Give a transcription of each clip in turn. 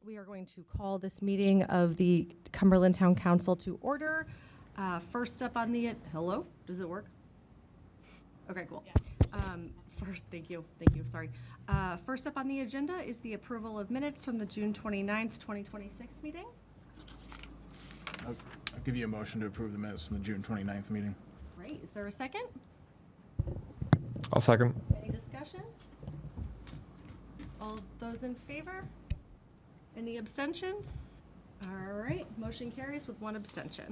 We are going to call this meeting of the Cumberland Town Council to order. First up on the, hello, does it work? Okay, cool. Thank you, sorry. First up on the agenda is the approval of minutes from the June 29th, 2026 meeting. I'll give you a motion to approve the minutes from the June 29th meeting. Great, is there a second? I'll second. Any discussion? All those in favor? Any abstentions? All right, motion carries with one abstention.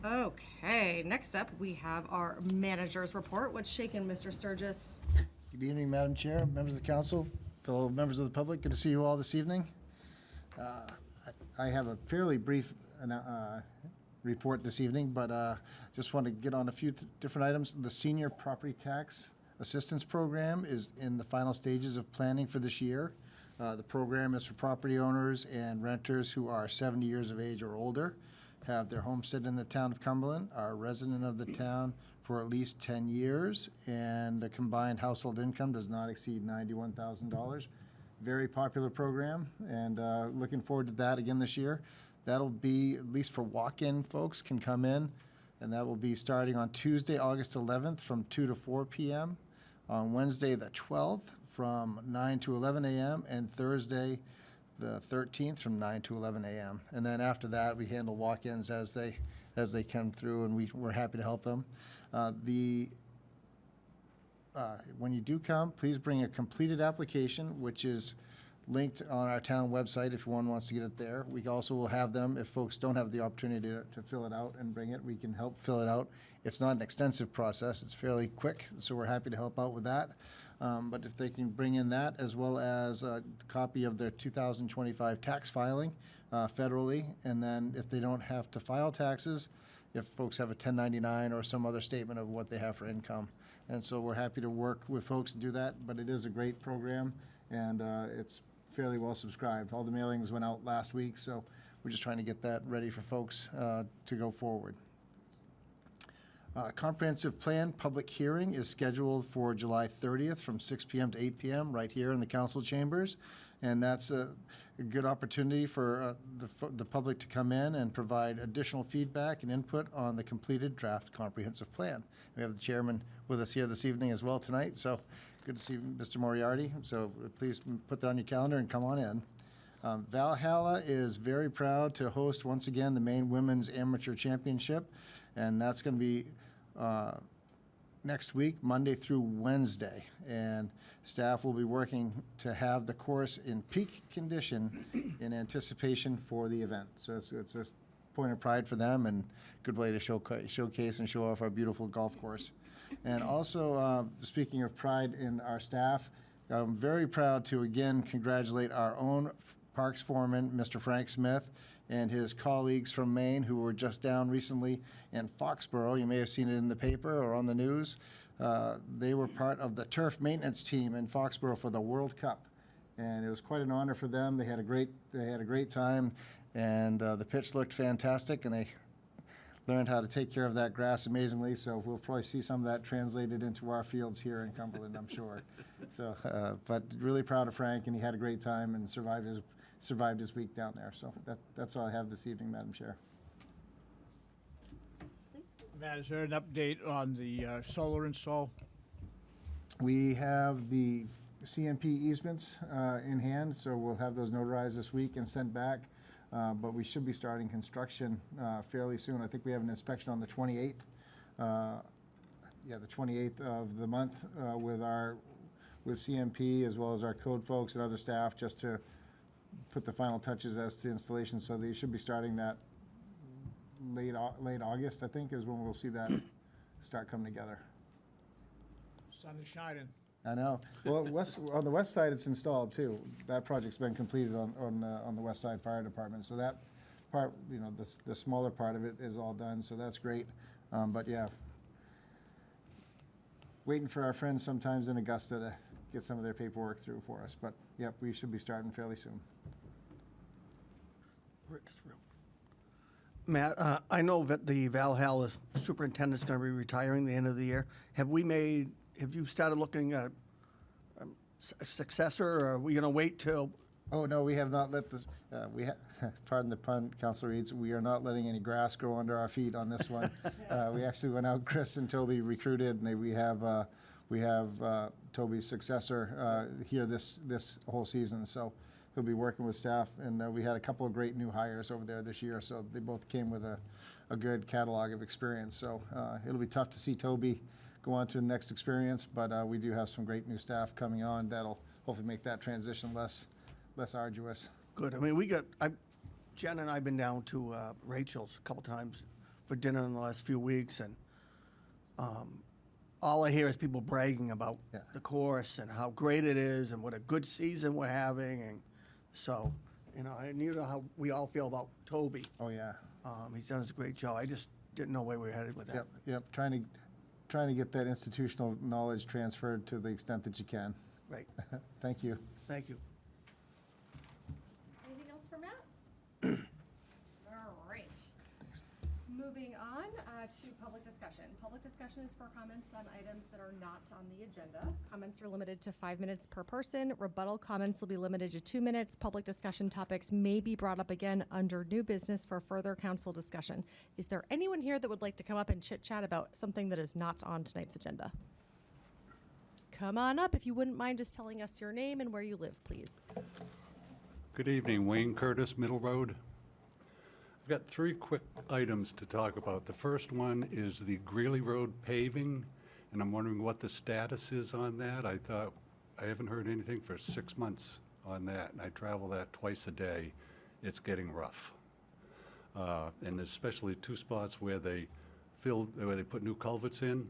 Okay, next up, we have our manager's report. What's shaking, Mr. Sturgis? Good evening, Madam Chair, members of the council, fellow members of the public. Good to see you all this evening. I have a fairly brief report this evening, but just want to get on a few different items. The Senior Property Tax Assistance Program is in the final stages of planning for this year. The program is for property owners and renters who are 70 years of age or older, have their homestead in the town of Cumberland, are a resident of the town for at least 10 years, and the combined household income does not exceed $91,000. Very popular program, and looking forward to that again this year. That'll be, at least for walk-in folks, can come in, and that will be starting on Tuesday, August 11th from 2 to 4 p.m., on Wednesday, the 12th, from 9 to 11 a.m., and Thursday, the 13th, from 9 to 11 a.m. And then after that, we handle walk-ins as they come through, and we're happy to help them. When you do come, please bring a completed application, which is linked on our town website if one wants to get it there. We also will have them, if folks don't have the opportunity to fill it out and bring it, we can help fill it out. It's not an extensive process, it's fairly quick, so we're happy to help out with that. But if they can bring in that, as well as a copy of their 2025 tax filing federally, and then if they don't have to file taxes, if folks have a 1099 or some other statement of what they have for income. And so we're happy to work with folks to do that, but it is a great program, and it's fairly well subscribed. All the mailings went out last week, so we're just trying to get that ready for folks to go forward. Comprehensive plan public hearing is scheduled for July 30th from 6 p.m. to 8 p.m. right here in the council chambers. And that's a good opportunity for the public to come in and provide additional feedback and input on the completed draft comprehensive plan. We have the chairman with us here this evening as well tonight, so good to see Mr. Moriarty. So please put that on your calendar and come on in. Valhalla is very proud to host once again the Maine Women's Amateur Championship, and that's going to be next week, Monday through Wednesday, and staff will be working to have the course in peak condition in anticipation for the event. So it's a point of pride for them and good way to showcase and show off our beautiful golf course. And also, speaking of pride in our staff, I'm very proud to again congratulate our own Parks foreman, Mr. Frank Smith, and his colleagues from Maine who were just down recently in Foxborough. You may have seen it in the paper or on the news. They were part of the turf maintenance team in Foxborough for the World Cup, and it was quite an honor for them. They had a great time, and the pitch looked fantastic, and they learned how to take care of that grass amazingly. So we'll probably see some of that translated into our fields here in Cumberland, I'm sure. So, but really proud of Frank, and he had a great time and survived his week down there. So that's all I have this evening, Madam Chair. Matt, is there an update on the solar install? We have the CMP easements in hand, so we'll have those notarized this week and sent back. But we should be starting construction fairly soon. I think we have an inspection on the 28th. The 28th of the month with CMP as well as our code folks and other staff, just to put the final touches as to installation. So they should be starting that late August, I think, is when we'll see that start coming together. Sun is shining. I know. Well, on the west side, it's installed too. That project's been completed on the West Side Fire Department. So that part, you know, the smaller part of it is all done. So that's great. But yeah, waiting for our friends sometimes in Augusta to get some of their paperwork through for us. But yep, we should be starting fairly soon. Matt, I know that the Valhalla superintendent's going to be retiring the end of the year. Have you started looking at a successor, or are we going to wait till Oh, no, we have not let this, pardon the pun, Councilor Eads, we are not letting any grass grow under our feet on this one. We actually went out, Chris and Toby recruited, and we have Toby's successor here this whole season, so he'll be working with staff, and we had a couple of great new hires over there this year, so they both came with a good catalog of experience. So it'll be tough to see Toby go on to the next experience, but we do have some great new staff coming on that'll hopefully make that transition less arduous. Good. I mean, Jen and I have been down to Rachel's a couple times for dinner in the last few weeks, and all I hear is people bragging about Yeah. the course and how great it is and what a good season we're having. And so, and you know how we all feel about Toby. Oh, yeah. He's done a great job. I just didn't know where we were headed with that. Yep. Trying to get that institutional knowledge transferred to the extent that you can. Right. Thank you. Thank you. Anything else for Matt? All right. Moving on to public discussion. Public discussion is for comments on items that are not on the agenda. Comments are limited to 5 minutes per person. Rebuttal comments will be limited to 2 minutes. Public discussion topics may be brought up again under new business for further council discussion. Is there anyone here that would like to come up and chit chat about something that is not on tonight's agenda? Come on up if you wouldn't mind just telling us your name and where you live, please. Good evening, Wayne Curtis, Middle Road. I've got 3 quick items to talk about. The first one is the Greeley Road paving, and I'm wondering what the status is on that. I haven't heard anything for 6 months on that, and I travel that twice a day. It's getting rough. And there's especially 2 spots where they put new culverts in.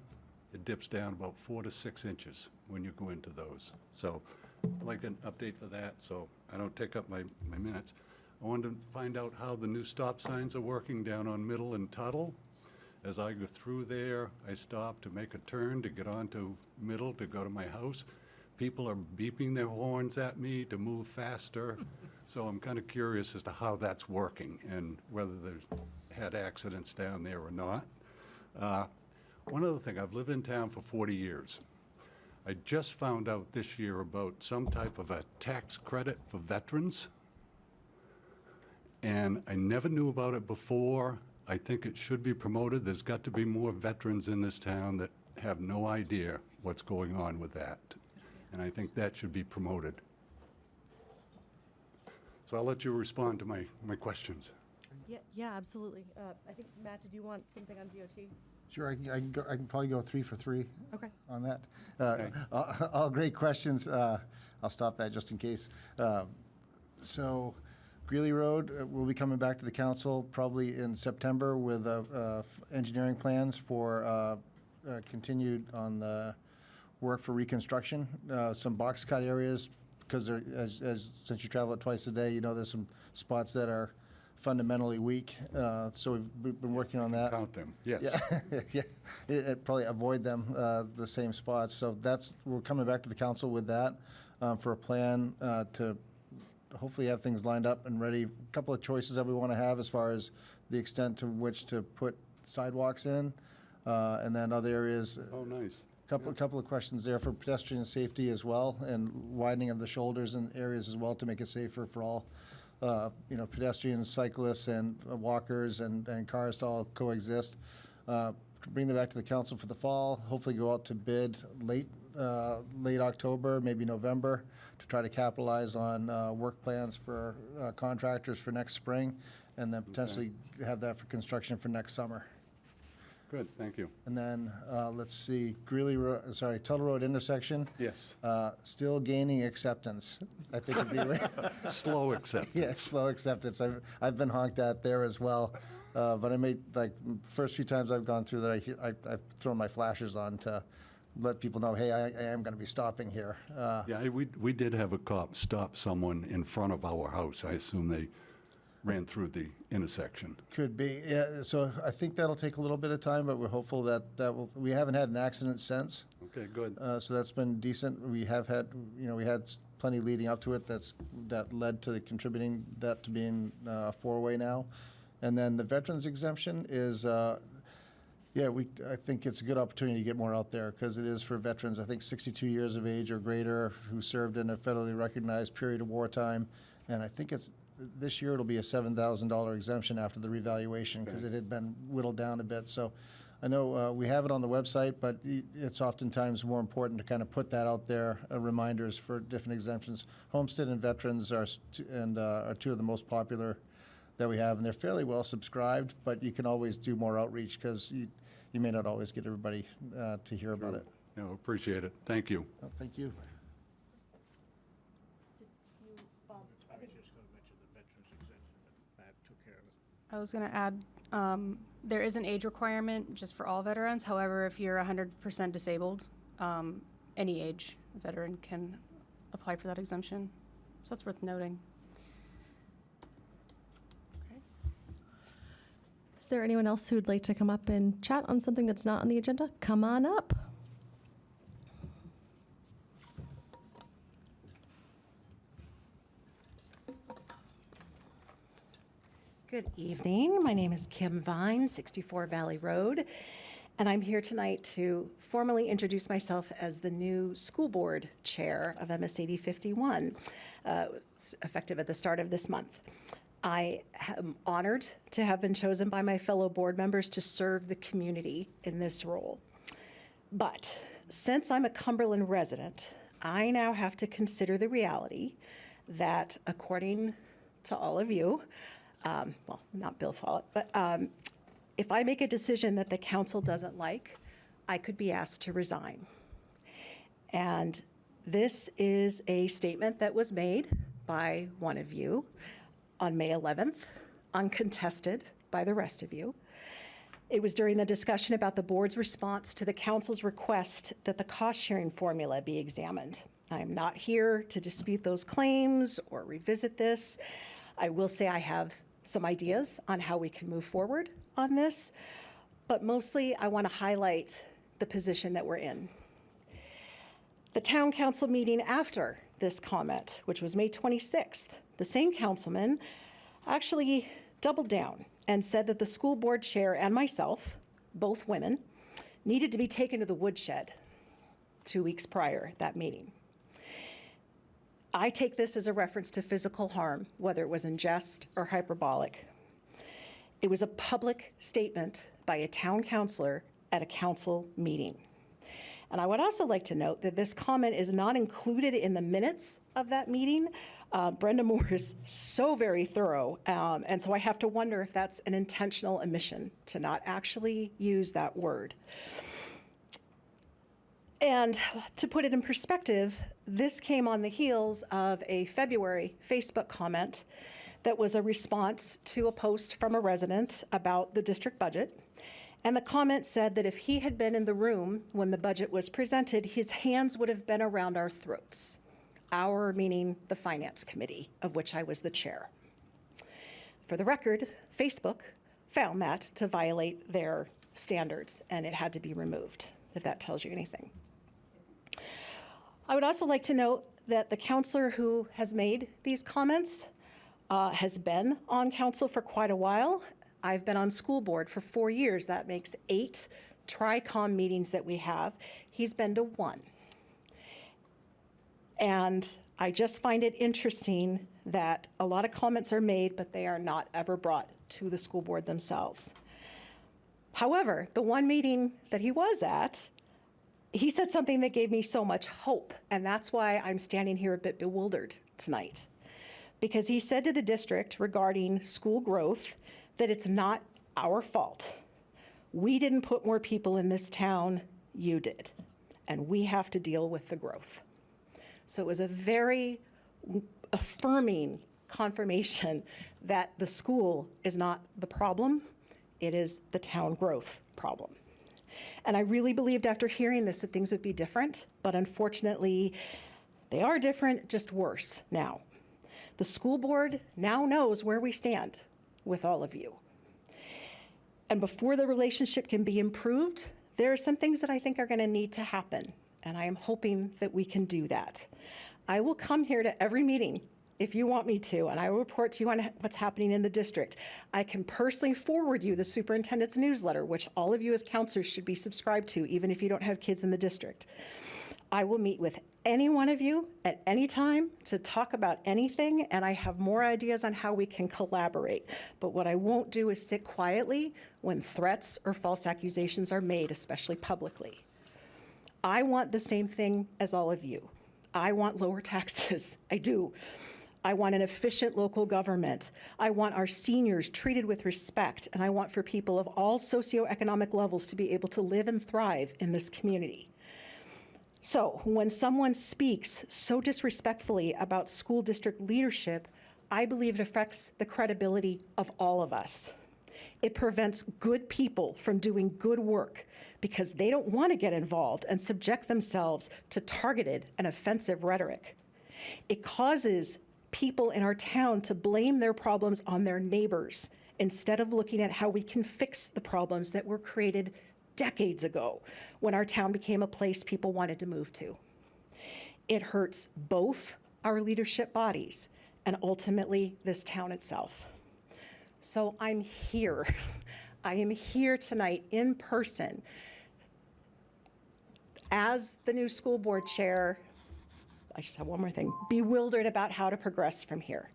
It dips down about 4 to 6 inches when you go into those. So I'd like an update for that, so I don't take up my minutes. I wanted to find out how the new stop signs are working down on Middle and Tuttle. As I go through there, I stop to make a turn to get onto Middle to go to my house. People are beeping their horns at me to move faster. So I'm kind of curious as to how that's working and whether there's had accidents down there or not. One other thing, I've lived in town for 40 years. I just found out this year about some type of a tax credit for veterans. And I never knew about it before. I think it should be promoted. There's got to be more veterans in this town that have no idea what's going on with that. And I think that should be promoted. So I'll let you respond to my questions. Yeah, absolutely. I think, Matt, did you want something on DOT? Sure, I can probably go 3 for 3 Okay. on that. Okay. All great questions. I'll stop that just in case. So Greeley Road will be coming back to the council probably in September with engineering plans for continued on the work for reconstruction. Some box cut areas, because since you travel it twice a day, there's some spots that are fundamentally weak. So we've been working on that. Count them, yes. Yeah, yeah. It probably avoid them, the same spots. So we're coming back to the council with that for a plan to hopefully have things lined up and ready. A couple of choices that we want to have as far as the extent to which to put sidewalks in, and then other areas. Oh, nice. Couple of questions there for pedestrian safety as well, and widening of the shoulders in areas as well to make it safer for all, pedestrians, cyclists, and walkers and cars to all coexist. Bring them back to the council for the fall. Hopefully, go out to bid late October, maybe November, to try to capitalize on work plans for contractors for next spring, and then potentially have that for construction for next summer. Good, thank you. And then, let's see, Tuttle Road intersection. Yes. Still gaining acceptance. I think it'd be, Slow acceptance. yeah, slow acceptance. I've been honked at there as well. But I made, first few times I've gone through there, I've thrown my flashers on to let people know, hey, I am going to be stopping here. Yeah, we did have a cop stop someone in front of our house. I assume they ran through the intersection. Could be. Yeah, so I think that'll take a little bit of time, but we're hopeful that we haven't had an accident since. Okay, good. So that's been decent. We have had, we had plenty leading up to it that led to contributing that to being a 4-way now. And then the veterans exemption is Yeah, I think it's a good opportunity to get more out there because it is for veterans, I think 62 years of age or greater who served in a federally recognized period of wartime. And I think this year it'll be a $7,000 exemption after the revaluation because it had been whittled down a bit. So I know we have it on the website, but it's oftentimes more important to kind of put that out there, reminders for different exemptions. Homestead and veterans are two of the most popular that we have, and they're fairly well subscribed, but you can always do more outreach because you may not always get everybody to hear about it. No, appreciate it. Thank you. Oh, thank you. I was just going to mention the veterans exemption, but Matt took care of it. I was going to add, there is an age requirement just for all veterans. However, if you're 100% disabled, any age veteran can apply for that exemption. So that's worth noting. Is there anyone else who'd like to come up and chat on something that's not on the agenda? Come on up. Good evening. My name is Kim Vine, 64 Valley Road, and I'm here tonight to formally introduce myself as the new school board chair of MS80 51, effective at the start of this month. I am honored to have been chosen by my fellow board members to serve the community in this role. But since I'm a Cumberland resident, I now have to consider the reality that, according to all of you, well, not Bill Follett, but if I make a decision that the council doesn't like, I could be asked to resign. And this is a statement that was made by one of you on May 11th, uncontested by the rest of you. It was during the discussion about the board's response to the council's request that the cost-sharing formula be examined. I am not here to dispute those claims or revisit this. I will say I have some ideas on how we can move forward on this, but mostly I want to highlight the position that we're in. The town council meeting after this comment, which was May 26th, the same councilman actually doubled down and said that the school board chair and myself, both women, needed to be taken to the woodshed 2 weeks prior that meeting. I take this as a reference to physical harm, whether it was in jest or hyperbolic. It was a public statement by a town councilor at a council meeting. And I would also like to note that this comment is not included in the minutes of that meeting. Brenda Moore is so very thorough, and so I have to wonder if that's an intentional omission to not actually use that word. And to put it in perspective, this came on the heels of a February Facebook comment that was a response to a post from a resident about the district budget. And the comment said that if he had been in the room when the budget was presented, his hands would have been around our throats. Our meaning the Finance Committee, of which I was the chair. For the record, Facebook found that to violate their standards, and it had to be removed, if that tells you anything. I would also like to note that the counselor who has made these comments has been on council for quite a while. I've been on school board for 4 years. That makes 8 TRICOM meetings that we have. He's been to 1. And I just find it interesting that a lot of comments are made, but they are not ever brought to the school board themselves. However, the one meeting that he was at, he said something that gave me so much hope, and that's why I'm standing here a bit bewildered tonight. Because he said to the district regarding school growth that it's not our fault. We didn't put more people in this town, you did, and we have to deal with the growth. So it was a very affirming confirmation that the school is not the problem, it is the town growth problem. And I really believed after hearing this that things would be different, but unfortunately, they are different, just worse now. The school board now knows where we stand with all of you. And before the relationship can be improved, there are some things that I think are going to need to happen, and I am hoping that we can do that. I will come here to every meeting if you want me to, and I will report to you on what's happening in the district. I can personally forward you the superintendent's newsletter, which all of you as counselors should be subscribed to, even if you don't have kids in the district. I will meet with any one of you at any time to talk about anything, and I have more ideas on how we can collaborate. But what I won't do is sit quietly when threats or false accusations are made, especially publicly. I want the same thing as all of you. I want lower taxes. I do. I want an efficient local government. I want our seniors treated with respect, and I want for people of all socioeconomic levels to be able to live and thrive in this community. So when someone speaks so disrespectfully about school district leadership, I believe it affects the credibility of all of us. It prevents good people from doing good work because they don't want to get involved and subject themselves to targeted and offensive rhetoric. It causes people in our town to blame their problems on their neighbors instead of looking at how we can fix the problems that were created decades ago when our town became a place people wanted to move to. It hurts both our leadership bodies and ultimately this town itself. So I'm here. I am here tonight in person as the new school board chair. I just have one more thing, bewildered about how to progress from here.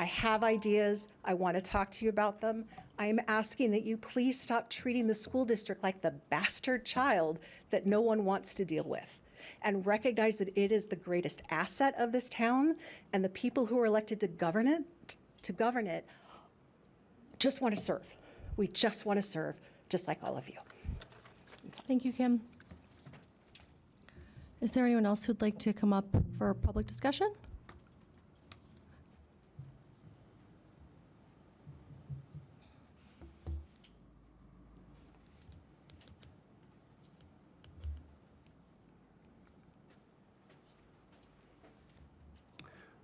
I have ideas. I want to talk to you about them. I am asking that you please stop treating the school district like the bastard child that no one wants to deal with, and recognize that it is the greatest asset of this town, and the people who are elected to govern it just want to serve. We just want to serve, just like all of you. Thank you, Kim. Is there anyone else who'd like to come up for public discussion?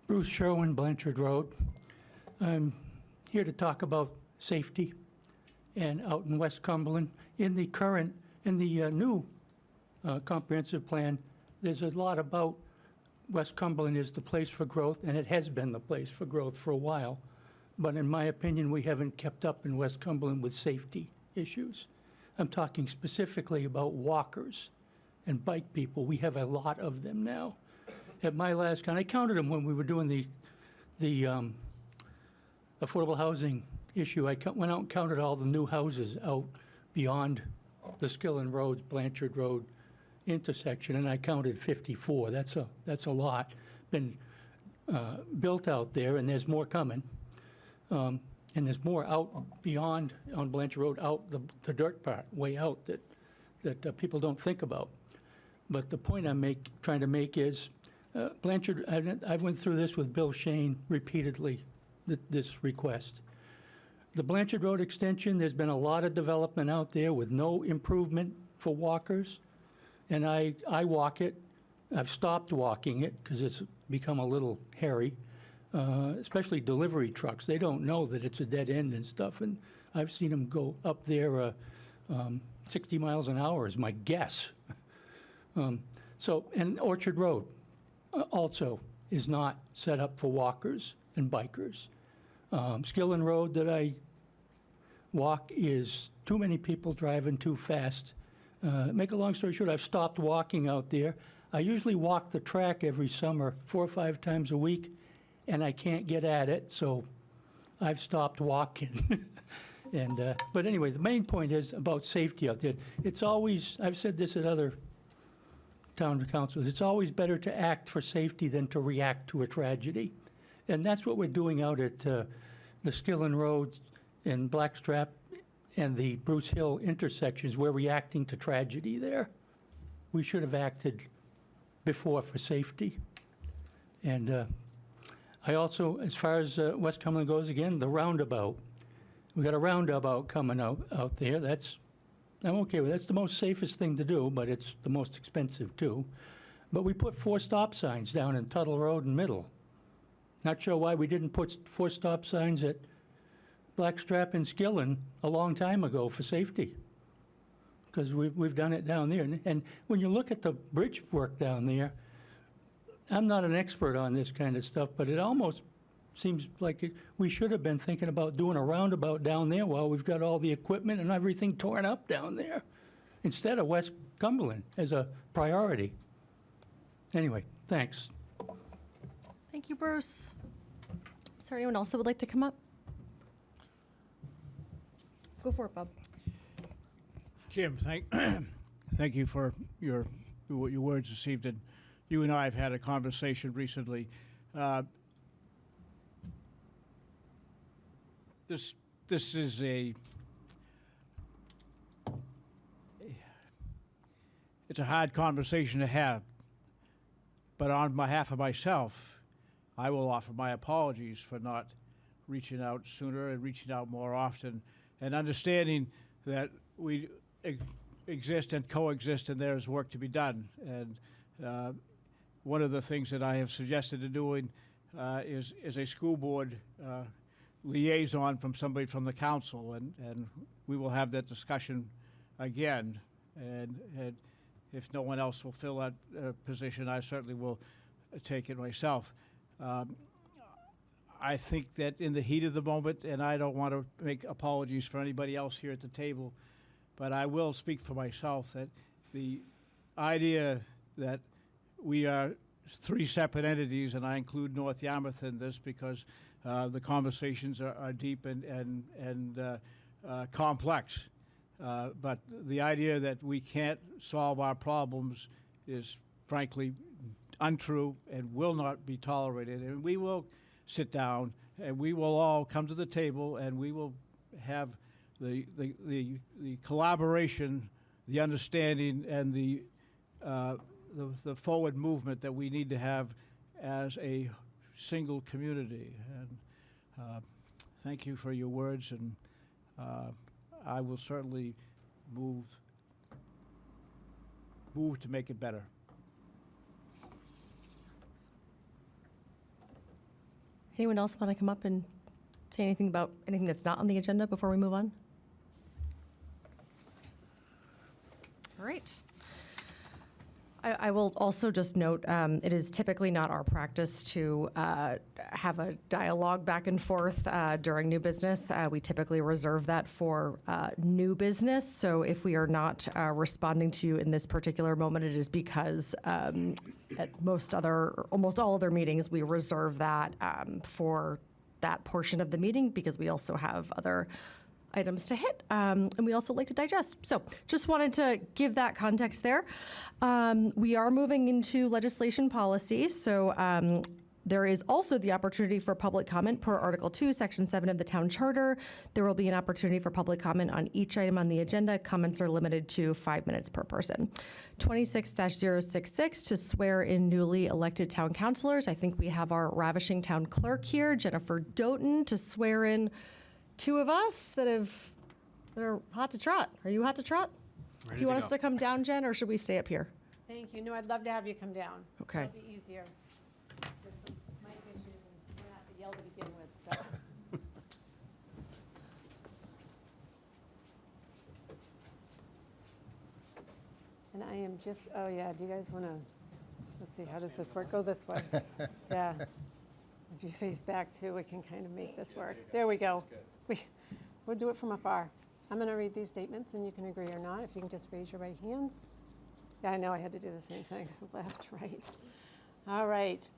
Bruce Sherwin, Blanchard Road. I'm here to talk about safety and out in West Cumberland. In the new comprehensive plan, there's a lot about West Cumberland is the place for growth, and it has been the place for growth for a while. But in my opinion, we haven't kept up in West Cumberland with safety issues. I'm talking specifically about walkers and bike people. We have a lot of them now. At my last count, I counted them when we were doing the affordable housing issue. I went out and counted all the new houses out beyond the Skillen Road, Blanchard Road intersection, and I counted 54. That's a lot been built out there, and there's more coming. And there's more out beyond on Blanchard Road, out the dirt part, way out that people don't think about. But the point I'm trying to make is, Blanchard, I went through this with Bill Shane repeatedly, this request. The Blanchard Road extension, there's been a lot of development out there with no improvement for walkers, and I walk it. I've stopped walking it because it's become a little hairy, especially delivery trucks. They don't know that it's a dead end and stuff, and I've seen them go up there 60 miles an hour is my guess. And Orchard Road also is not set up for walkers and bikers. Skillen Road that I walk is too many people driving too fast. Make a long story short, I've stopped walking out there. I usually walk the track every summer 4 or 5 times a week, and I can't get at it, so I've stopped walking. But anyway, the main point is about safety out there. It's always, I've said this at other town councils, it's always better to act for safety than to react to a tragedy. And that's what we're doing out at the Skillen Road and Blackstrap and the Bruce Hill intersections. We're reacting to tragedy there. We should have acted before for safety. And I also, as far as West Cumberland goes, again, the roundabout. We got a roundabout coming out there. I'm okay with that. That's the most safest thing to do, but it's the most expensive too. But we put 4 stop signs down in Tuttle Road and Middle. Not sure why we didn't put 4 stop signs at Blackstrap and Skillen a long time ago for safety, because we've done it down there. And when you look at the bridge work down there, I'm not an expert on this kind of stuff, but it almost seems like we should have been thinking about doing a roundabout down there while we've got all the equipment and everything torn up down there, instead of West Cumberland as a priority. Anyway, thanks. Thank you, Bruce. Is there anyone else that would like to come up? Go for it, Bob. Kim, thank you for your words this evening. You and I have had a conversation recently. This is it's a hard conversation to have, but on behalf of myself, I will offer my apologies for not reaching out sooner and reaching out more often, and understanding that we exist and coexist and there is work to be done. And one of the things that I have suggested to doing is a school board liaison from somebody from the council, and we will have that discussion again. And if no one else will fill that position, I certainly will take it myself. I think that in the heat of the moment, and I don't want to make apologies for anybody else here at the table, but I will speak for myself that the idea that we are three separate entities, and I include North Yarmouth in this because the conversations are deep and complex. But the idea that we can't solve our problems is frankly untrue and will not be tolerated. And we will sit down and we will all come to the table and we will have the collaboration, the understanding, and the forward movement that we need to have as a single community. And thank you for your words, and I will certainly move to make it better. Anyone else want to come up and say anything about anything that's not on the agenda before we move on? All right. I will also just note, it is typically not our practice to have a dialogue back and forth during new business. We typically reserve that for new business. So if we are not responding to you in this particular moment, it is because at almost all other meetings, we reserve that for that portion of the meeting because we also have other items to hit, and we also like to digest. So just wanted to give that context there. We are moving into legislation policy, so there is also the opportunity for public comment per Article 2, Section 7 of the Town Charter. There will be an opportunity for public comment on each item on the agenda. Comments are limited to 5 minutes per person. 26-066 to swear in newly elected town councilors. I think we have our ravishing town clerk here, Jennifer Doughton, to swear in two of us that are hot to trot. Are you hot to trot? Do you want us to come down, Jen, or should we stay up here? Thank you. No, I'd love to have you come down. Okay. It'll be easier. There's some mic issues and we're not to yell to begin with, so. And I am just, oh yeah, do you guys want to, let's see, how does this work? Go this way. Yeah. If you face back too, we can kind of make this work. There we go. We'll do it from afar. I'm going to read these statements and you can agree or not. If you can just raise your right hands. Yeah, I know I had to do the same thing, left, right. All right.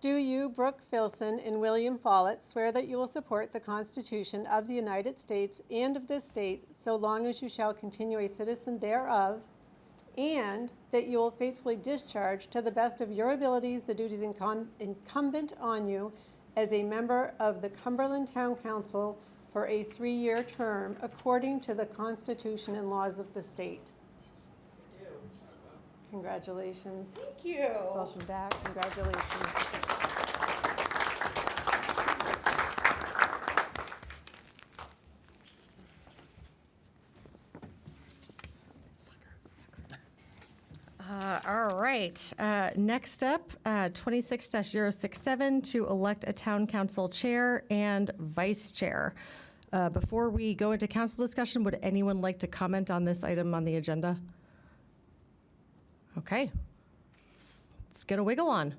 Do you, Brooke Filson and William Follett, swear that you will support the Constitution of the United States and of this state so long as you shall continue a citizen thereof, and that you will faithfully discharge to the best of your abilities the duties incumbent on you as a member of the Cumberland Town Council for a 3-year term according to the Constitution and laws of the state? I do. Congratulations. Thank you. Welcome back. Congratulations. All right. Next up, 26-067 to elect a town council chair and vice chair. Before we go into council discussion, would anyone like to comment on this item on the agenda? Okay. Let's get a wiggle on.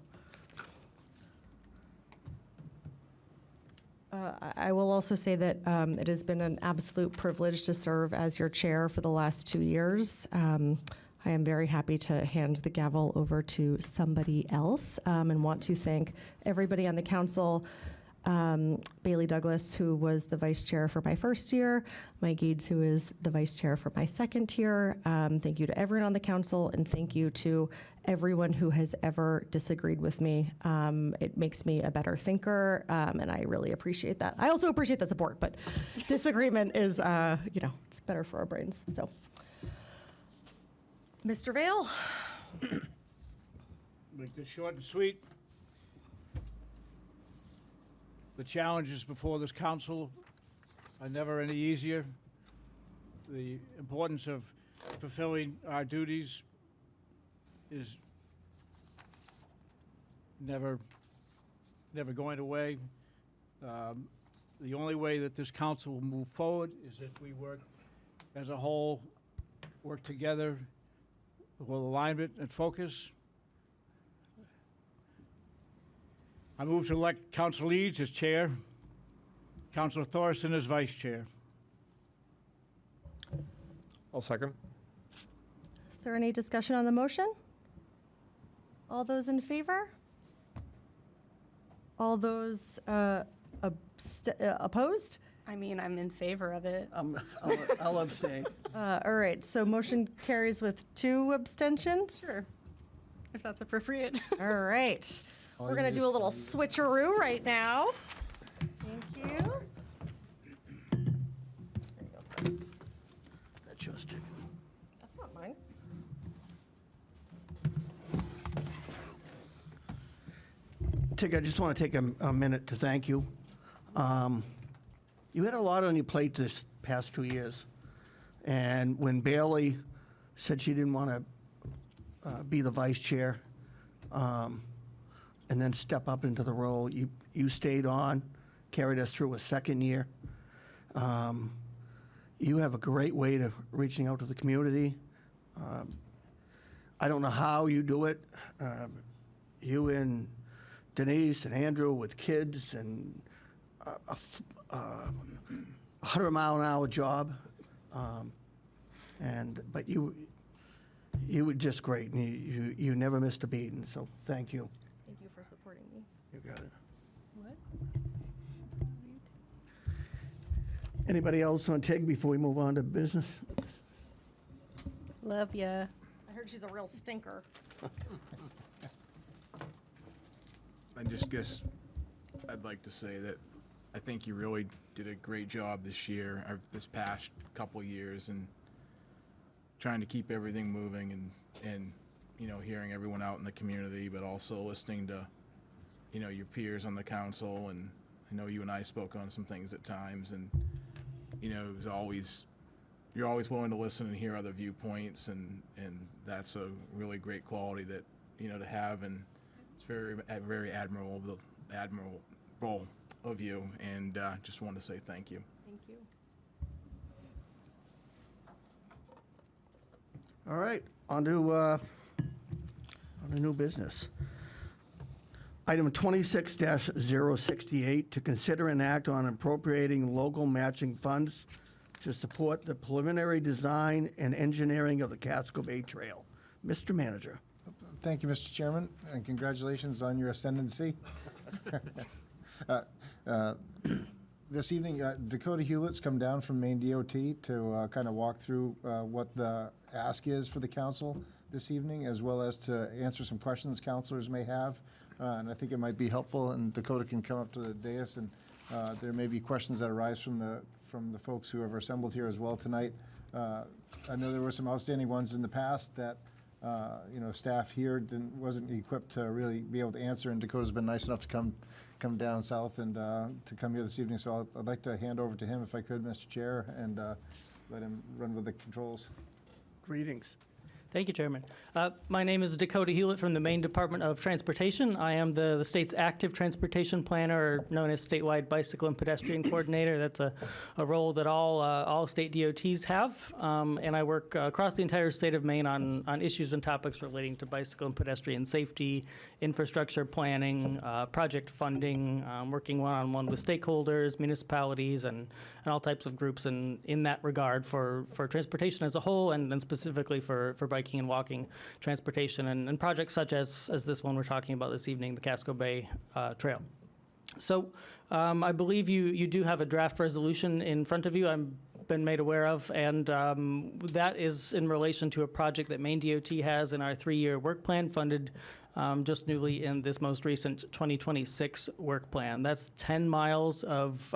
I will also say that it has been an absolute privilege to serve as your chair for the last 2 years. I am very happy to hand the gavel over to somebody else and want to thank everybody on the council. Bailey Douglas, who was the vice chair for my first year, Mike Eads, who is the vice chair for my second year. Thank you to everyone on the council, and thank you to everyone who has ever disagreed with me. It makes me a better thinker, and I really appreciate that. I also appreciate the support, but disagreement is, it's better for our brains. So, Mr. Vale. Make this short and sweet. The challenges before this council are never any easier. The importance of fulfilling our duties is never going away. The only way that this council will move forward is if we work as a whole, work together with alignment and focus. I move to elect Councilor Eads as chair, Councilor Thorson as vice chair. I'll second. Is there any discussion on the motion? All those in favor? All those opposed? I mean, I'm in favor of it. I'll abstain. All right, so motion carries with 2 abstentions? Sure, if that's appropriate. All right. All We're you going to do do a is- little switcheroo right now. Thank you. There you go, sir. That's yours, Dick. That's not mine. Tig, I just want to take a minute to thank you. You had a lot on your plate this past 2 years. And when Bailey said she didn't want to be the vice chair and then step up into the role, you stayed on, carried us through a second year. You have a great way of reaching out to the community. I don't know how you do it. You and Denise and Andrew with kids and a 100-mile-an-hour job, but you were just great, and you never missed a beat, and so thank you. Thank you for supporting me. You got it. What? Anybody else on TIG before we move on to business? Love ya. I heard she's a real stinker. I just guess I'd like to say that I think you really did a great job this year, or this past couple years, and trying to keep everything moving and hearing everyone out in the community, but also listening to, your peers on the council. And I know you and I spoke on some things at times, and, it was always, you're always willing to listen and hear other viewpoints, and that's a really great quality that, to have, and it's very admirable of you, and just wanted to say thank you. Thank you. All right, on to new business. Item 26-068, to consider and act on appropriating local matching funds to support the preliminary design and engineering of the Casco Bay Trail. Mr. Manager. Thank you, Mr. Chairman, and congratulations on your ascendancy. This evening, Dakota Hewlett's come down from Maine DOT to kind of walk through what the ask is for the council this evening, as well as to answer some questions councilors may have. And I think it might be helpful, and Dakota can come up to the dais, and there may be questions that arise from the folks who have assembled here as well tonight. I know there were some outstanding ones in the past that staff here wasn't equipped to really be able to answer, and Dakota's been nice enough to come down south and to come here this evening. So I'd like to hand over to him, if I could, Mr. Chair, and let him run with the controls. Greetings. Thank you, Chairman. My name is Dakota Hewlett from the Maine Department of Transportation. I am the state's active transportation planner, or known as statewide bicycle and pedestrian coordinator. That's a role that all state DOTs have. And I work across the entire state of Maine on issues and topics relating to bicycle and pedestrian safety, infrastructure planning, project funding, working one-on-one with stakeholders, municipalities, and all types of groups in that regard for transportation as a whole, and specifically for biking and walking transportation, and projects such as this one we're talking about this evening, the Casco Bay Trail. So I believe you do have a draft resolution in front of you I've been made aware of, and that is in relation to a project that Maine DOT has in our 3-year work plan funded just newly in this most recent 2026 work plan. That's 10 miles of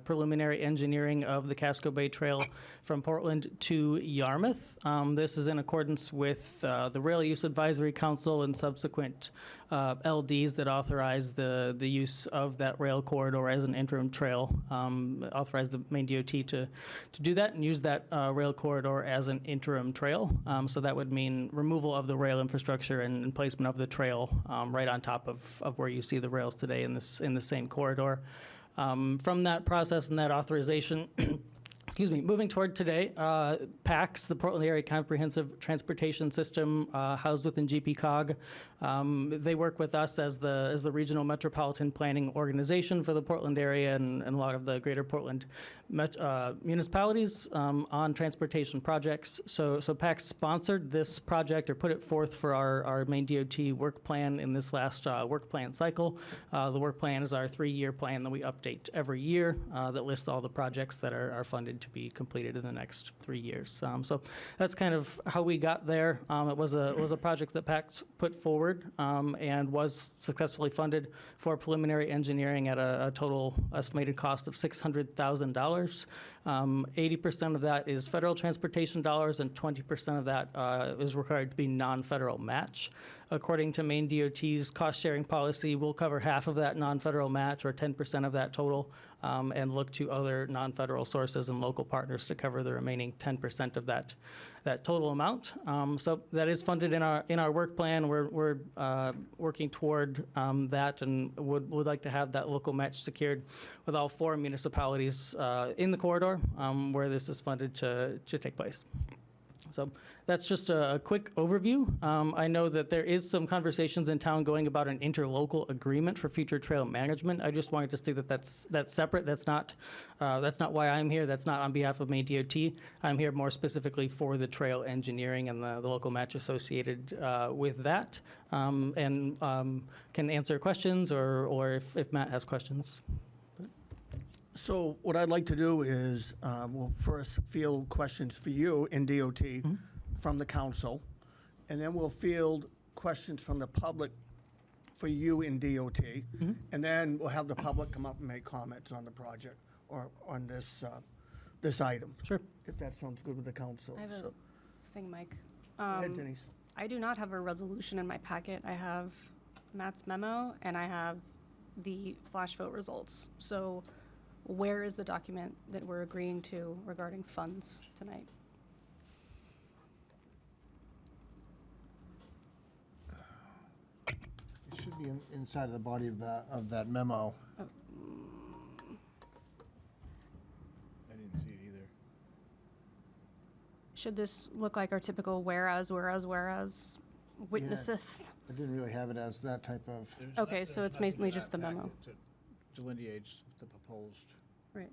preliminary engineering of the Casco Bay Trail from Portland to Yarmouth. This is in accordance with the Rail Use Advisory Council and subsequent LDs that authorize the use of that rail corridor as an interim trail, authorize the Maine DOT to do that and use that rail corridor as an interim trail. So that would mean removal of the rail infrastructure and placement of the trail right on top of where you see the rails today in the same corridor. From that process and that authorization, excuse me, moving toward today, PACS, the Portland Area Comprehensive Transportation System, housed within GPCOG, they work with us as the regional metropolitan planning organization for the Portland area and a lot of the greater Portland municipalities on transportation projects. So PACS sponsored this project, or put it forth for our Maine DOT work plan in this last work plan cycle. The work plan is our 3-year plan that we update every year that lists all the projects that are funded to be completed in the next 3 years. So that's kind of how we got there. It was a project that PACS put forward and was successfully funded for preliminary engineering at a total estimated cost of $600,000. 80% of that is federal transportation dollars, and 20% of that is required to be non-federal match. According to Maine DOT's cost-sharing policy, we'll cover half of that non-federal match, or 10% of that total, and look to other non-federal sources and local partners to cover the remaining 10% of that total amount. So that is funded in our work plan. We're working toward that, and would like to have that local match secured with all 4 municipalities in the corridor where this is funded to take place. So that's just a quick overview. I know that there is some conversations in town going about an interlocal agreement for future trail management. I just wanted to state that that's separate. That's not why I'm here. That's not on behalf of Maine DOT. I'm here more specifically for the trail engineering and the local match associated with that, and can answer questions or if Matt has questions. So what I'd like to do is, we'll first field questions for you in DOT from the council, and then we'll field questions from the public for you in DOT, and then we'll have the public come up and make comments on the project or on this item. Sure. If that sounds good with the council. I have a thing, Mike. Go ahead, Denise. I do not have a resolution in my packet. I have Matt's memo, and I have the flash vote results. So where is the document that we're agreeing to regarding funds tonight? It should be inside of the body of that memo. I didn't see it either. Should this look like our typical whereas, witnesseth? I didn't really have it as that type of. Okay, so it's mainly just the memo. Delineates the proposed. Right.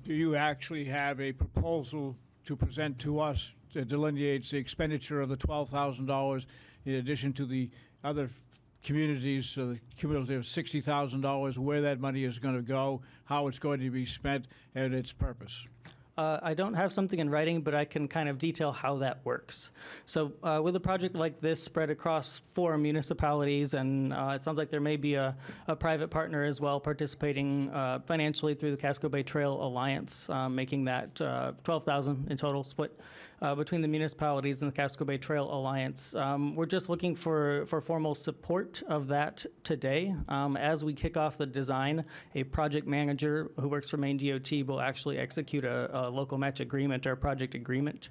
Do you actually have a proposal to present to us that delineates the expenditure of the $12,000 in addition to the other communities, so the cumulative $60,000, where that money is going to go, how it's going to be spent, and its purpose? I don't have something in writing, but I can kind of detail how that works. So with a project like this spread across 4 municipalities, and it sounds like there may be a private partner as well participating financially through the Casco Bay Trail Alliance, making that $12,000 in total split between the municipalities and the Casco Bay Trail Alliance. We're just looking for formal support of that today. As we kick off the design, a project manager who works for Maine DOT will actually execute a local match agreement or a project agreement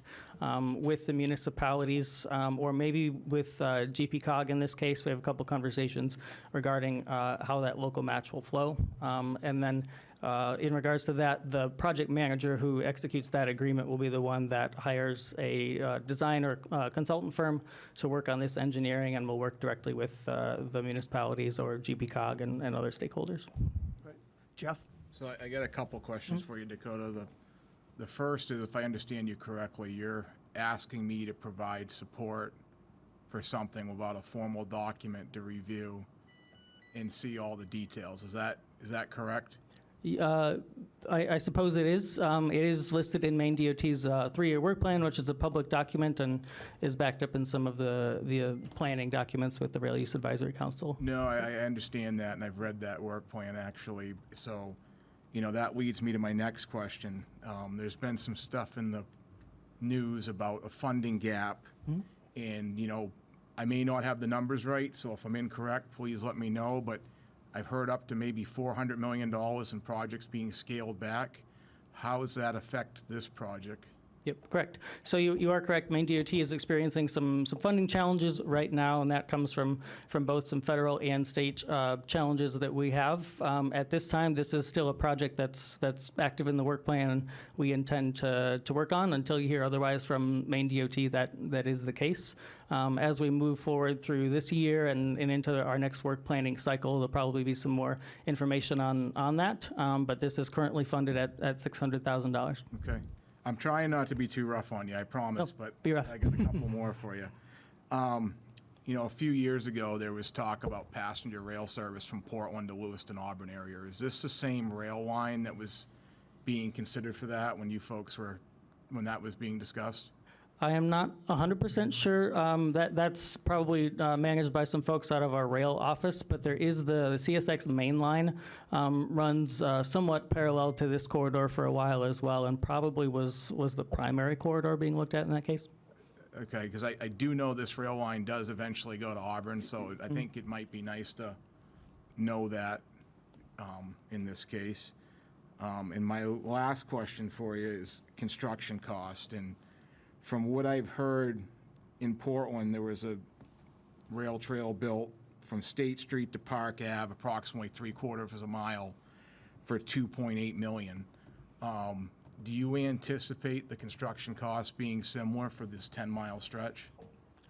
with the municipalities, or maybe with GPCOG in this case. We have a couple conversations regarding how that local match will flow. And then in regards to that, the project manager who executes that agreement will be the one that hires a design or consultant firm to work on this engineering, and will work directly with the municipalities or GPCOG and other stakeholders. Jeff? So I got a couple questions for you, Dakota. The first is, if I understand you correctly, you're asking me to provide support for something without a formal document to review and see all the details. Is that correct? I suppose it is. It is listed in Maine DOT's three-year work plan, which is a public document and is backed up in some of the planning documents with the Rail Use Advisory Council. No, I understand that, and I've read that work plan, actually. So, that leads me to my next question. There's been some stuff in the news about a funding gap, and, I may not have the numbers right, so if I'm incorrect, please let me know, but I've heard up to maybe $400 million in projects being scaled back. How does that affect this project? Yep, correct. So you are correct. Maine DOT is experiencing some funding challenges right now, and that comes from both some federal and state challenges that we have. At this time, this is still a project that's active in the work plan, and we intend to work on until you hear otherwise from Maine DOT that is the case. As we move forward through this year and into our next work planning cycle, there'll probably be some more information on that, but this is currently funded at $600,000. Okay. I'm trying not to be too rough on you, I promise, but be rough. I got a couple more for you. A few years ago, there was talk about passenger rail service from Portland to Lewiston, Auburn area. Is this the same rail line that was being considered for that when when that was being discussed? I am not 100% sure. That's probably managed by some folks out of our rail office, but there is the CSX main line runs somewhat parallel to this corridor for a while as well, and probably was the primary corridor being looked at in that case. Okay, because I do know this rail line does eventually go to Auburn, so I think it might be nice to know that in this case. And my last question for you is construction cost. And from what I've heard, in Portland, there was a rail trail built from State Street to Park Ave, approximately 3/4 of a mile, for $2.8 million. Do you anticipate the construction costs being similar for this 10-mile stretch?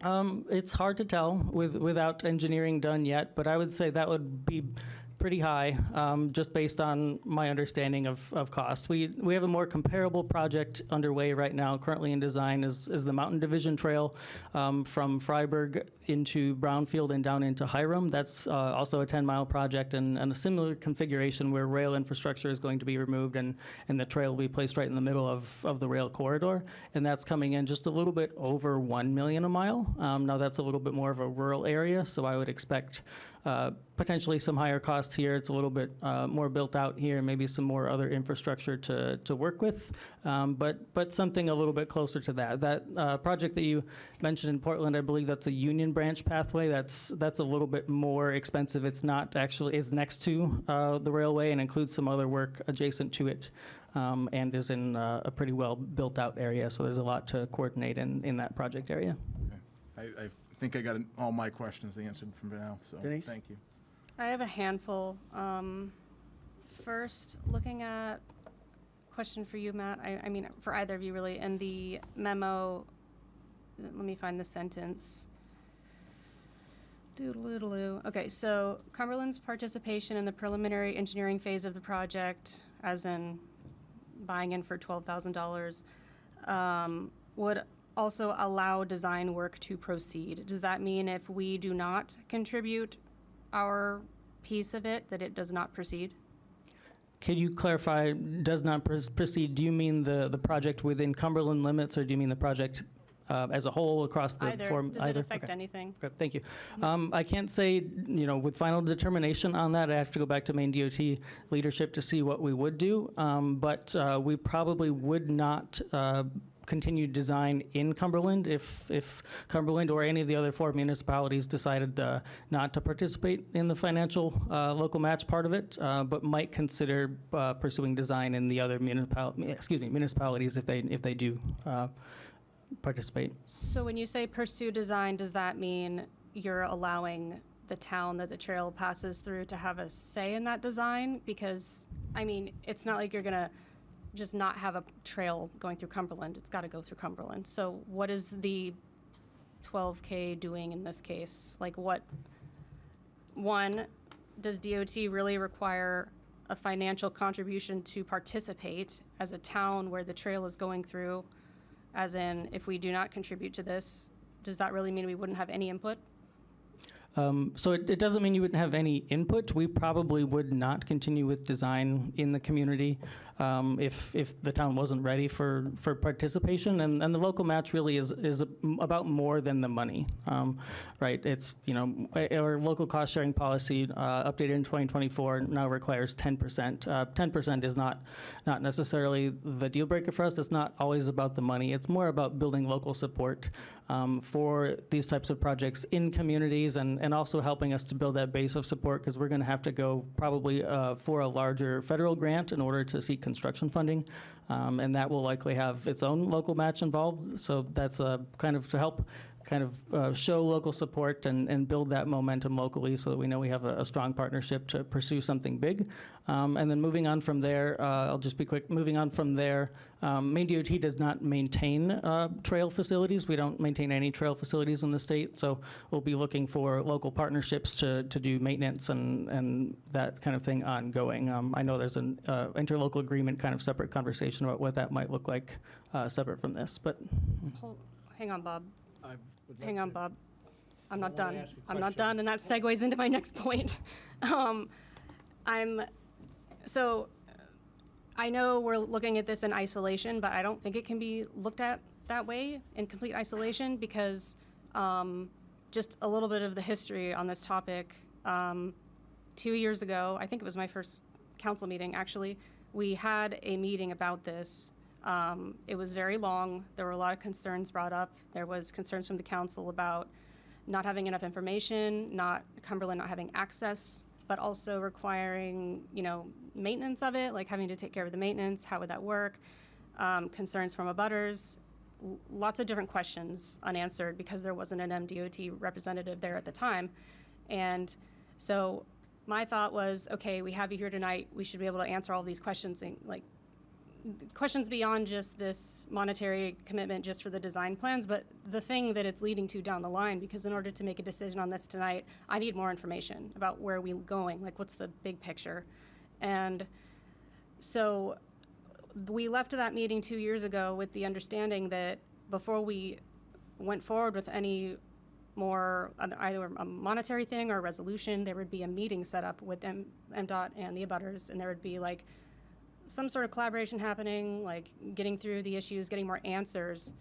It's hard to tell without engineering done yet, but I would say that would be pretty high, just based on my understanding of costs. We have a more comparable project underway right now, currently in design, is the Mountain Division Trail from Freiburg into Brownfield and down into Hiram. That's also a 10-mile project and a similar configuration where rail infrastructure is going to be removed and the trail will be placed right in the middle of the rail corridor. And that's coming in just a little bit over $1 million a mile. Now that's a little bit more of a rural area, so I would expect potentially some higher costs here. It's a little bit more built out here, maybe some more other infrastructure to work with, but something a little bit closer to that. That project that you mentioned in Portland, I believe that's a Union Branch pathway. That's a little bit more expensive. It's not actually, it's next to the railway and includes some other work adjacent to it, and is in a pretty well built out area, so there's a lot to coordinate in that project area. Okay. I think I got all my questions answered from now, so Denise? thank you. I have a handful. First, looking at, question for you, Matt, I mean, for either of you really, in the memo, let me find the sentence. Doodle-doodle-doo. Okay, so Cumberland's participation in the preliminary engineering phase of the project, as in buying in for $12,000, would also allow design work to proceed. Does that mean if we do not contribute our piece of it, that it does not proceed? Could you clarify, does not proceed, do you mean the project within Cumberland limits, or do you mean the project as a whole across the Either. Does it affect anything? Okay, thank you. I can't say, with final determination on that. I have to go back to Maine DOT leadership to see what we would do, but we probably would not continued design in Cumberland if Cumberland or any of the other 4 municipalities decided not to participate in the financial local match part of it, but might consider pursuing design in the other municipalities if they do participate. So when you say pursue design, does that mean you're allowing the town that the trail passes through to have a say in that design? Because, I mean, it's not like you're gonna just not have a trail going through Cumberland. It's gotta go through Cumberland. So what is the 12K doing in this case? Like one, does DOT really require a financial contribution to participate as a town where the trail is going through? As in, if we do not contribute to this, does that really mean we wouldn't have any input? So it doesn't mean you wouldn't have any input. We probably would not continue with design in the community if the town wasn't ready for participation. And the local match really is about more than the money, right? It's, our local cost sharing policy updated in 2024 now requires 10%. 10% is not necessarily the deal breaker for us. It's not always about the money. It's more about building local support for these types of projects in communities and also helping us to build that base of support, because we're going to have to go probably for a larger federal grant in order to seek construction funding, and that will likely have its own local match involved. So that's kind of to help show local support and build that momentum locally so that we know we have a strong partnership to pursue something big. And then moving on from there, I'll just be quick, moving on from there, Maine DOT does not maintain trail facilities. We don't maintain any trail facilities in the state, so we'll be looking for local partnerships to do maintenance and that kind of thing ongoing. I know there's an interlocal agreement, kind of separate conversation about what that might look like separate from this, but. Hang on, Bob. Hang on, Bob. I'm not done. ask a I'm not question. done, and that segues into my next point. I know we're looking at this in isolation, but I don't think it can be looked at that way in complete isolation because just a little bit of the history on this topic. 2 years ago, I think it was my first council meeting, actually, we had a meeting about this. It was very long. There were a lot of concerns brought up. There was concerns from the council about not having enough information, Cumberland not having access, but also requiring, maintenance of it, like having to take care of the maintenance. How would that work? Concerns from abutters, lots of different questions unanswered because there wasn't an MDOT representative there at the time. And so my thought was, okay, we have you here tonight. We should be able to answer all these questions and questions beyond just this monetary commitment just for the design plans, but the thing that it's leading to down the line, because in order to make a decision on this tonight, I need more information about where we're going, what's the big picture. And so we left that meeting 2 years ago with the understanding that before we went forward with any more, either a monetary thing or a resolution, there would be a meeting set up with MDOT and the abutters, and there would be some sort of collaboration happening, getting through the issues, getting more answers.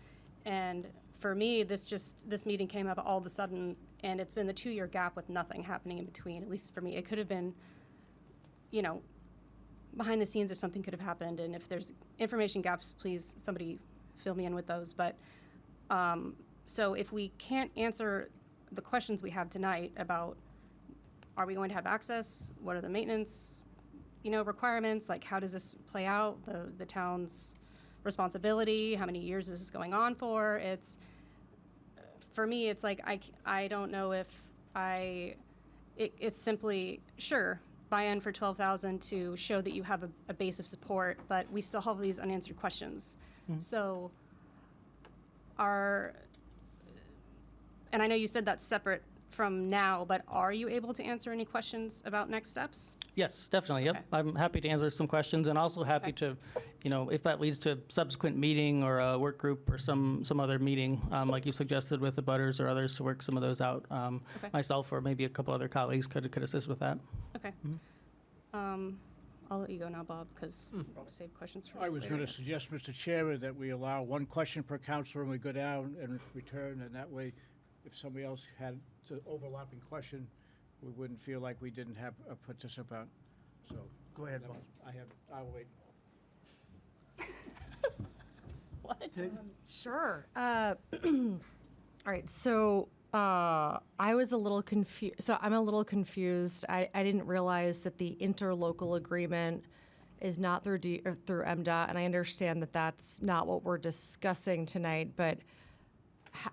And for me, this meeting came up all of a sudden, and it's been the 2-year gap with nothing happening in between, at least for me. It could have been, behind the scenes or something could have happened. And if there's information gaps, please, somebody fill me in with those. But so if we can't answer the questions we have tonight about, are we going to have access? What are the maintenance requirements, how does this play out, the town's responsibility, how many years is this going on for? For me, it's I don't know if it's simply, sure, buy in for $12,000 to show that you have a base of support, but we still have these unanswered questions. Mm-hmm. So and I know you said that's separate from now, but are you able to answer any questions about next steps? Yes, definitely. Yep. Okay. I'm happy to answer some questions and also happy to, if that leads to subsequent meeting or a work group or some other meeting, like you suggested with the butters or others to work some of those out. Okay. Myself or maybe a couple other colleagues could assist with that. Okay. I'll let you go now, Bob, because we'll save questions for I was later, going to guess. suggest, Mr. Chairman, that we allow one question per counselor and we go down and return, and that way, if somebody else had an overlapping question, we wouldn't feel like we didn't have a participant. So. Go ahead, Bob. I'll wait. What? Sure. All right, so I was a little confused. So I'm a little confused. I didn't realize that the interlocal agreement is not through through MDOT, and I understand that that's not what we're discussing tonight. But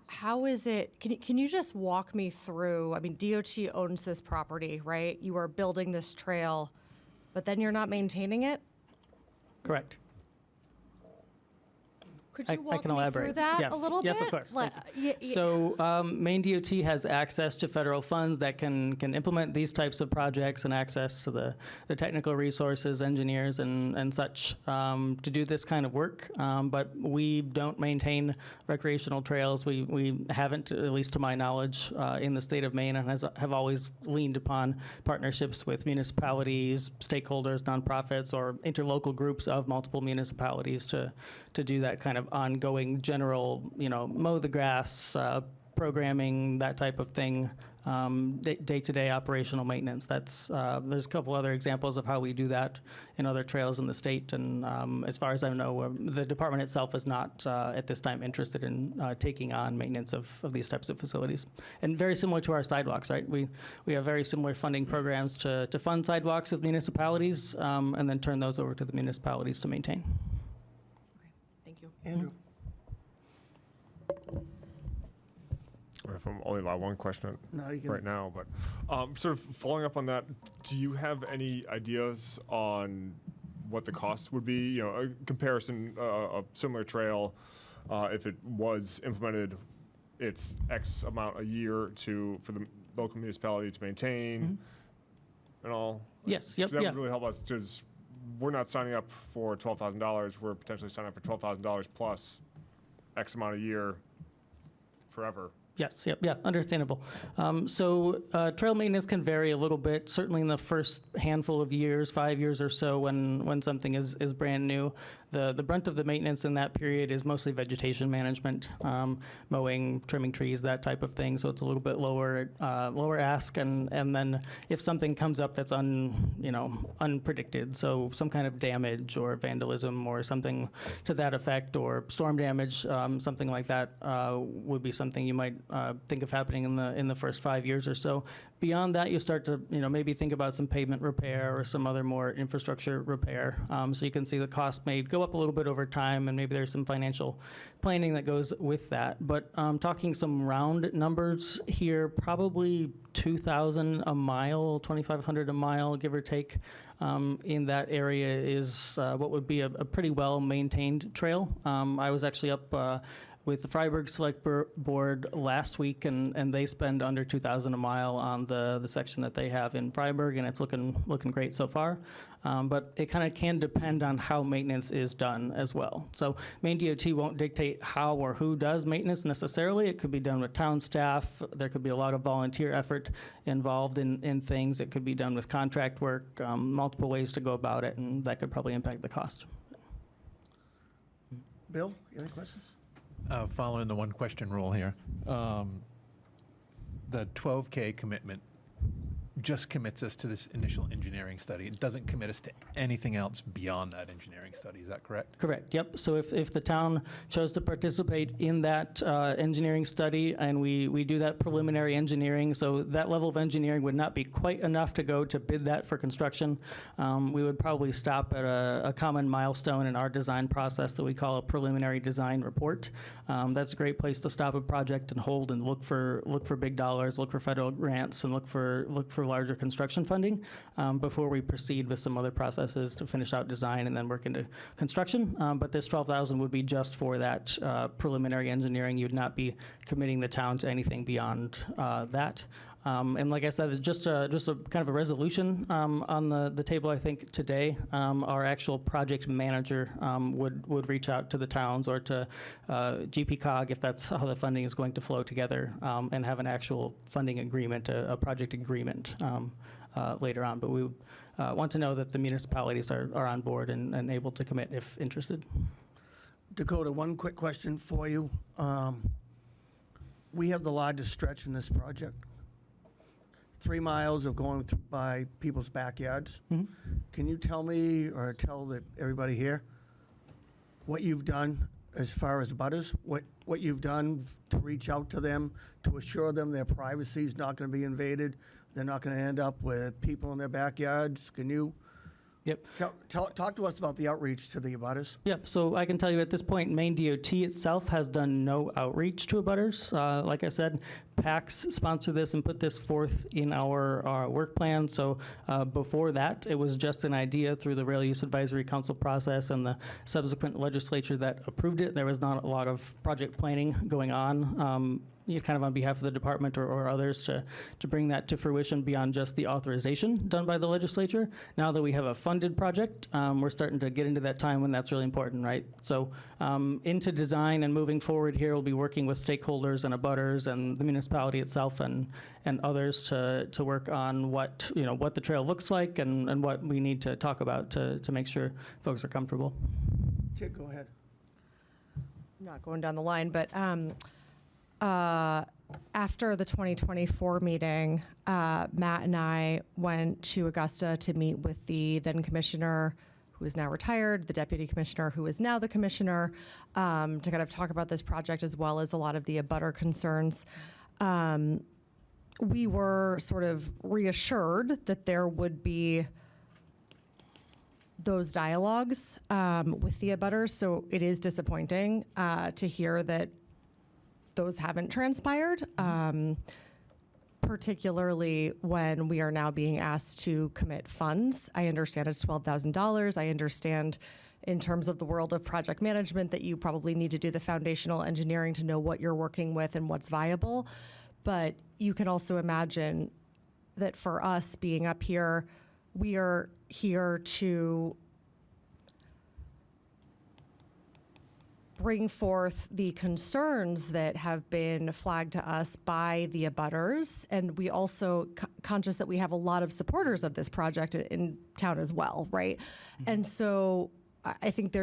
how is it? Can you just walk me through? I mean, DOT owns this property, right? You are building this trail, but then you're not maintaining it. Correct. Could I you walk can me elaborate. through that Yes. a little Yes, bit? of course. Like, Thank you. So Maine DOT has access to federal funds that can implement these types of projects and access to the technical resources, engineers, and such to do this kind of work. But we don't maintain recreational trails. We haven't, at least to my knowledge, in the state of Maine, and have always leaned upon partnerships with municipalities, stakeholders, nonprofits, or interlocal groups of multiple municipalities to do that kind of ongoing general, mow the grass, programming, that type of thing, day-to-day operational maintenance. There's a couple other examples of how we do that in other trails in the state. And as far as I know, the department itself is not at this time interested in taking on maintenance of these types of facilities. And very similar to our sidewalks, right? We have very similar funding programs to fund sidewalks with municipalities, and then turn those over to the municipalities to maintain. Thank you. Andrew? If I'm only allowed one question No, you can. right now, but sort of following up on that, do you have any ideas on what the cost would be? A comparison, a similar trail, if it was implemented, it's X amount a year for the local municipality to maintain and all? Yes, yep, 'Cause that yeah. would really help us, because we're not signing up for $12,000. We're potentially signing up for $12,000 plus X amount a year forever. Yes, yep, yeah, understandable. So trail maintenance can vary a little bit, certainly in the first handful of years, 5 years or so, when something is brand new. The brunt of the maintenance in that period is mostly vegetation management, mowing, trimming trees, that type of thing. So it's a little bit lower ask, and then if something comes up that's unpredicted, so some kind of damage or vandalism or something to that effect, or storm damage, something like that would be something you might think of happening in the first 5 years or so. Beyond that, you start to maybe think about some pavement repair or some other more infrastructure repair. So you can see the cost may go up a little bit over time, and maybe there's some financial planning that goes with that. But talking some round numbers here, probably $2,000 a mile, $2,500 a mile, give or take, in that area is what would be a pretty well-maintained trail. I was actually up with the Freiburg Select Board last week, and they spend under $2,000 a mile on the section that they have in Freiburg, and it's looking great so far. But it kind of can depend on how maintenance is done as well. So Maine DOT won't dictate how or who does maintenance necessarily. It could be done with town staff. There could be a lot of volunteer effort involved in things. It could be done with contract work, multiple ways to go about it, and that could probably impact the cost. Bill, you have any questions? Following the one-question rule here, the 12K commitment just commits us to this initial engineering study. It doesn't commit us to anything else beyond that engineering study. Is that correct? Correct, yep. So if the town chose to participate in that engineering study, and we do that preliminary engineering, so that level of engineering would not be quite enough to go to bid that for construction. We would probably stop at a common milestone in our design process that we call a preliminary design report. That's a great place to stop a project and hold and look for big dollars, look for federal grants, and look for larger construction funding before we proceed with some other processes to finish out design and then work into construction. But this $12,000 would be just for that preliminary engineering. You'd not be committing the town to anything beyond that. And like I said, it's just a kind of a resolution on the table, I think, today. Our actual project manager would reach out to the towns or to GPCOG, if that's how the funding is going to flow together, and have an actual funding agreement, a project agreement later on. But we want to know that the municipalities are on board and able to commit if interested. Dakota, one quick question for you. We have the largest stretch in this project. 3 miles of going by people's backyards. Can you tell me or tell everybody here what you've done as far as butters, what you've done to reach out to them, to assure them their privacy is not going to be invaded, they're not going to end up with people in their backyards. Can you Yep. talk to us about the outreach to the abutters? Yep, so I can tell you at this point, Maine DOT itself has done no outreach to abutters. Like I said, PACS sponsored this and put this forth in our work plan. So before that, it was just an idea through the Rail Use Advisory Council process and the subsequent legislature that approved it. There was not a lot of project planning going on. Kind of on behalf of the department or others to bring that to fruition beyond just the authorization done by the legislature. Now that we have a funded project, we're starting to get into that time when that's really important, right? So into design and moving forward here, we'll be working with stakeholders and abutters and the municipality itself and others to work on what the trail looks like and what we need to talk about to make sure folks are comfortable. Tig, go ahead. I'm not going down the line, but after the 2024 meeting, Matt and I went to Augusta to meet with the then commissioner, who is now retired, the deputy commissioner, who is now the commissioner, to kind of talk about this project as well as a lot of the abutter concerns. We were sort of reassured that there would be those dialogues with the abutters, so it is disappointing to hear that those haven't transpired, particularly when we are now being asked to commit funds. I understand it's $12,000. I understand in terms of the world of project management that you probably need to do the foundational engineering to know what you're working with and what's viable. But you can also imagine that for us being up here, we are here to bring forth the concerns that have been flagged to us by the abutters. And we also conscious that we have a lot of supporters of this project in town as well, right? Mm-hmm. And so I think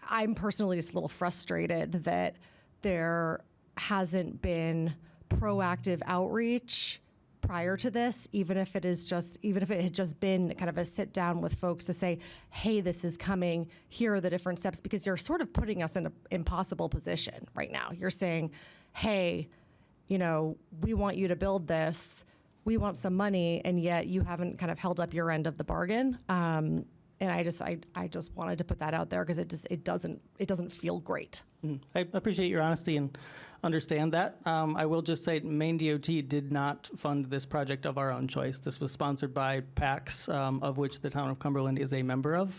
I'm personally just a little frustrated that there hasn't been proactive outreach prior to this, even if it had just been kind of a sit down with folks to say, hey, this is coming, here are the different steps, because you're sort of putting us in an impossible position right now. You're saying, hey, we want you to build this, we want some money, and yet you haven't kind of held up your end of the bargain. And I just wanted to put that out there because it doesn't feel great. I appreciate your honesty and understand that. I will just say Maine DOT did not fund this project of our own choice. This was sponsored by PACS, of which the town of Cumberland is a member of.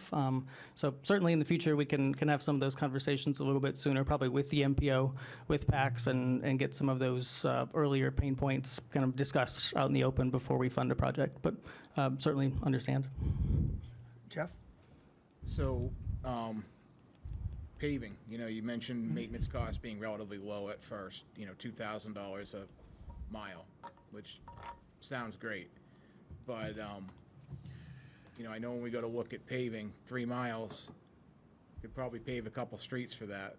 So certainly in the future we can have some of those conversations a little bit sooner, probably with the MPO, with PACS, and get some of those earlier pain points kind of discussed out in the open before we fund a project. But certainly understand. Jeff? So, paving, you mentioned maintenance costs being relatively low at first, $2,000 a mile, which sounds great. But, I know when we go to look at paving, 3 miles, could probably pave a couple streets for that.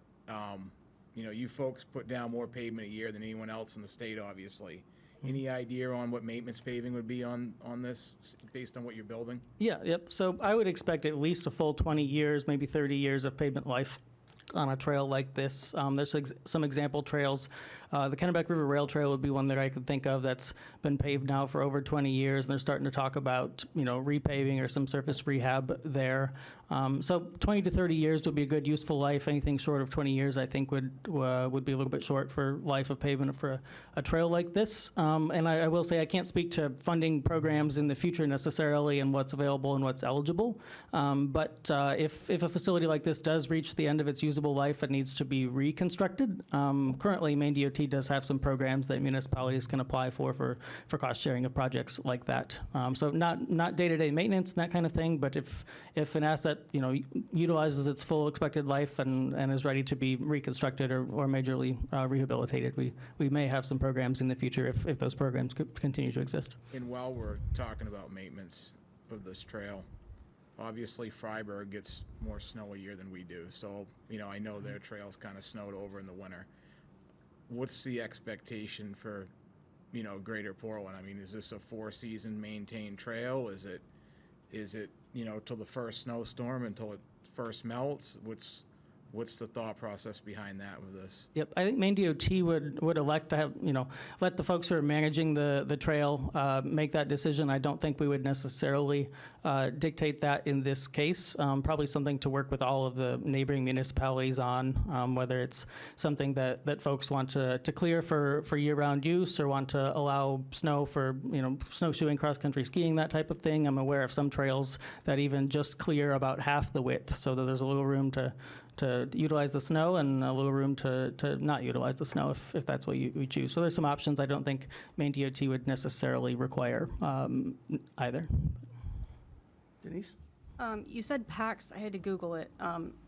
You folks put down more pavement a year than anyone else in the state, obviously. Any idea on what maintenance paving would be on this, based on what you're building? Yeah, yep. So I would expect at least a full 20 years, maybe 30 years of pavement life on a trail like this. There's some example trails. The Kennebec River Rail Trail would be one that I could think of that's been paved now for over 20 years, and they're starting to talk about, repaving or some surface rehab there. So 20 to 30 years would be a good useful life. Anything short of 20 years, I think, would be a little bit short for life of pavement for a trail like this. And I will say I can't speak to funding programs in the future necessarily and what's available and what's eligible. But if a facility like this does reach the end of its usable life, it needs to be reconstructed. Currently, Maine DOT does have some programs that municipalities can apply for cost sharing of projects like that. So not day-to-day maintenance and that kind of thing, but if an asset utilizes its full expected life and is ready to be reconstructed or majorly rehabilitated, we may have some programs in the future if those programs could continue to exist. And while we're talking about maintenance of this trail, obviously Freiburg gets more snow a year than we do, so I know their trail's kind of snowed over in the winter. What's the expectation for Greater Portland? I mean, is this a 4-season maintained trail? Is it till the first snowstorm, until it first melts? what's the thought process behind that with this? Yep, I think Maine DOT would elect to have, let the folks who are managing the trail make that decision. I don't think we would necessarily dictate that in this case. Probably something to work with all of the neighboring municipalities on, whether it's something that folks want to clear for year-round use or want to allow snow for, snowshoeing, cross-country skiing, that type of thing. I'm aware of some trails that even just clear about half the width so that there's a little room to utilize the snow and a little room to not utilize the snow if that's what we choose. So there's some options I don't think Maine DOT would necessarily require either. Denise? You said PACS, I had to Google it.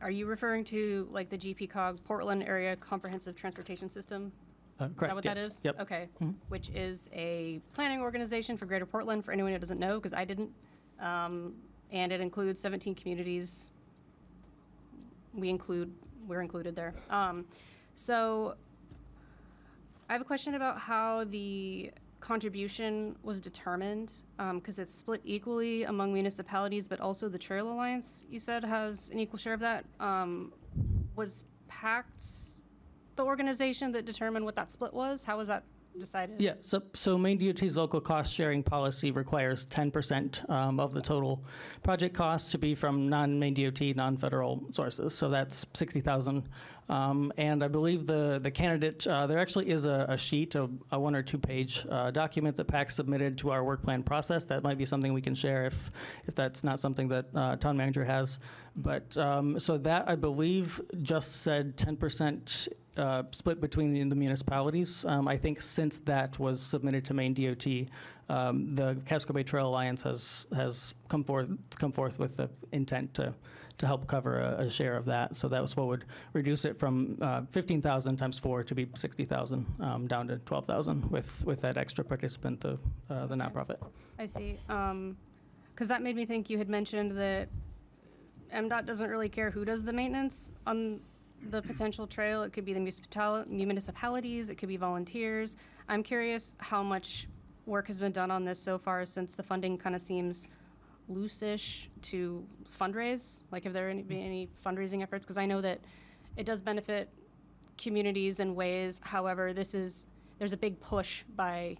Are you referring to like the GPCOG Portland Area Comprehensive Transportation System? Correct, Is that what that yes. is? Yep. Okay, which is a planning organization for Greater Portland, for anyone who doesn't know, because I didn't. And it includes 17 communities. We're included there. So I have a question about how the contribution was determined, because it's split equally among municipalities, but also the Trail Alliance, you said, has an equal share of that. Was PACT the organization that determined what that split was? How was that decided? Yeah, so Maine DOT's local cost sharing policy requires 10% of the total project cost to be from non-Maine DOT, non-federal sources. So that's $60,000. And I believe the candidate, there actually is a sheet, a 1 or 2 page document that PAC submitted to our work plan process. That might be something we can share if that's not something that town manager has. But so that, I believe, just said 10% split between the municipalities. I think since that was submitted to Maine DOT, the Casco Bay Trail Alliance has come forth with the intent to help cover a share of that. So that was what would reduce it from 15,000 times 4 to be 60,000 down to 12,000 with that extra participant, the nonprofit. I see. Because that made me think you had mentioned that MDOT doesn't really care who does the maintenance on the potential trail. It could be the municipalities, it could be volunteers. I'm curious how much work has been done on this so far, since the funding kind of seems loose-ish to fundraise. Like, have there been any fundraising efforts? Because I know that it does benefit communities in ways. However, there's a big push by,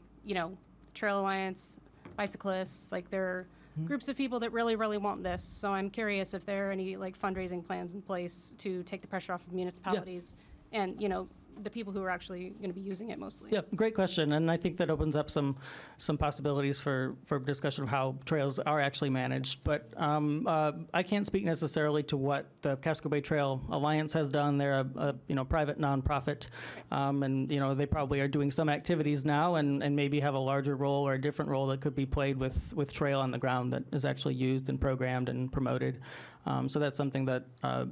Trail Alliance, bicyclists, like there are groups of people that really, really want this. So I'm curious if there are any like fundraising plans in place to take the pressure off of municipalities and, the people who are actually going to be using it mostly. Yeah, great question, and I think that opens up some possibilities for discussion of how trails are actually managed. But I can't speak necessarily to what the Casco Bay Trail Alliance has done. They're a private nonprofit, and they probably are doing some activities now, and maybe have a larger role or a different role that could be played with trail on the ground that is actually used and programmed and promoted. So that's something that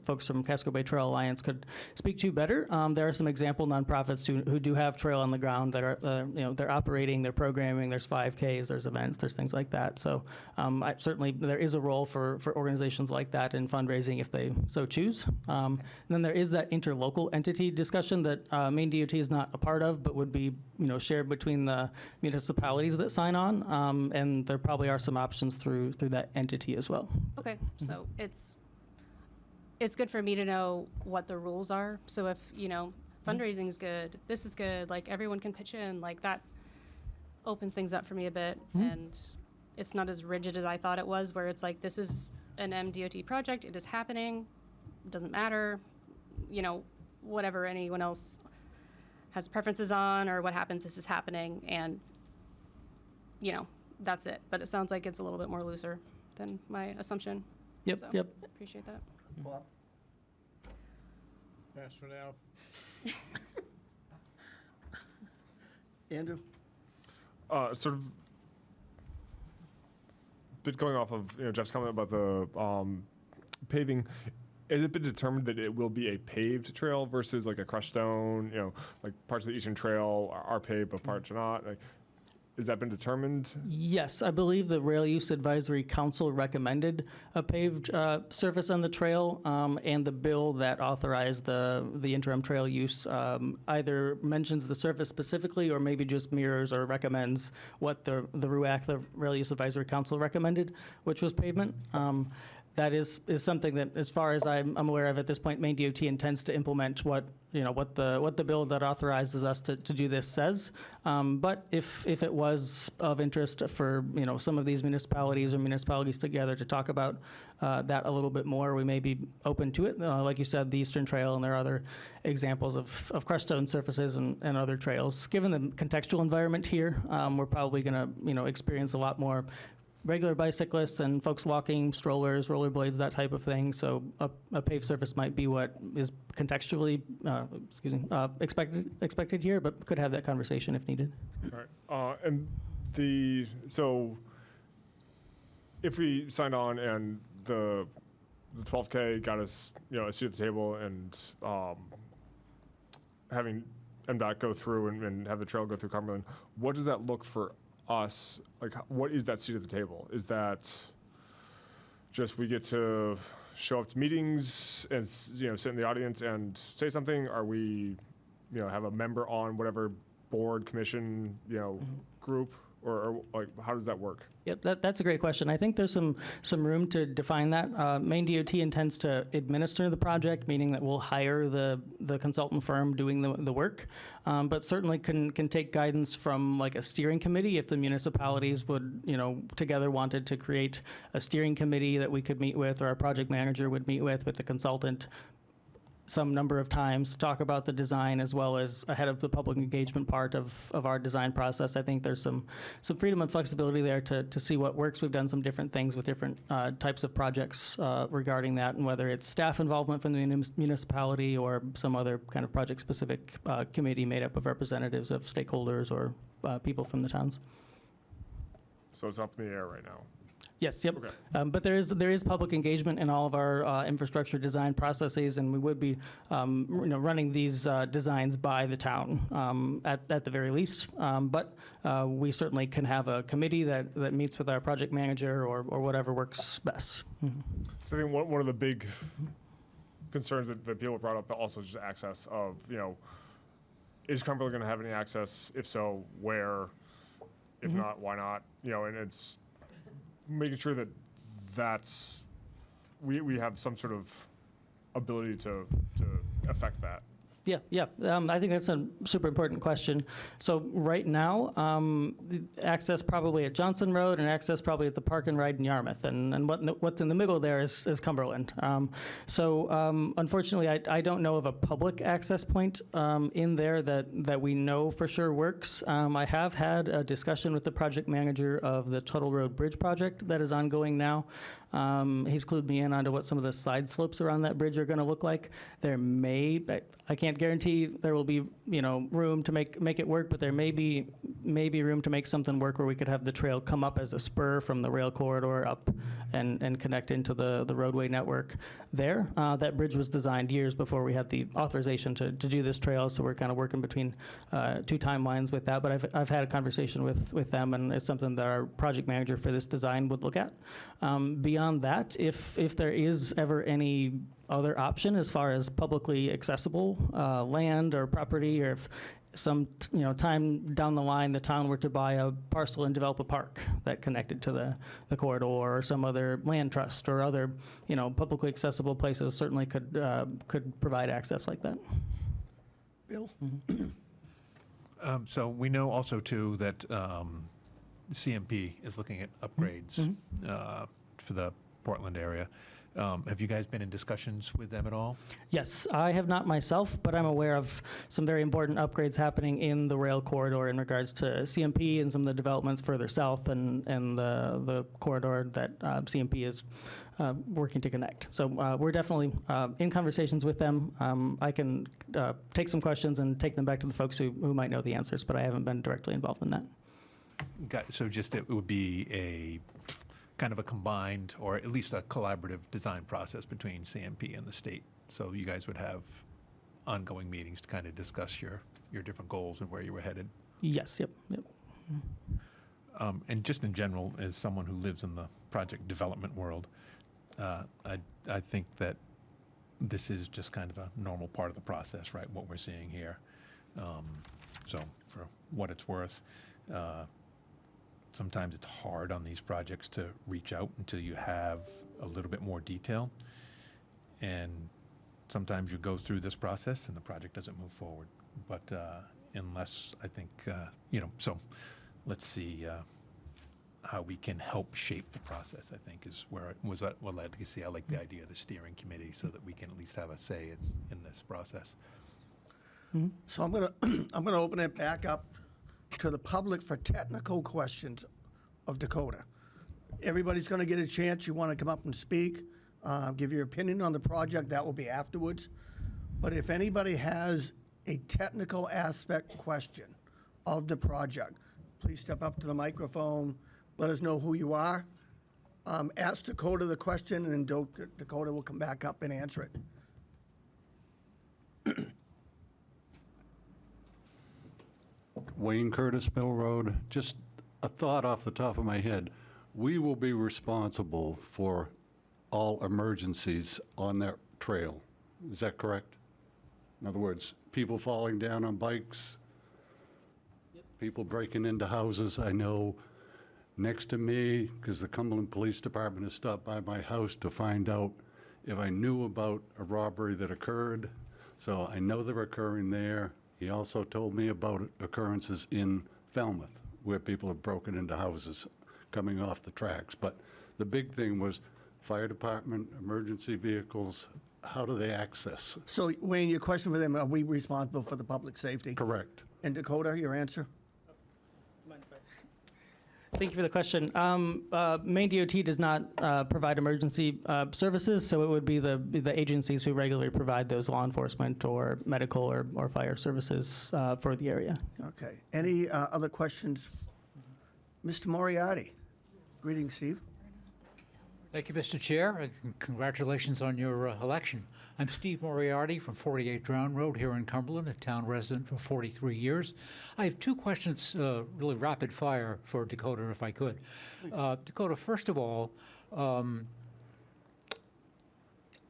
folks from Casco Bay Trail Alliance could speak to better. There are some example nonprofits who do have trail on the ground that are, they're operating, they're programming, there's 5Ks, there's events, there's things like that. So certainly there is a role for organizations like that in fundraising if they so choose. And then there is that interlocal entity discussion that Maine DOT is not a part of, but would be, shared between the municipalities that sign on. And there probably are some options through that entity as well. Okay, so it's good for me to know what the rules are. So if, fundraising is good, this is good, like everyone can pitch in, like that opens things up for me a bit. And it's not as rigid as I thought it was, where it's like, this is an MDOT project, it is happening, it doesn't matter, whatever anyone else has preferences on or what happens, this is happening, and, that's it. But it sounds like it's a little bit more looser than my assumption. Yep, So, yep. Appreciate that. Bob? Pass for now. Andrew? Sort of bit going off of Jeff's comment about the paving. Has it been determined that it will be a paved trail versus like a crushed stone? Like parts of the Eastern Trail are paved, but parts are not. Like, has that been determined? Yes, I believe the Rail Use Advisory Council recommended a paved surface on the trail, and the bill that authorized the interim trail use either mentions the surface specifically or maybe just mirrors or recommends what the RUAC, the Rail Use Advisory Council, recommended, which was pavement. that is something that, as far as I'm aware of at this point, Maine DOT intends to implement what the bill that authorizes us to do this says. But if it was of interest for, some of these municipalities or municipalities together to talk about that a little bit more, we may be open to it. Like you said, the Eastern Trail, and there are other examples of crushed stone surfaces and other trails. Given the contextual environment here, we're probably going to, experience a lot more regular bicyclists and folks walking, strollers, rollerblades, that type of thing. So a paved surface might be what is contextually, expected here, but could have that conversation if needed. All right. So if we signed on and the 12K got us, a seat at the table, and having MDOT go through and have the trail go through Cumberland, what does that look for us? Like, what is that seat at the table? Is that just we get to show up to meetings and sit in the audience and say something? Are we have a member on whatever board, commission, group, or like, how does that work? Yep, that's a great question. I think there's some room to define that. Maine DOT intends to administer the project, meaning that we'll hire the consultant firm doing the work, but certainly can take guidance from like a steering committee if the municipalities would, together wanted to create a steering committee that we could meet with, or our project manager would meet with the consultant some number of times to talk about the design, as well as ahead of the public engagement part of our design process. I think there's some freedom and flexibility there to see what works. We've done some different things with different types of projects regarding that, and whether it's staff involvement from the municipality or some other kind of project-specific committee made up of representatives of stakeholders or people from the towns. So it's up in the air right now. Yes, yep. Okay. But there is public engagement in all of our infrastructure design processes, and we would be running these designs by the town at the very least. But we certainly can have a committee that meets with our project manager or whatever works best. Mm-hmm. So I think one of the big concerns that people brought up also is just access of, is Cumberland going to have any access? If so, where? If not, why not? And it's making sure that we have some sort of ability to affect that. Yeah. I think that's a super important question. So right now, the access probably at Johnson Road and access probably at the Park and Ride in Yarmouth, and what's in the middle there is Cumberland. So unfortunately, I don't know of a public access point in there that we know for sure works. I have had a discussion with the project manager of the Tuttle Road Bridge project that is ongoing now. He's clued me in onto what some of the side slopes around that bridge are going to look like. There may, I can't guarantee there will be, room to make it work, but there may be room to make something work where we could have the trail come up as a spur from the rail corridor up and connect into the roadway network there. That bridge was designed years before we had the authorization to do this trail, so we're kind of working between two timelines with that. But I've had a conversation with them, and it's something that our project manager for this design would look at. Beyond that, if there is ever any other option as far as publicly accessible land or property, or if some time down the line the town were to buy a parcel and develop a park that connected to the corridor, or some other land trust or other publicly accessible places, certainly could provide access like that. Bill? So we know also too that CMP is looking at upgrades for the Portland area. Have you guys been in discussions with them at all? Yes, I have not myself, but I'm aware of some very important upgrades happening in the rail corridor in regards to CMP and some of the developments further south and the corridor that CMP is working to connect. So we're definitely in conversations with them. I can take some questions and take them back to the folks who might know the answers, but I haven't been directly involved in that. So just it would be a kind of a combined, or at least a collaborative design process between CMP and the state. So you guys would have ongoing meetings to kind of discuss your different goals and where you were headed. Yes, yep. And just in general, as someone who lives in the project development world, I think that this is just kind of a normal part of the process, right? What we're seeing here. So for what it's worth, sometimes it's hard on these projects to reach out until you have a little bit more detail. And sometimes you go through this process and the project doesn't move forward. But unless, I think, so let's see how we can help shape the process, I think, is where it was. What I'd like to see. I like the idea of the steering committee so that we can at least have a say in this process. So I'm gonna open it back up to the public for technical questions of Dakota. Everybody's gonna get a chance. You wanna come up and speak, give your opinion on the project, that will be afterwards. But if anybody has a technical aspect question of the project, please step up to the microphone, let us know who you are. Ask Dakota the question, and then Dakota will come back up and answer it. Wayne Curtis, Middle Road. Just a thought off the top of my head. We will be responsible for all emergencies on that trail. Is that correct? In other words, people falling down on bikes, people breaking into houses. I know next to me, because the Cumberland Police Department has stopped by my house to find out if I knew about a robbery that occurred. So I know they're occurring there. He also told me about occurrences in Falmouth where people have broken into houses coming off the tracks. But the big thing was fire department, emergency vehicles, how do they access? So Wayne, your question for them, are we responsible for the public safety? Correct. And Dakota, your answer? Thank you for the question. Maine DOT does not provide emergency services, so it would be the agencies who regularly provide those law enforcement or medical or fire services for the area. Okay. Any other questions? Mr. Moriarty. Greetings, Steve. Thank you, Mr. Chair, and congratulations on your election. I'm Steve Moriarty from 48 Drown Road here in Cumberland, a town resident for 43 years. I have two questions, really rapid fire for Dakota, if I could. Dakota, first of all, I'm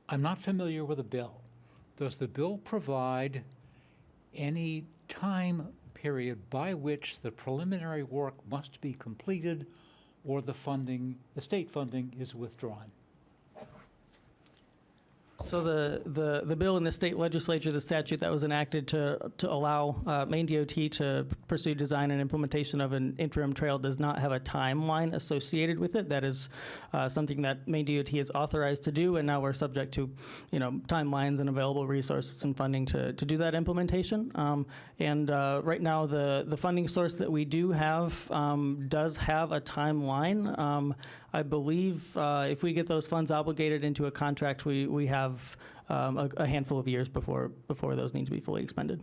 not familiar with the bill. Does the bill provide any time period by which the preliminary work must be completed or the state funding is withdrawn? So the bill in the state legislature, the statute that was enacted to allow Maine DOT to pursue design and implementation of an interim trail does not have a timeline associated with it. That is something that Maine DOT is authorized to do, and now we're subject to, timelines and available resources and funding to do that implementation. Right now, the funding source that we do have does have a timeline. I believe if we get those funds obligated into a contract, we have a handful of years before those need to be fully expended.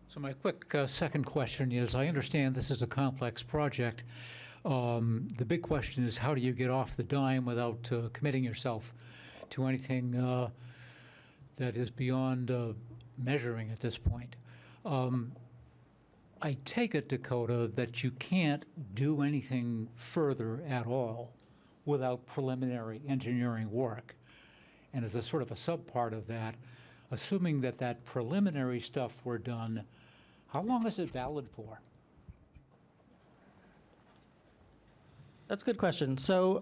So my quick second question is, I understand this is a complex project. The big question is, how do you get off the dime without committing yourself to anything that is beyond measuring at this point? I take it, Dakota, that you can't do anything further at all without preliminary engineering work. And as a sort of a sub-part of that, assuming that that preliminary stuff were done, how long is it valid for? That's a good question. So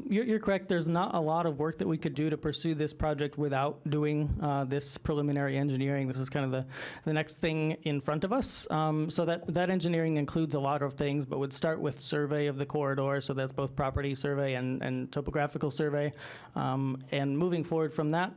you're correct. There's not a lot of work that we could do to pursue this project without doing this preliminary engineering. This is kind of the next thing in front of us. So that engineering includes a lot of things, but would start with survey of the corridor. So that's both property survey and topographical survey. And moving forward from that,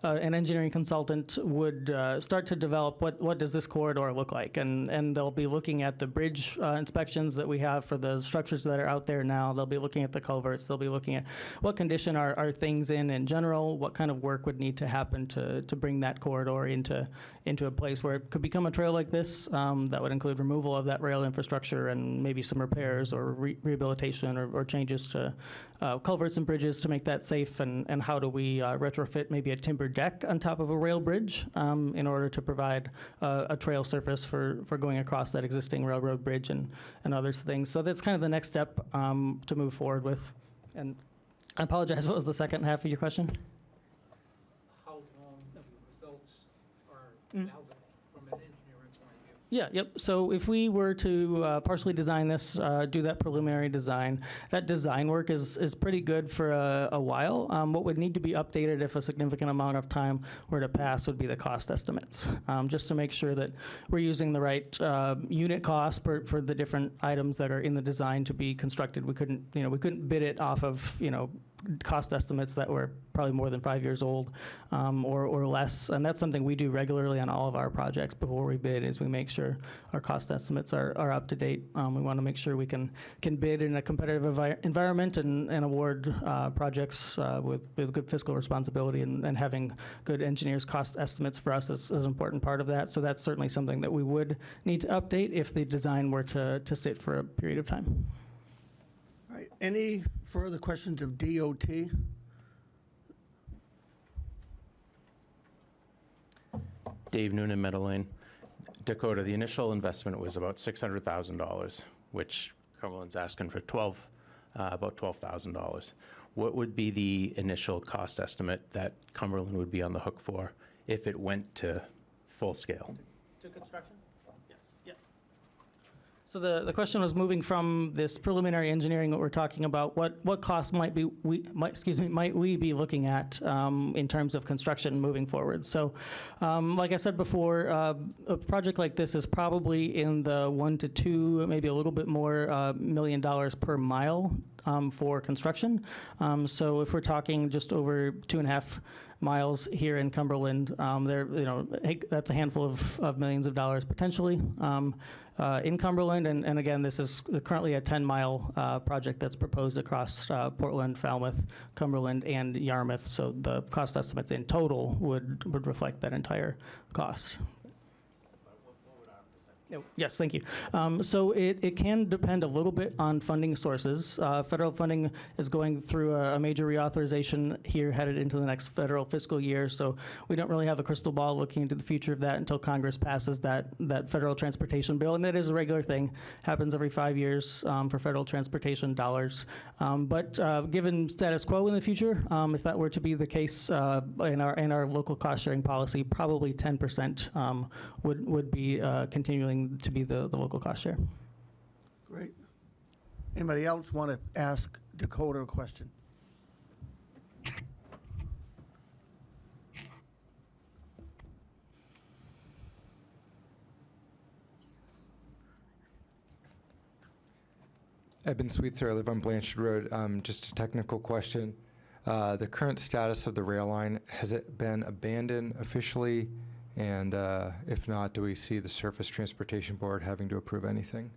an engineering consultant would start to develop what does this corridor look like, and they'll be looking at the bridge inspections that we have for the structures that are out there now. They'll be looking at the culverts. They'll be looking at what condition are things in general, what kind of work would need to happen to bring that corridor into a place where it could become a trail like this. That would include removal of that rail infrastructure and maybe some repairs or rehabilitation or changes to culverts and bridges to make that safe, and how do we retrofit maybe a timber deck on top of a rail bridge in order to provide a trail surface for going across that existing railroad bridge and other things. So that's kind of the next step to move forward with. And I apologize, what was the second half of your question? How long the results are valid from an engineering point of view? Yeah, yep. So if we were to partially design this, do that preliminary design, that design work is pretty good for a while. What would need to be updated if a significant amount of time were to pass would be the cost estimates, just to make sure that we're using the right unit cost for the different items that are in the design to be constructed. We couldn't bid it off of, cost estimates that were probably more than 5 years old or less. And that's something we do regularly on all of our projects before we bid, is we make sure our cost estimates are up to date. We want to make sure we can bid in a competitive environment and award projects with good fiscal responsibility, and having good engineers' cost estimates for us is an important part of that. So that's certainly something that we would need to update if the design were to sit for a period of time. All right, any further questions of DOT? Dave Noonan, Meadow Lane. Dakota, the initial investment was about $600,000, which Cumberland's asking for about $12,000. What would be the initial cost estimate that Cumberland would be on the hook for if it went to full scale? To construction? Yes. Yeah. So the question was moving from this preliminary engineering that we're talking about, what costs might we be looking at in terms of construction moving forward? So, like I said before, a project like this is probably in the $1 to $2, maybe a little bit more $1 million per mile for construction. So if we're talking just over 2.5 miles here in Cumberland, that's a handful of millions of dollars potentially in Cumberland. And again, this is currently a 10-mile project that's proposed across Portland, Falmouth, Cumberland, and Yarmouth. So the cost estimates in total would reflect that entire cost. Yes, thank you. So it can depend a little bit on funding sources. Federal funding is going through a major reauthorization here headed into the next federal fiscal year, so we don't really have a crystal ball looking into the future of that until Congress passes that federal transportation bill, and that is a regular thing. Happens every 5 years for federal transportation dollars. But given status quo in the future, if that were to be the case in our local cost sharing policy, probably 10% would be continuing to be the local cost share. Great. Anybody else want to ask Dakota a question? Eben Sweetser, I live on Blanchard Road. Just a technical question. The current status of the rail line, has it been abandoned officially? And if not, do we see the Surface Transportation Board having to approve anything?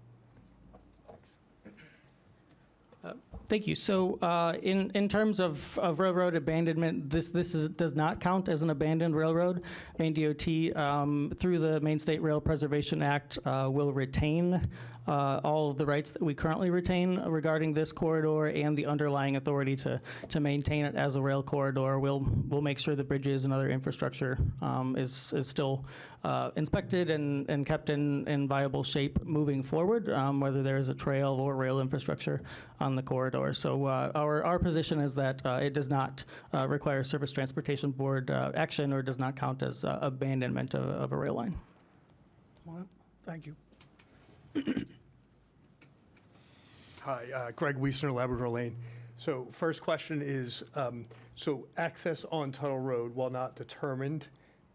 Thank you. So in terms of railroad abandonment, this does not count as an abandoned railroad. Maine DOT, through the Maine State Rail Preservation Act, will retain all of the rights that we currently retain regarding this corridor and the underlying authority to maintain it as a rail corridor. We'll make sure the bridges and other infrastructure is still inspected and kept in viable shape moving forward, whether there is a trail or rail infrastructure on the corridor. So our position is that it does not require Surface Transportation Board action, or does not count as abandonment of a rail line. Well, thank you. Hi, Greg Wiesner, Labrador Lane. So first question is, so access on Tuttle Road, while not determined,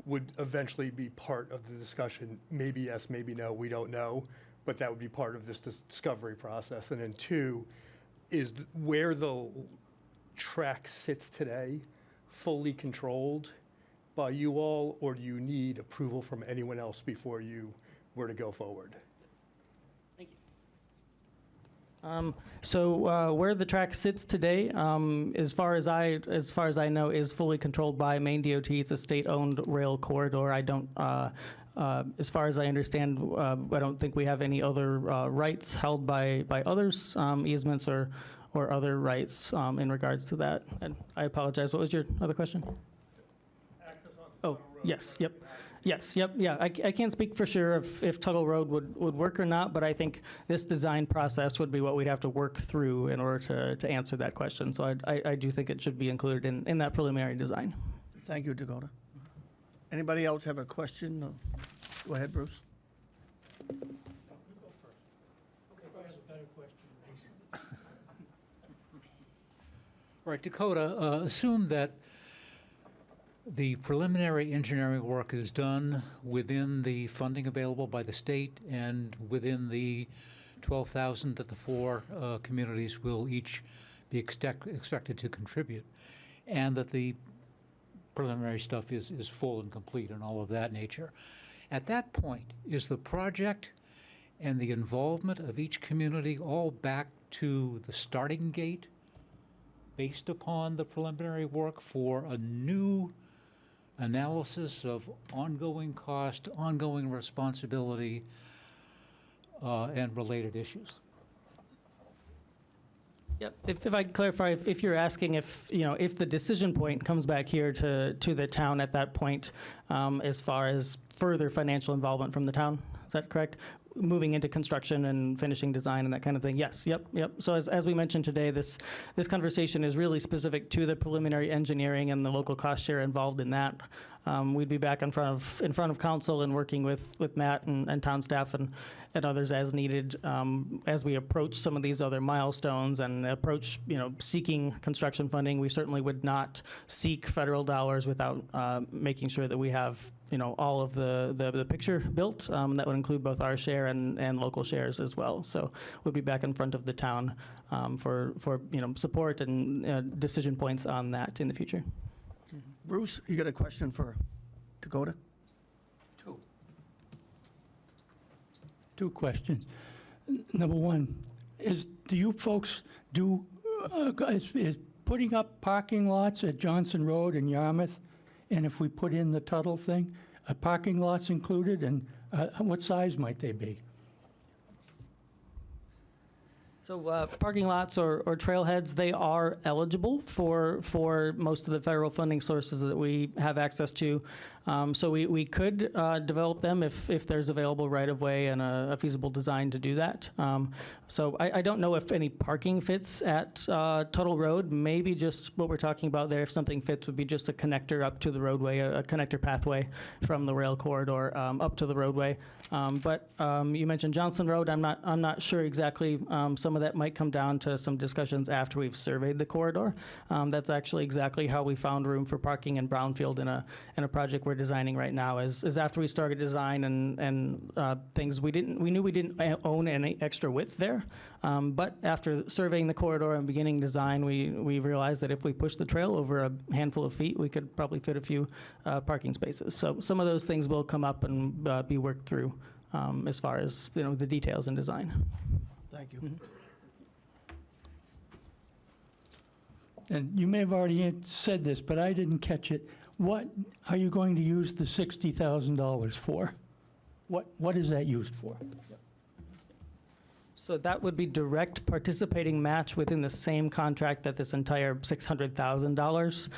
would eventually be part of the discussion. Maybe yes, maybe no, we don't know, but that would be part of this discovery process. And then two, is where the track sits today fully controlled by you all, or do you need approval from anyone else before you were to go forward? So where the track sits today, as far as I know, is fully controlled by Maine DOT. It's a state-owned rail corridor. I don't, as far as I understand, I don't think we have any other rights held by others, easements or other rights in regards to that. And I apologize. What was your other question? Access on Oh, yes. Yep. Yes, yep, yeah. I can't speak for sure if Tuttle Road would work or not, but I think this design process would be what we'd have to work through in order to answer that question. So I do think it should be included in that preliminary design. Thank you, Dakota. Anybody else have a question? Go ahead, Bruce. Right, Dakota, assume that the preliminary engineering work is done within the funding available by the state and within the 12,000 that the four communities will each be expected to contribute, and that the preliminary stuff is full and complete and all of that nature. At that point, is the project and the involvement of each community all back to the starting gate based upon the preliminary work for a new analysis of ongoing cost, ongoing responsibility, and related issues? Yep. If I could clarify, if you're asking if, if the decision point comes back here to the town at that point, as far as further financial involvement from the town, is that correct? Moving into construction and finishing design and that kind of thing. Yes, yep. So as we mentioned today, this conversation is really specific to the preliminary engineering and the local cost share involved in that. We'd be back in front of council and working with Matt and town staff and others as needed, as we approach some of these other milestones and approach, seeking construction funding. We certainly would not seek federal dollars without making sure that we have all of the picture built. That would include both our share and local shares as well. So we'll be back in front of the town for support and decision points on that in the future. Bruce, you got a question for Dakota? Two questions. Number one, do you folks is putting up parking lots at Johnson Road and Yarmouth? And if we put in the Tuttle thing, are parking lots included, and what size might they be? So parking lots or trailheads, they are eligible for most of the federal funding sources that we have access to. So we could develop them if there's available right-of-way and a feasible design to do that. So I don't know if any parking fits at Tuttle Road. Maybe just what we're talking about there, if something fits, would be just a connector up to the roadway, a connector pathway from the rail corridor up to the roadway. But you mentioned Johnson Road. I'm not sure exactly. Some of that might come down to some discussions after we've surveyed the corridor. That's actually exactly how we found room for parking in Brownfield in a project we're designing right now. Is after we started design and things, we knew we didn't own any extra width there. But after surveying the corridor and beginning design, we realized that if we pushed the trail over a handful of feet, we could probably fit a few parking spaces. So some of those things will come up and be worked through as far as the details and design. Thank you. Mm-hmm. And you may have already said this, but I didn't catch it. What are you going to use the $60,000 for? What is that used for? So that would be direct participating match within the same contract that this entire $600,000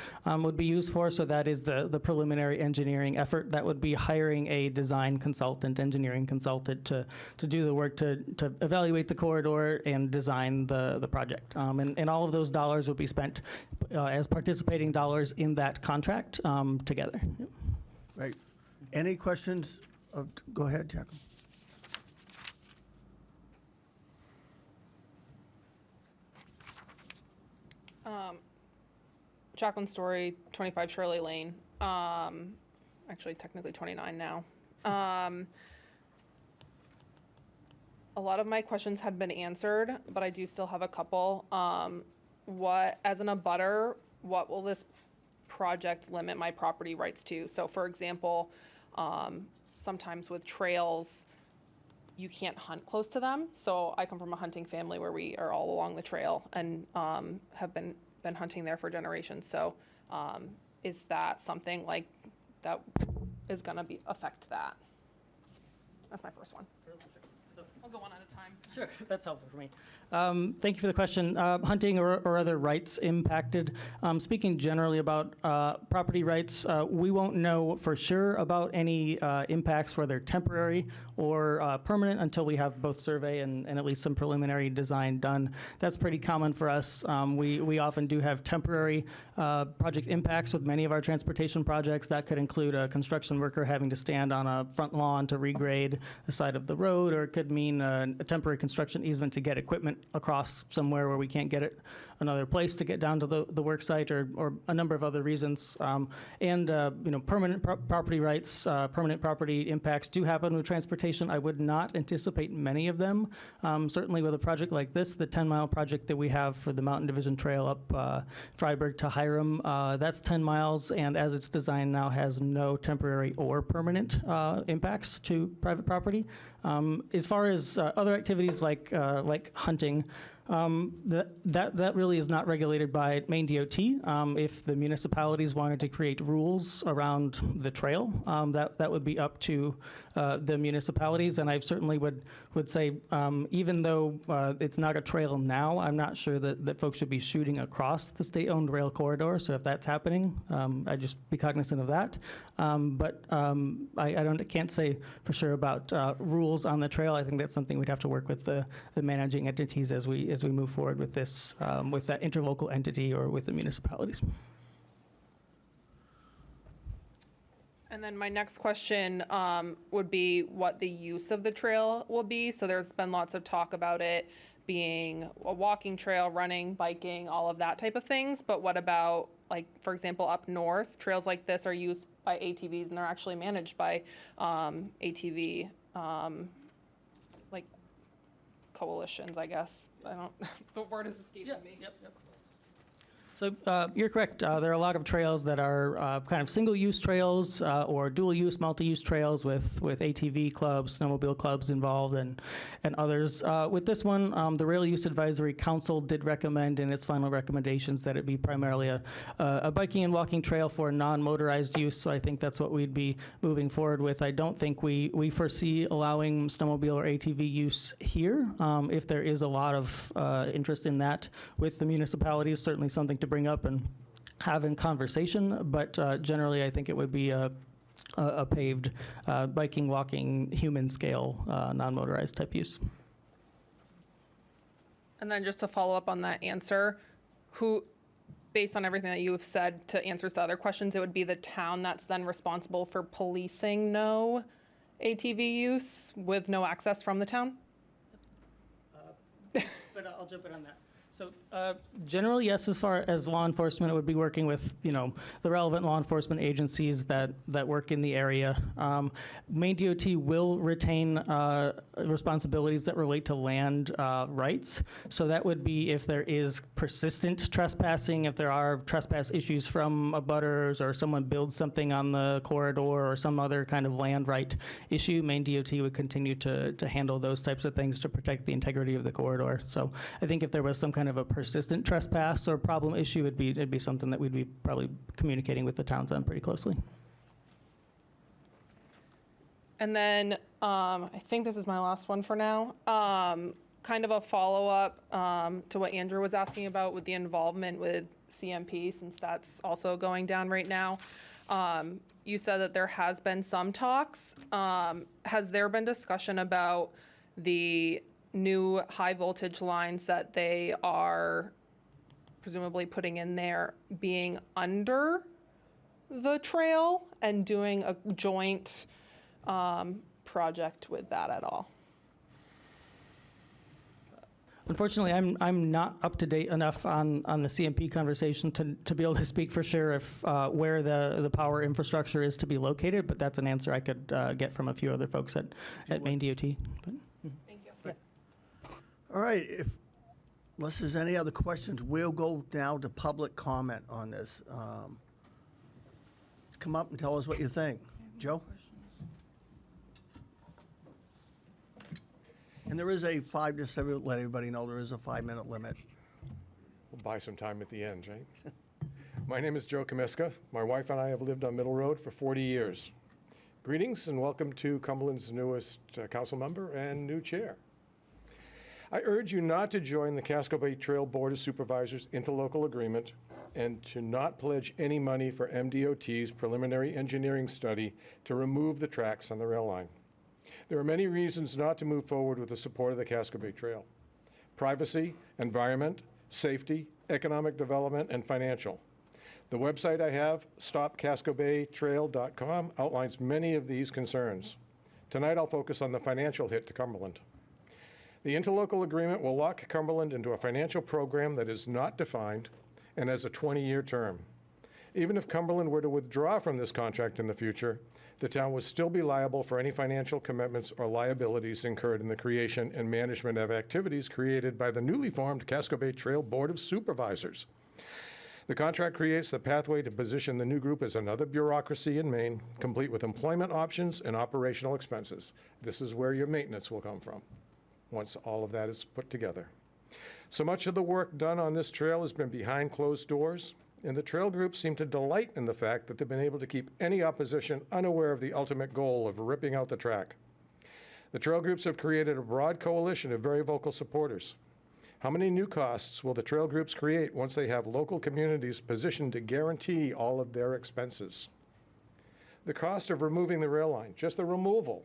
would be used for. So that is the preliminary engineering effort. That would be hiring a design consultant, engineering consultant to do the work to evaluate the corridor and design the project. And all of those dollars would be spent as participating dollars in that contract together. Yep. Right. Any questions? Go ahead, Jack. Jacqueline Story, 25 Shirley Lane. Actually, technically 29 now. A lot of my questions had been answered, but I do still have a couple. As an abutter, what will this project limit my property rights to? So, for example, sometimes with trails, you can't hunt close to them. So I come from a hunting family where we are all along the trail and have been hunting there for generations. So is that something like that is going to affect that? That's my first one. I'll go one at a time. Sure, that's helpful for me. Thank you for the question. Hunting or other rights impacted. Speaking generally about property rights, we won't know for sure about any impacts, whether temporary or permanent, until we have both survey and at least some preliminary design done. That's pretty common for us. We often do have temporary project impacts with many of our transportation projects. That could include a construction worker having to stand on a front lawn to regrade the side of the road, or it could mean a temporary construction easement to get equipment across somewhere where we can't get it another place to get down to the work site, or a number of other reasons. Permanent property rights, permanent property impacts do happen with transportation. I would not anticipate many of them. Certainly with a project like this, the 10-mile project that we have for the Mountain Division Trail up Freiburg to Hiram, that's 10 miles, and as it's designed now, has no temporary or permanent impacts to private property. As far as other activities like hunting, that really is not regulated by Maine DOT. If the municipalities wanted to create rules around the trail, that would be up to the municipalities. And I certainly would say, even though it's not a trail now, I'm not sure that folks should be shooting across the state-owned rail corridor. So if that's happening, I'd just be cognizant of that. But I can't say for sure about rules on the trail. I think that's something we'd have to work with the managing entities as we move forward with this, with that interlocal entity or with the municipalities. And then my next question would be what the use of the trail will be. So there's been lots of talk about it being a walking trail, running, biking, all of that type of things. But what about, like, for example, up north, trails like this are used by ATVs and they're actually managed by ATV, like coalitions, I guess. I don't, the word is escaping me. Yep. So you're correct. There are a lot of trails that are kind of single-use trails or dual-use, multi-use trails with ATV clubs, snowmobile clubs involved, and others. With this one, the Rail Use Advisory Council did recommend in its final recommendations that it be primarily a biking and walking trail for non-motorized use. So I think that's what we'd be moving forward with. I don't think we foresee allowing snowmobile or ATV use here. If there is a lot of interest in that with the municipalities, certainly something to bring up and have in conversation, but generally I think it would be a paved biking, walking, human scale, non-motorized type use. And then just to follow up on that answer, based on everything that you have said to answers to other questions, it would be the town that's then responsible for policing no ATV use with no access from the town? But I'll jump in on that. So generally, yes, as far as law enforcement, it would be working with, the relevant law enforcement agencies that work in the area. Maine DOT will retain responsibilities that relate to land rights. So that would be if there is persistent trespassing, if there are trespass issues from abutters or someone builds something on the corridor or some other kind of land right issue, Maine DOT would continue to handle those types of things to protect the integrity of the corridor. So I think if there was some kind of a persistent trespass or problem issue, it'd be something that we'd be probably communicating with the towns on pretty closely. And then I think this is my last one for now. Kind of a follow-up to what Andrew was asking about with the involvement with CMP, since that's also going down right now. You said that there has been some talks. Has there been discussion about the new high voltage lines that they are presumably putting in there being under the trail and doing a joint project with that at all? Unfortunately, I'm not up to date enough on the CMP conversation to be able to speak for sure if where the power infrastructure is to be located, but that's an answer I could get from a few other folks at Maine DOT. But, Thank you. Yeah. All right, unless there's any other questions, we'll go now to public comment on this. Come up and tell us what you think. Joe? And there is just to let everybody know, there is a 5-minute limit. We'll buy some time at the end, right? My name is Joe Comiska. My wife and I have lived on Middle Road for 40 years. Greetings and welcome to Cumberland's newest council member and new chair. I urge you not to join the Casco Bay Trail Board of Supervisors interlocal agreement and to not pledge any money for MDOT's preliminary engineering study to remove the tracks on the rail line. There are many reasons not to move forward with the support of the Casco Bay Trail: privacy, environment, safety, economic development, and financial. The website I have, stopcascobaytrail.com, outlines many of these concerns. Tonight I'll focus on the financial hit to Cumberland. The interlocal agreement will lock Cumberland into a financial program that is not defined and has a 20-year term. Even if Cumberland were to withdraw from this contract in the future, the town would still be liable for any financial commitments or liabilities incurred in the creation and management of activities created by the newly formed Casco Bay Trail Board of Supervisors. The contract creates the pathway to position the new group as another bureaucracy in Maine, complete with employment options and operational expenses. This is where your maintenance will come from, once all of that is put together. So much of the work done on this trail has been behind closed doors, and the trail groups seem to delight in the fact that they've been able to keep any opposition unaware of the ultimate goal of ripping out the track. The trail groups have created a broad coalition of very vocal supporters. How many new costs will the trail groups create once they have local communities positioned to guarantee all of their expenses? The cost of removing the rail line, just the removal,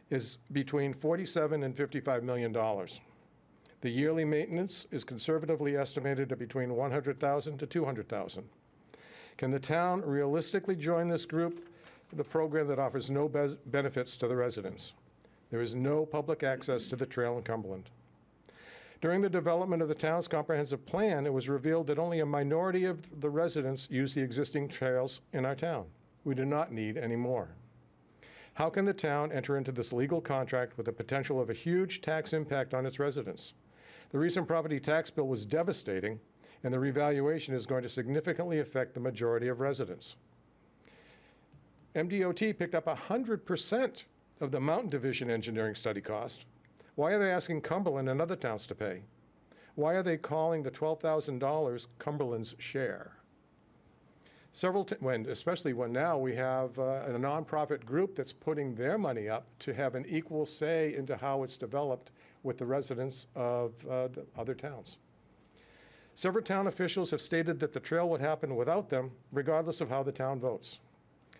is between $47 and $55 million. The yearly maintenance is conservatively estimated at between $100,000 to $200,000. Can the town realistically join this group, the program that offers no benefits to the residents? There is no public access to the trail in Cumberland. During the development of the town's comprehensive plan, it was revealed that only a minority of the residents use the existing trails in our town. We do not need any more. How can the town enter into this legal contract with the potential of a huge tax impact on its residents? The recent property tax bill was devastating, and the revaluation is going to significantly affect the majority of residents. MDOT picked up 100% of the Mountain Division engineering study cost. Why are they asking Cumberland and other towns to pay? Why are they calling the $12,000 Cumberland's share? Especially when now we have a nonprofit group that's putting their money up to have an equal say into how it's developed with the residents of the other towns. Several town officials have stated that the trail would happen without them, regardless of how the town votes.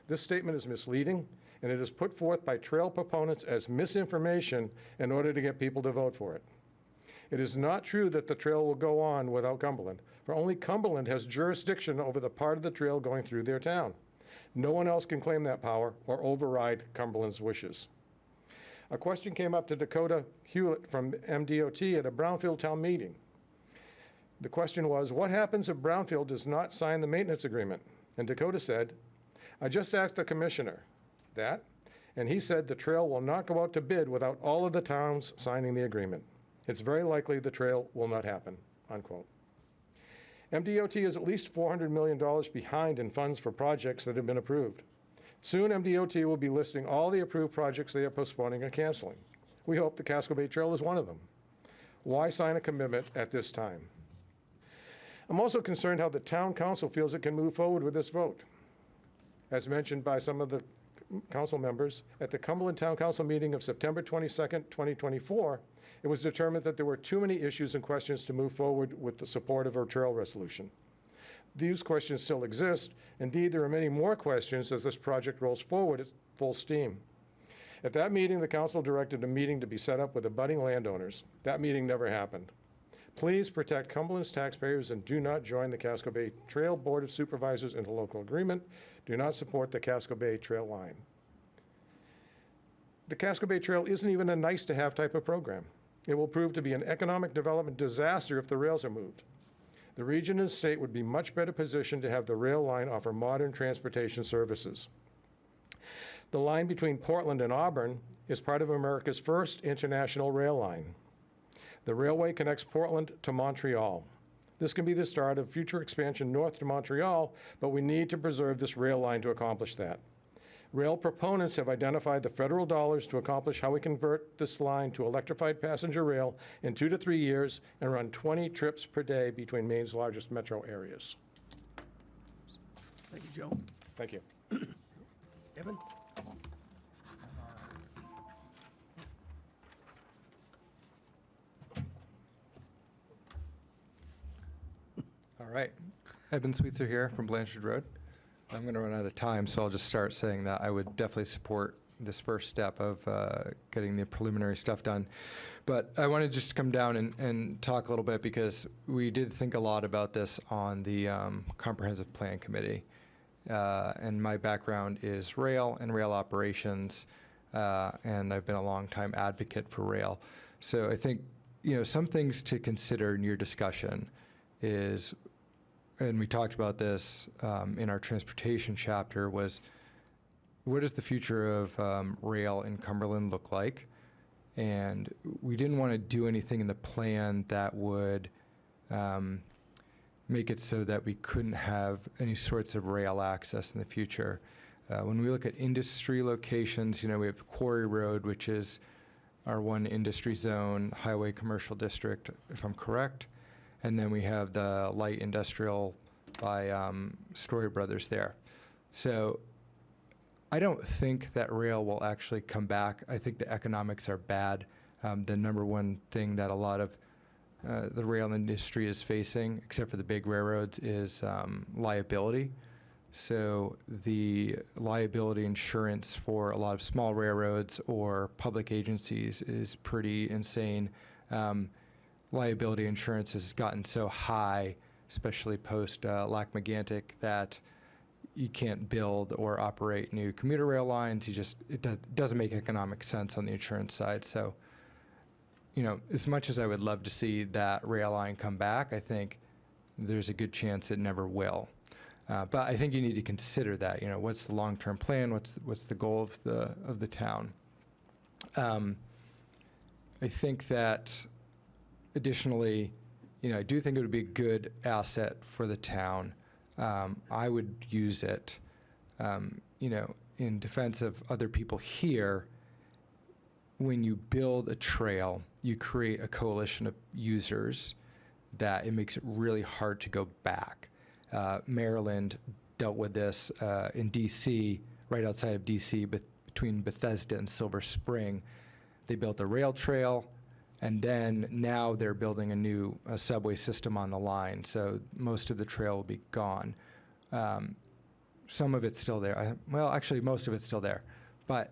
This statement is misleading, and it is put forth by trail proponents as misinformation in order to get people to vote for it. It is not true that the trail will go on without Cumberland, for only Cumberland has jurisdiction over the part of the trail going through their town. No one else can claim that power or override Cumberland's wishes. A question came up to Dakota Hewlett from MDOT at a Brownfield town meeting. The question was, what happens if Brownfield does not sign the maintenance agreement? And Dakota said, I just asked the commissioner that, and he said the trail will not go out to bid without all of the towns signing the agreement. It's very likely the trail will not happen, unquote. MDOT is at least $400 million behind in funds for projects that have been approved. Soon, MDOT will be listing all the approved projects they are postponing or canceling. We hope the Casco Bay Trail is one of them. Why sign a commitment at this time? I'm also concerned how the town council feels it can move forward with this vote. As mentioned by some of the council members, at the Cumberland Town Council meeting of September 22nd, 2024, it was determined that there were too many issues and questions to move forward with the support of a trail resolution. These questions still exist. Indeed, there are many more questions as this project rolls forward at full steam. At that meeting, the council directed a meeting to be set up with abutting landowners. That meeting never happened. Please protect Cumberland's taxpayers and do not join the Casco Bay Trail Board of Supervisors into local agreement. Do not support the Casco Bay Trail line. The Casco Bay Trail isn't even a nice-to-have type of program. It will prove to be an economic development disaster if the rails are moved. The region and state would be much better positioned to have the rail line offer modern transportation services. The line between Portland and Auburn is part of America's first international rail line. The railway connects Portland to Montreal. This can be the start of future expansion north to Montreal, but we need to preserve this rail line to accomplish that. Rail proponents have identified the federal dollars to accomplish how we convert this line to electrified passenger rail in 2 to 3 years and run 20 trips per day between Maine's largest metro areas. Thank you, Joe. Thank you. Evan? All right. Evan Sweetser here from Blanchard Road. I'm going to run out of time, so I'll just start saying that I would definitely support this first step of getting the preliminary stuff done. But I want to just come down and talk a little bit because we did think a lot about this on the Comprehensive Plan Committee. And my background is rail and rail operations, and I've been a long-time advocate for rail. So I think, some things to consider in your discussion is, and we talked about this in our transportation chapter, was what does the future of rail in Cumberland look like? And we didn't want to do anything in the plan that would make it so that we couldn't have any sorts of rail access in the future. When we look at industry locations, we have Quarry Road, which is our one industry zone, highway commercial district, if I'm correct. And then we have the light industrial by Story Brothers there. So I don't think that rail will actually come back. I think the economics are bad. The number one thing that a lot of the rail industry is facing, except for the big railroads, is liability. So the liability insurance for a lot of small railroads or public agencies is pretty insane. Liability insurance has gotten so high, especially post Lac-Mégantic, that you can't build or operate new commuter rail lines. It doesn't make economic sense on the insurance side. So, as much as I would love to see that rail line come back, I think there's a good chance it never will. But I think you need to consider that. What's the long-term plan? What's the goal of the town? I think that additionally, I do think it would be a good asset for the town. I would use it, in defense of other people here. When you build a trail, you create a coalition of users that it makes it really hard to go back. Maryland dealt with this in D.C., right outside of D.C., but between Bethesda and Silver Spring. They built a rail trail, and then now they're building a new subway system on the line, so most of the trail will be gone. Some of it's still there. Actually, most of it's still there. But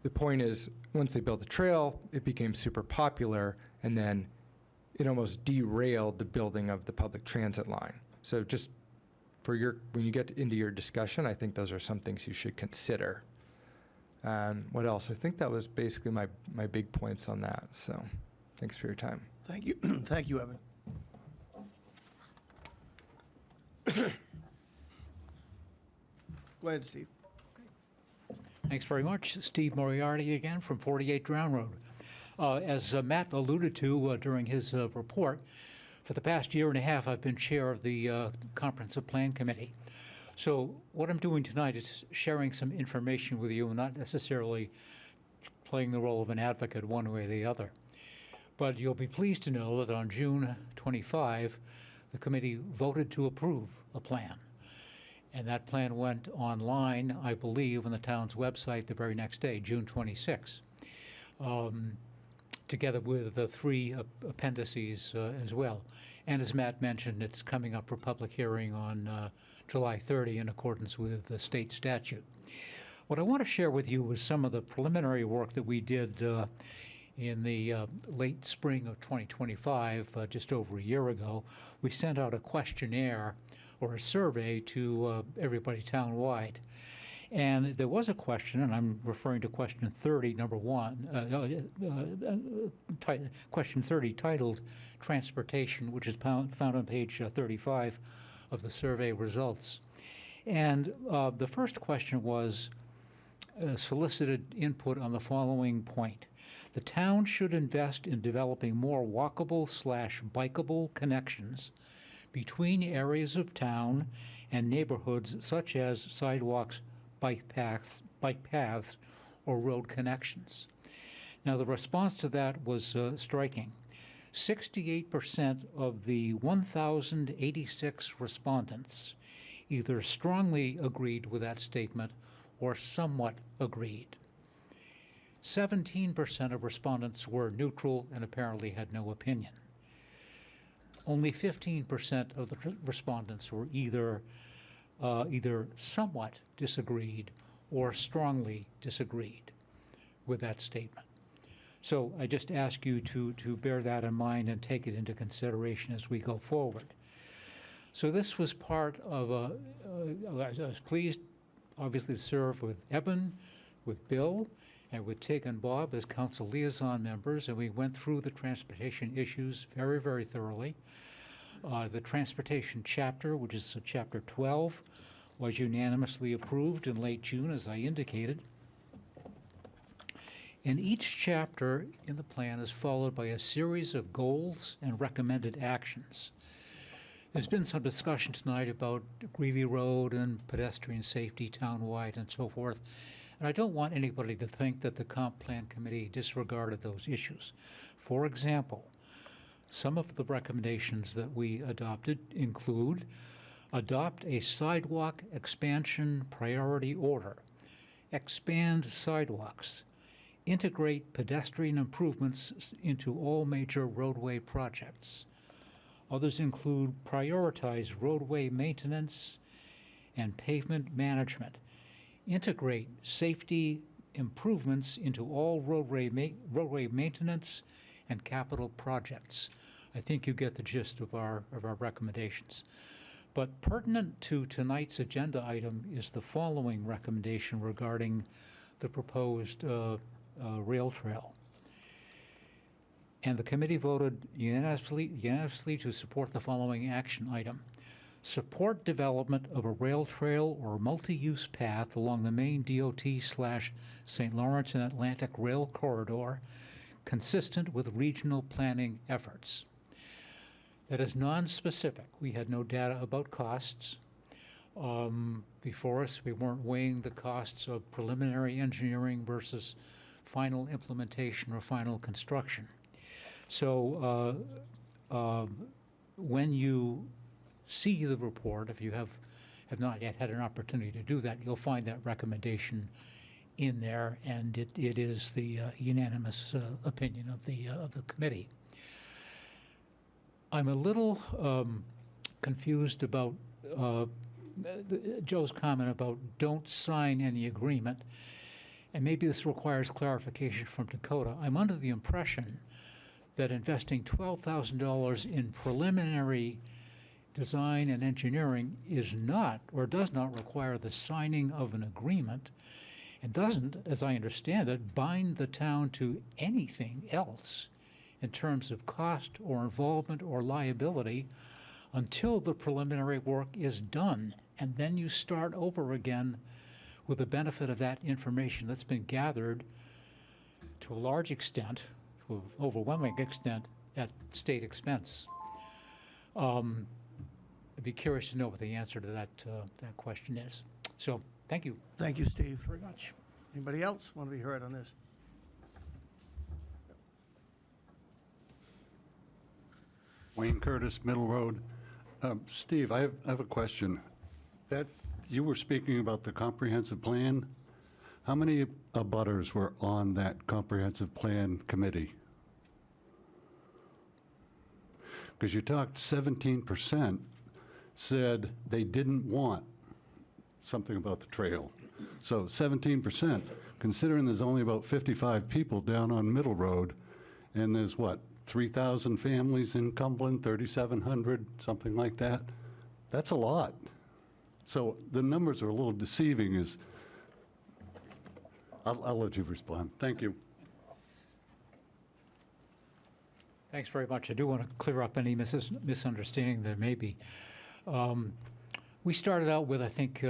the point is, once they built the trail, it became super popular, and then it almost derailed the building of the public transit line. So just when you get into your discussion, I think those are some things you should consider. What else? I think that was basically my big points on that. So thanks for your time. Thank you. Thank you, Evan. Go ahead, Steve. Thanks very much. Steve Moriarty again from 48 Drown Road. As Matt alluded to during his report, for the past year and a half, I've been chair of the Comprehensive Plan Committee. So what I'm doing tonight is sharing some information with you, not necessarily playing the role of an advocate one way or the other. But you'll be pleased to know that on June 25, the committee voted to approve a plan. And that plan went online, I believe, on the town's website the very next day, June 26, together with the 3 appendices as well. And as Matt mentioned, it's coming up for public hearing on July 30 in accordance with the state statute. What I want to share with you is some of the preliminary work that we did in the late spring of 2025, just over a year ago. We sent out a questionnaire or a survey to everybody town-wide. And there was a question, and I'm referring to question 30, number 1, question 30 titled Transportation, which is found on page 35 of the survey results. And the first question was solicited input on the following point. The town should invest in developing more walkable/bikeable connections between areas of town and neighborhoods such as sidewalks, bike paths, or road connections. Now, the response to that was striking. 68% of the 1,086 respondents either strongly agreed with that statement or somewhat agreed. 17% of respondents were neutral and apparently had no opinion. Only 15% of the respondents were either somewhat disagreed or strongly disagreed with that statement. So I just ask you to bear that in mind and take it into consideration as we go forward. So this was part of I was pleased, obviously, to serve with Eben, with Bill, And with Tig and Bob as council liaison members, and we went through the transportation issues very, very thoroughly. The transportation chapter, which is chapter 12, was unanimously approved in late June, as I indicated. And each chapter in the plan is followed by a series of goals and recommended actions. There's been some discussion tonight about Greeley Road and pedestrian safety townwide and so forth. And I don't want anybody to think that the Comp Plan Committee disregarded those issues. For example, some of the recommendations that we adopted include adopt a sidewalk expansion priority order, expand sidewalks, integrate pedestrian improvements into all major roadway projects. Others include prioritize roadway maintenance and pavement management, integrate safety improvements into all roadway maintenance and capital projects. I think you get the gist of our recommendations. But pertinent to tonight's agenda item is the following recommendation regarding the proposed rail trail. And the committee voted unanimously to support the following action item. Support development of a rail trail or multi-use path along the main DOT/St. Lawrence and Atlantic Rail Corridor consistent with regional planning efforts. That is non-specific. We had no data about costs. Before us, we weren't weighing the costs of preliminary engineering versus final implementation or final construction. So when you see the report, if you have not yet had an opportunity to do that, you'll find that recommendation in there, and it is the unanimous opinion of the committee. I'm a little confused about Joe's comment about don't sign any agreement, and maybe this requires clarification from Dakota. I'm under the impression that investing $12,000 in preliminary design and engineering is not, or does not require the signing of an agreement, and doesn't, as I understand it, bind the town to anything else in terms of cost or involvement or liability until the preliminary work is done. And then you start over again with the benefit of that information that's been gathered to a large extent, to an overwhelming extent, at state expense. I'd be curious to know what the answer to that question is. So, thank you. Thank you, Steve. Very much. Anybody else want to be heard on this? Wayne Curtis, Middle Road. Steve, I have a question. You were speaking about the comprehensive plan. How many abutters were on that comprehensive plan committee? Because you talked 17% said they didn't want something about the trail. So 17%, considering there's only about 55 people down on Middle Road, and there's what, 3,000 families in Cumberland, 3,700, something like that? That's a lot. So the numbers are a little deceiving. I'll let you respond. Thank you. Thanks very much. I do want to clear up any misunderstanding there may be. We started out with, I think,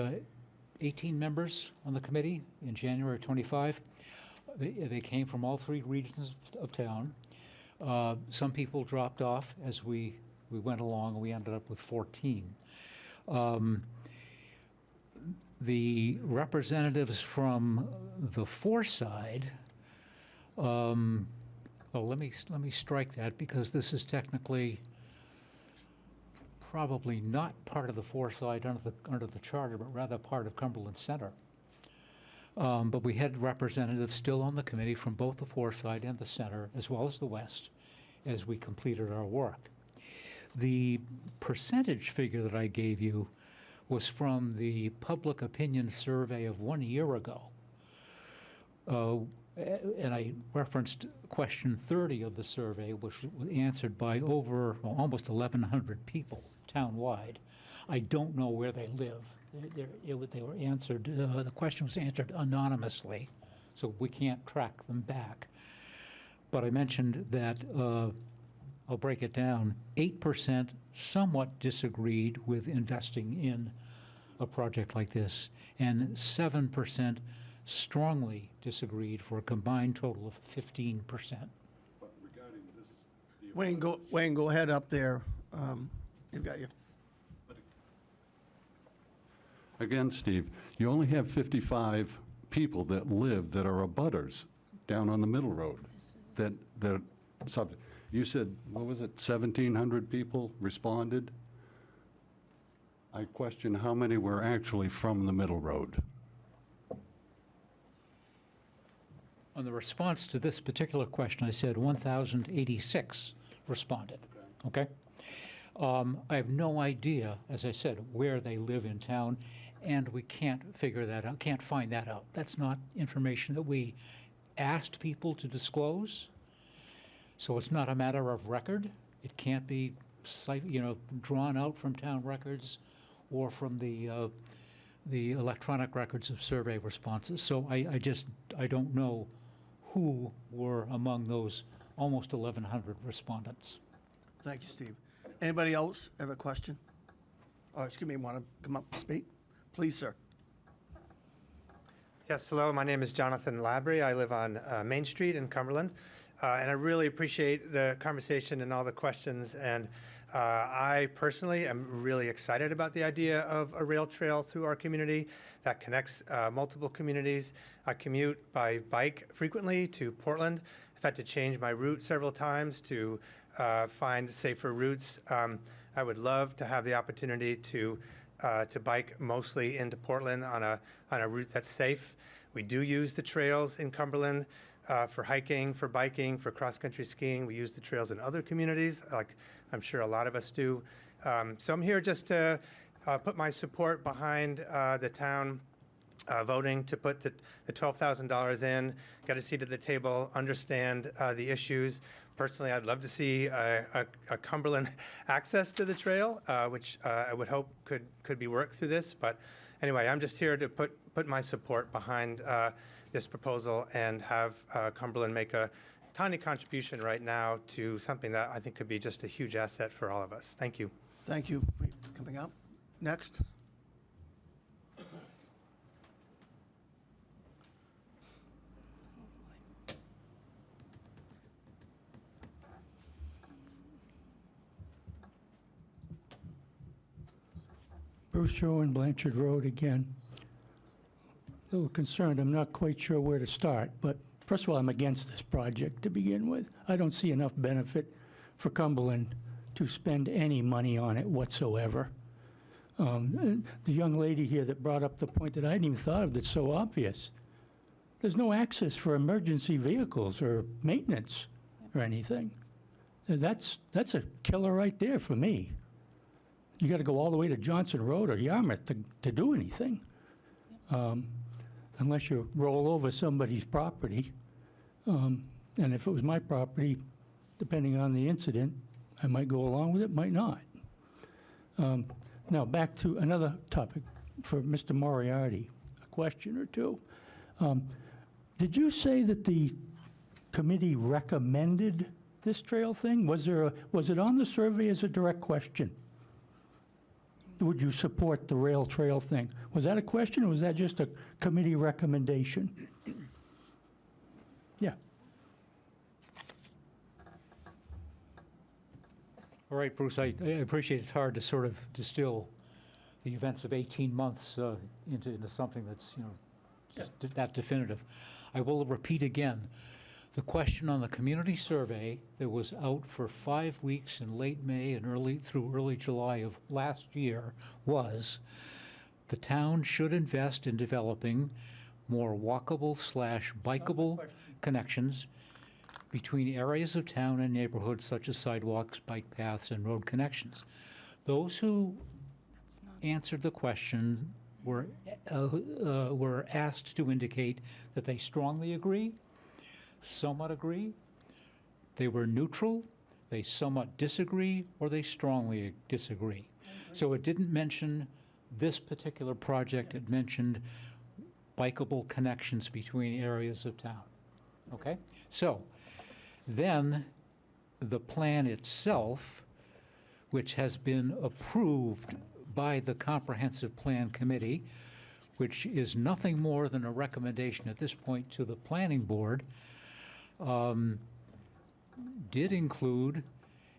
18 members on the committee in January 25. They came from all three regions of town. Some people dropped off as we went along, and we ended up with 14. The representatives from the For side, well, let me strike that, because this is technically probably not part of the For side under the charter, but rather part of Cumberland Center. But we had representatives still on the committee from both the For side and the Center, as well as the West, as we completed our work. The percentage figure that I gave you was from the public opinion survey of 1 year ago. And I referenced question 30 of the survey, which was answered by almost 1,100 people townwide. I don't know where they live. They were answered, the question was answered anonymously, so we can't track them back. But I mentioned that, I'll break it down, 8% somewhat disagreed with investing in a project like this, and 7% strongly disagreed, for a combined total of 15%. Wayne, go ahead up there. You've got your. Again, Steve, you only have 55 people that live that are abutters down on the Middle Road. That subject. You said, what was it, 1,700 people responded? I question how many were actually from the Middle Road. On the response to this particular question, I said 1,086 responded, okay? I have no idea, as I said, where they live in town, and we can't figure that out, can't find that out. That's not information that we asked people to disclose, so it's not a matter of record. It can't be, drawn out from town records or from the electronic records of survey responses. So I don't know who were among those almost 1,100 respondents. Thank you, Steve. Anybody else have a question? Or, excuse me, want to come up and speak? Please, sir. Yes, hello, my name is Jonathan Labry. I live on Main Street in Cumberland. And I really appreciate the conversation and all the questions. And I personally am really excited about the idea of a rail trail through our community that connects multiple communities. I commute by bike frequently to Portland. I've had to change my route several times to find safer routes. I would love to have the opportunity to bike mostly into Portland on a route that's safe. We do use the trails in Cumberland for hiking, for biking, for cross-country skiing. We use the trails in other communities, like I'm sure a lot of us do. So I'm here just to put my support behind the town voting to put the $12,000 in, get a seat at the table, understand the issues. Personally, I'd love to see a Cumberland access to the trail, which I would hope could be worked through this. But anyway, I'm just here to put my support behind this proposal and have Cumberland make a tiny contribution right now to something that I think could be just a huge asset for all of us. Thank you. Thank you for coming up. Next. Bruce Sherwin, Blanchard Road again. A little concerned, I'm not quite sure where to start, but first of all, I'm against this project to begin with. I don't see enough benefit for Cumberland to spend any money on it whatsoever. And the young lady here that brought up the point that I hadn't even thought of that's so obvious. There's no access for emergency vehicles or maintenance or anything. That's a killer right there for me. You got to go all the way to Johnson Road or Yarmouth to do anything, unless you roll over somebody's property. And if it was my property, depending on the incident, I might go along with it, might not. Now, back to another topic for Mr. Moriarty, a question or two. Did you say that the committee recommended this trail thing? Was it on the survey as a direct question? Would you support the rail trail thing? Was that a question, or was that just a committee recommendation? Yeah. All right, Bruce, I appreciate it's hard to sort of distill the events of 18 months into something that's, just that definitive. I will repeat again, the question on the community survey that was out for 5 weeks in late May and early July of last year was, the town should invest in developing more walkable/bikeable connections between areas of town and neighborhoods such as sidewalks, bike paths, and road connections. Those who answered the question were asked to indicate that they strongly agree, somewhat agree, they were neutral, they somewhat disagree, or they strongly disagree. So it didn't mention this particular project. It mentioned bikeable connections between areas of town. Okay? So, then the plan itself, which has been approved by the Comprehensive Plan Committee, which is nothing more than a recommendation at this point to the Planning Board, did include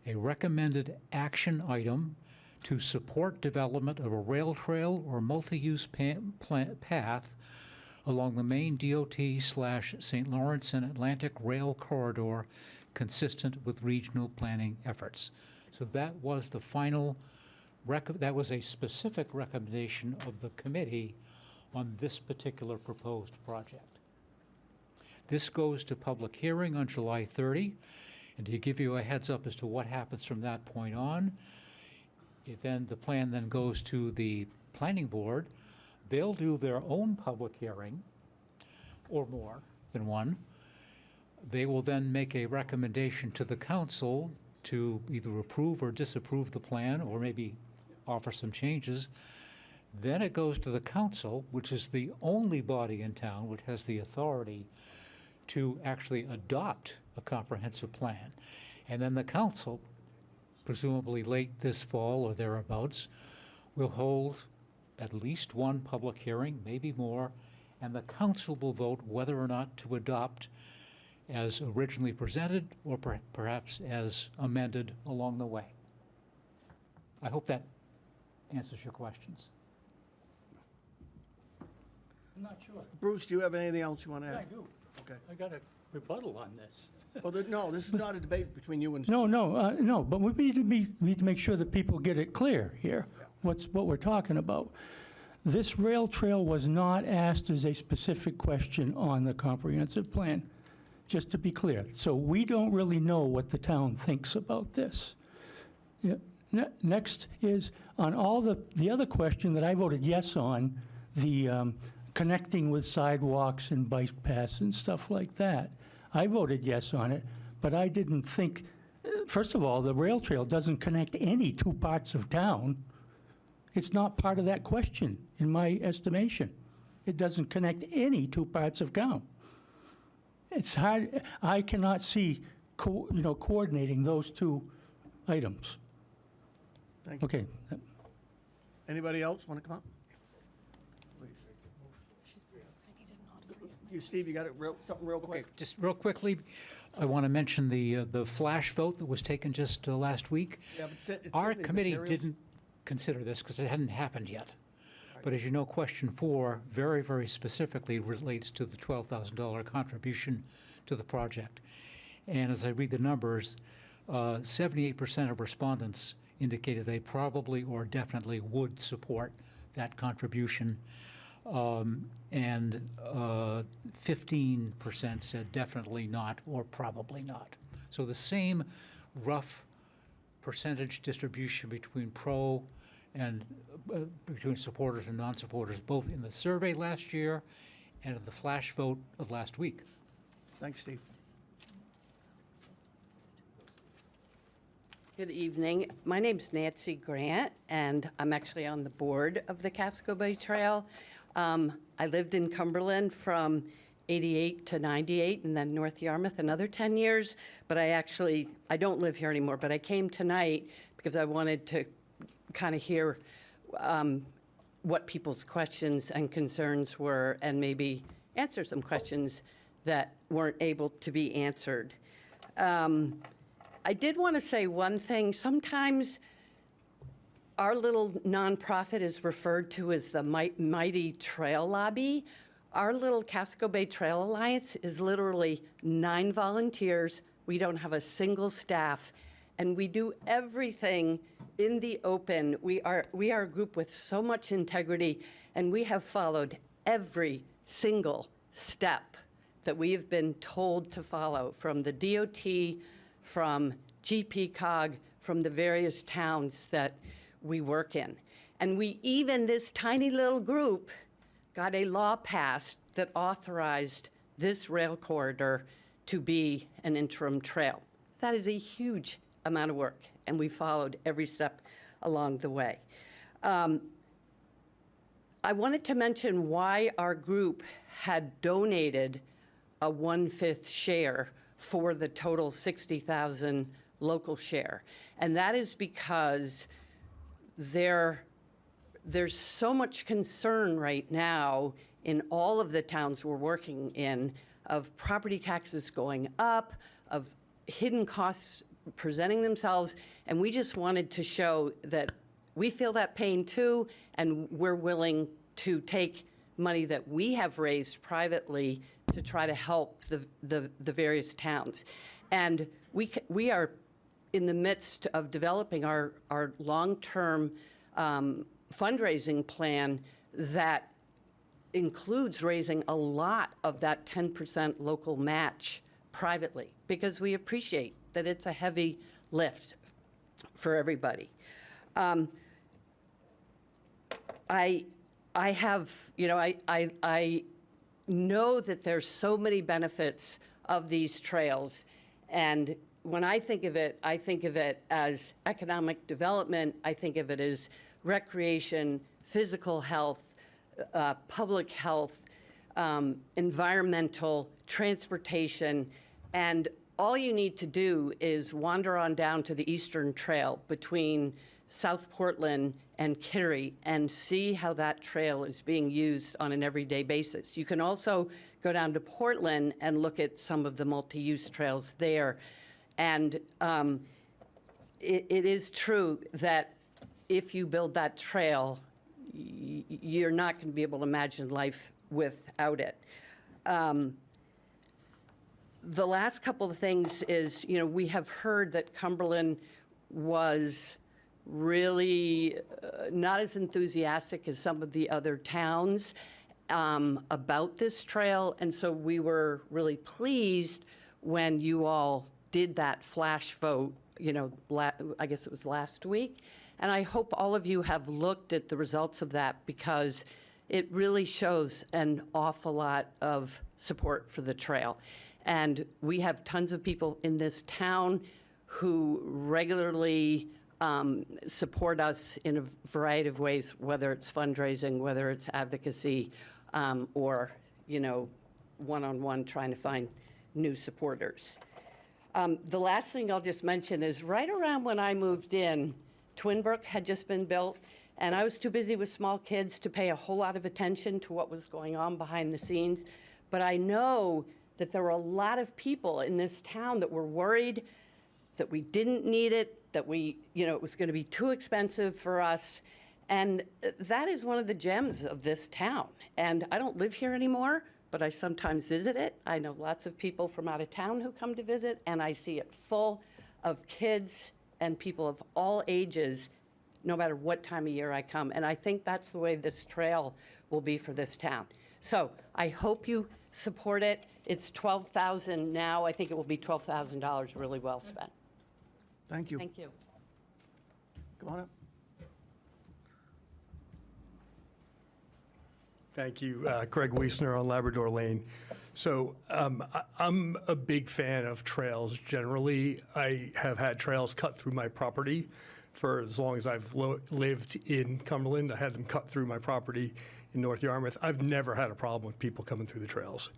a recommended action item to support development of a rail trail or multi-use path along the main DOT/St. Lawrence and Atlantic Rail Corridor consistent with regional planning efforts. So that was the final, that was a specific recommendation of the committee on this particular proposed project. This goes to public hearing on July 30, and to give you a heads up as to what happens from that point on, the plan then goes to the planning board. They'll do their own public hearing, or more than one. They will then make a recommendation to the council to either approve or disapprove the plan, or maybe offer some changes. Then it goes to the council, which is the only body in town which has the authority to actually adopt a comprehensive plan. And then the council, presumably late this fall or thereabouts, will hold at least one public hearing, maybe more, and the council will vote whether or not to adopt as originally presented or perhaps as amended along the way. I hope that answers your questions. I'm not sure. Bruce, do you have anything else you want to add? I do. Okay. I got a rebuttal on this. Well, no, this is not a debate between you and Steve. No, but we need to make sure that people get it clear here, what we're talking about. This rail trail was not asked as a specific question on the comprehensive plan, just to be clear. So we don't really know what the town thinks about this. Yeah. Next is, on all the other question that I voted yes on, the connecting with sidewalks and bike paths and stuff like that. I voted yes on it, but I didn't think, first of all, the rail trail doesn't connect any two parts of town. It's not part of that question, in my estimation. It doesn't connect any two parts of town. It's hard, I cannot see coordinating those two items. Thank you. Okay. Anybody else want to come up? Please. Steve, you got something real quick? Okay, just real quickly, I want to mention the flash vote that was taken just last week. Yeah, but it's Our in the committee materials. didn't consider this because it hadn't happened yet. But as you know, question 4 very, very specifically relates to the $12,000 contribution to the project. And as I read the numbers, 78% of respondents indicated they probably or definitely would support that contribution. And 15% said definitely not or probably not. So the same rough percentage distribution between pro and between supporters and non-supporters, both in the survey last year and in the flash vote of last week. Thanks, Steve. Good evening. My name's Nancy Grant, and I'm actually on the board of the Casco Bay Trail. I lived in Cumberland from 88 to 98, and then North Yarmouth another 10 years. But I don't live here anymore, but I came tonight because I wanted to kind of hear what people's questions and concerns were, and maybe answer some questions that weren't able to be answered. I did want to say one thing. Sometimes our little nonprofit is referred to as the Mighty Trail Lobby. Our little Casco Bay Trail Alliance is literally 9 volunteers. We don't have a single staff, and we do everything in the open. We are a group with so much integrity, and we have followed every single step that we have been told to follow, from the DOT, from GPCOG, from the various towns that we work in. And we even, this tiny little group, got a law passed that authorized this rail corridor to be an interim trail. That is a huge amount of work, and we followed every step along the way. I wanted to mention why our group had donated a 1/5 share for the total 60,000 local share. And that is because there's so much concern right now in all of the towns we're working in of property taxes going up, of hidden costs presenting themselves, and we just wanted to show that we feel that pain too, and we're willing to take money that we have raised privately to try to help the various towns. And we are in the midst of developing our long-term fundraising plan that includes raising a lot of that 10% local match privately, because we appreciate that it's a heavy lift for everybody. I have, you know, I know that there's so many benefits of these trails, and when I think of it as economic development. I think of it as recreation, physical health, public health, environmental, transportation, and all you need to do is wander on down to the Eastern Trail between South Portland and Kittery and see how that trail is being used on an everyday basis. You can also go down to Portland and look at some of the multi-use trails there. And it is true that if you build that trail, you're not going to be able to imagine life without it. The last couple of things is, you know, we have heard that Cumberland was really not as enthusiastic as some of the other towns about this trail. And so we were really pleased when you all did that flash vote, you know, I guess it was last week. And I hope all of you have looked at the results of that, because it really shows an awful lot of support for the trail. And we have tons of people in this town who regularly support us in a variety of ways, whether it's fundraising, whether it's advocacy, or, you know, one-on-one trying to find new supporters. The last thing I'll just mention is right around when I moved in, Twinbrook had just been built, and I was too busy with small kids to pay a whole lot of attention to what was going on behind the scenes. But I know that there were a lot of people in this town that were worried that we didn't need it, that we, you know, it was going to be too expensive for us. And that is one of the gems of this town. And I don't live here anymore, but I sometimes visit it. I know lots of people from out of town who come to visit, and I see it full of kids and people of all ages, no matter what time of year I come. And I think that's the way this trail will be for this town. So I hope you support it. It's $12,000 now. I think it will be $12,000 really well spent. Thank you. Thank you. Come on up. Thank you. Greg Wiesner on Labrador Lane. So I'm a big fan of trails generally. I have had trails cut through my property for as long as I've lived in Cumberland. I had them cut through my property in North Yarmouth. I've never had a problem with people coming through the trails.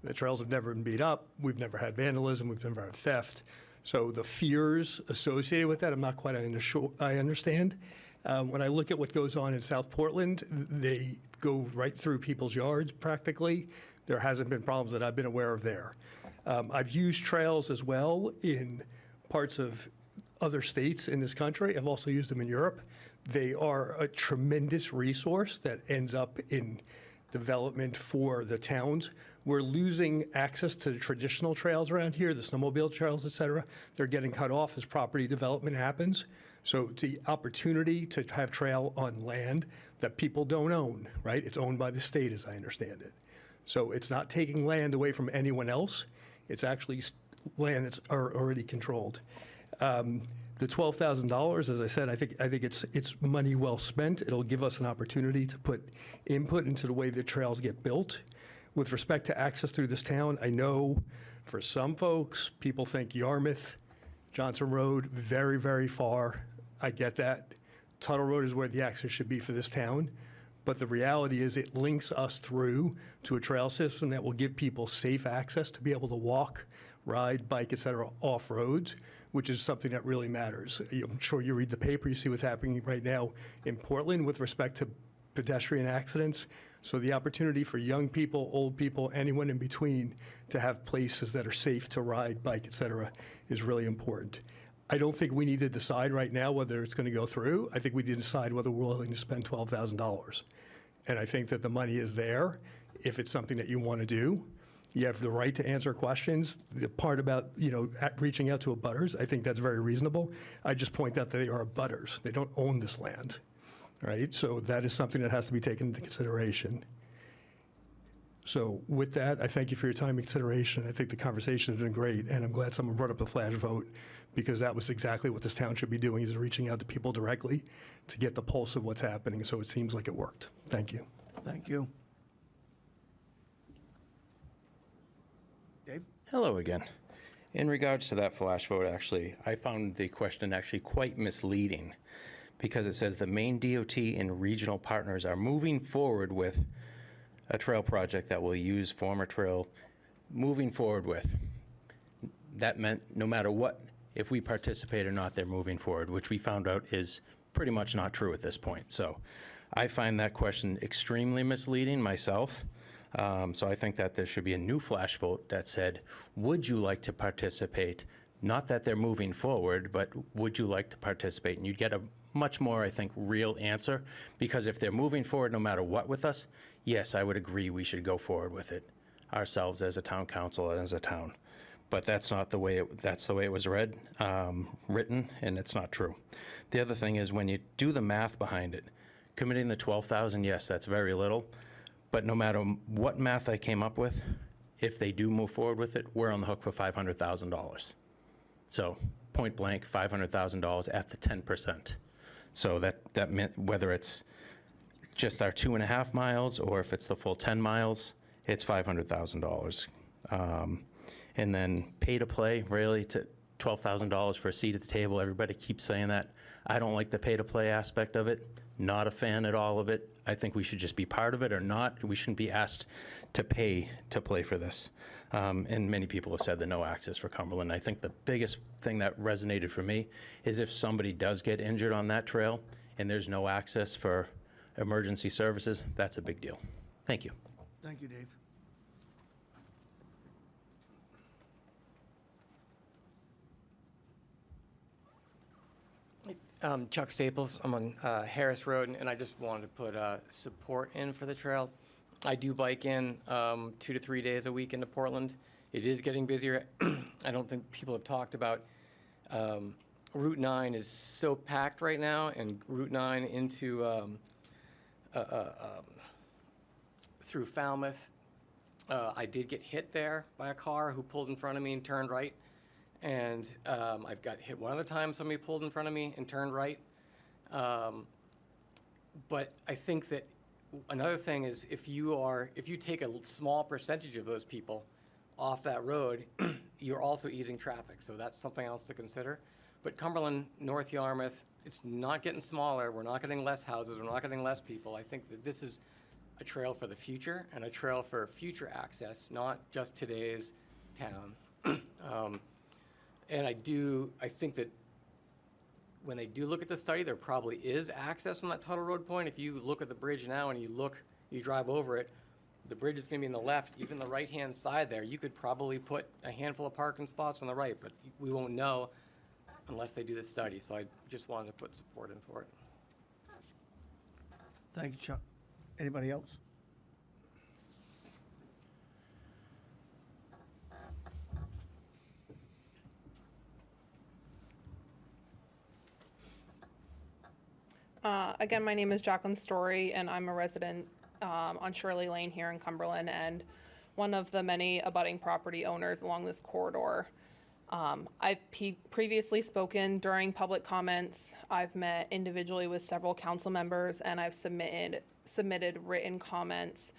The trails have never been beat up. We've never had vandalism. We've never had theft. So the fears associated with that, I'm not quite sure I understand. When I look at what goes on in South Portland, they go right through people's yards practically. There hasn't been problems that I've been aware of there. I've used trails as well in parts of other states in this country. I've also used them in Europe. They are a tremendous resource that ends up in development for the towns. We're losing access to the traditional trails around here, the snowmobile trails, et cetera. They're getting cut off as property development happens. So the opportunity to have trail on land that people don't own, right? It's owned by the state, as I understand it. So it's not taking land away from anyone else. It's actually land that's already controlled. The $12,000, as I said, I think it's money well spent. It'll give us an opportunity to put input into the way the trails get built. With respect to access through this town, I know for some folks, people think Yarmouth, Johnson Road, very, very far. I get that. Tuttle Road is where the access should be for this town. But the reality is it links us through to a trail system that will give people safe access to be able to walk, ride, bike, et cetera, off roads, which is something that really matters. I'm sure you read the paper, you see what's happening right now in Portland with respect to pedestrian accidents. So the opportunity for young people, old people, anyone in between to have places that are safe to ride, bike, et cetera, is really important. I don't think we need to decide right now whether it's going to go through. I think we need to decide whether we're willing to spend $12,000. And I think that the money is there if it's something that you want to do. You have the right to answer questions. The part about, reaching out to abutters, I think that's very reasonable. I just point out that they are abutters. They don't own this land, right? So that is something that has to be taken into consideration. So with that, I thank you for your time and consideration. I think the conversation has been great, and I'm glad someone brought up the flash vote, because that was exactly what this town should be doing, is reaching out to people directly to get the pulse of what's happening. So it seems like it worked. Thank you. Thank you. Dave? Hello again. In regards to that flash vote, actually, I found the question actually quite misleading, because it says the Maine DOT and regional partners are moving forward with a trail project that will use former trail moving forward with. That meant no matter what, if we participate or not, they're moving forward, which we found out is pretty much not true at this point. So I find that question extremely misleading myself. So I think that there should be a new flash vote that said, would you like to participate? Not that they're moving forward, but would you like to participate? And you'd get a much more, I think, real answer, because if they're moving forward no matter what with us, yes, I would agree we should go forward with it ourselves as a town council and as a town. But that's not the way that's the way it was written, and it's not true. The other thing is, when you do the math behind it, committing the 12,000, yes, that's very little, but no matter what math I came up with, if they do move forward with it, we're on the hook for $500,000. So point blank, $500,000 at the 10%. So that meant whether it's just our 2.5 miles or if it's the full 10 miles, it's $500,000. And then pay to play, really, to $12,000 for a seat at the table. Everybody keeps saying that. I don't like the pay to play aspect of it. Not a fan at all of it. I think we should just be part of it or not. We shouldn't be asked to pay to play for this. And many people have said the no access for Cumberland. I think the biggest thing that resonated for me is if somebody does get injured on that trail and there's no access for emergency services, that's a big deal. Thank you. Thank you, Dave. Chuck Staples. I'm on Harris Road, and I just wanted to put support in for the trail. I do bike in 2 to 3 days a week into Portland. It is getting busier. I don't think people have talked about Route 9 is so packed right now, and Route 9 into through Falmouth. I did get hit there by a car who pulled in front of me and turned right. And I've got hit one other time, somebody pulled in front of me and turned right. But I think that another thing is if you take a small percentage of those people off that road, you're also easing traffic. So that's something else to consider. But Cumberland, North Yarmouth, it's not getting smaller. We're not getting less houses. We're not getting less people. I think that this is a trail for the future and a trail for future access, not just today's town. And I think that when they do look at the study, there probably is access on that Tuttle Road point. If you look at the bridge now and you drive over it, the bridge is going to be on the left, even the right-hand side there. You could probably put a handful of parking spots on the right, but we won't know unless they do the study. So I just wanted to put support in for it. Thank you, Chuck. Anybody else? Again, my name is Jacqueline Story, and I'm a resident on Shirley Lane here in Cumberland, and one of the many abutting property owners along this corridor. I've previously spoken during public comments. I've met individually with several council members, and I've submitted written comments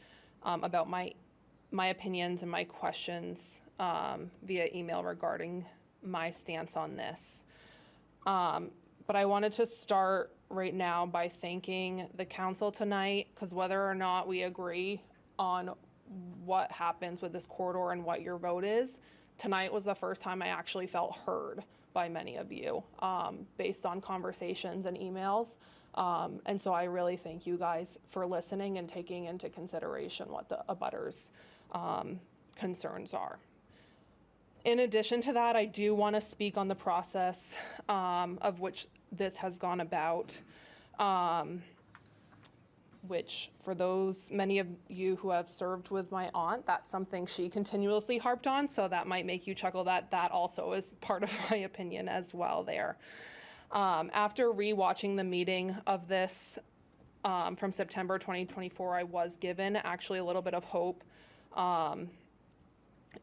about my opinions and my questions via email regarding my stance on this. But I wanted to start right now by thanking the council tonight, because whether or not we agree on what happens with this corridor and what your vote is, tonight was the first time I actually felt heard by many of you, based on conversations and emails. And so I really thank you guys for listening and taking into consideration what the abutters' concerns are. In addition to that, I do want to speak on the process of which this has gone about, which for those, many of you who have served with my aunt, that's something she continuously harped on, so that might make you chuckle that that also is part of my opinion as well there. After re-watching the meeting of this from September 2024, I was given actually a little bit of hope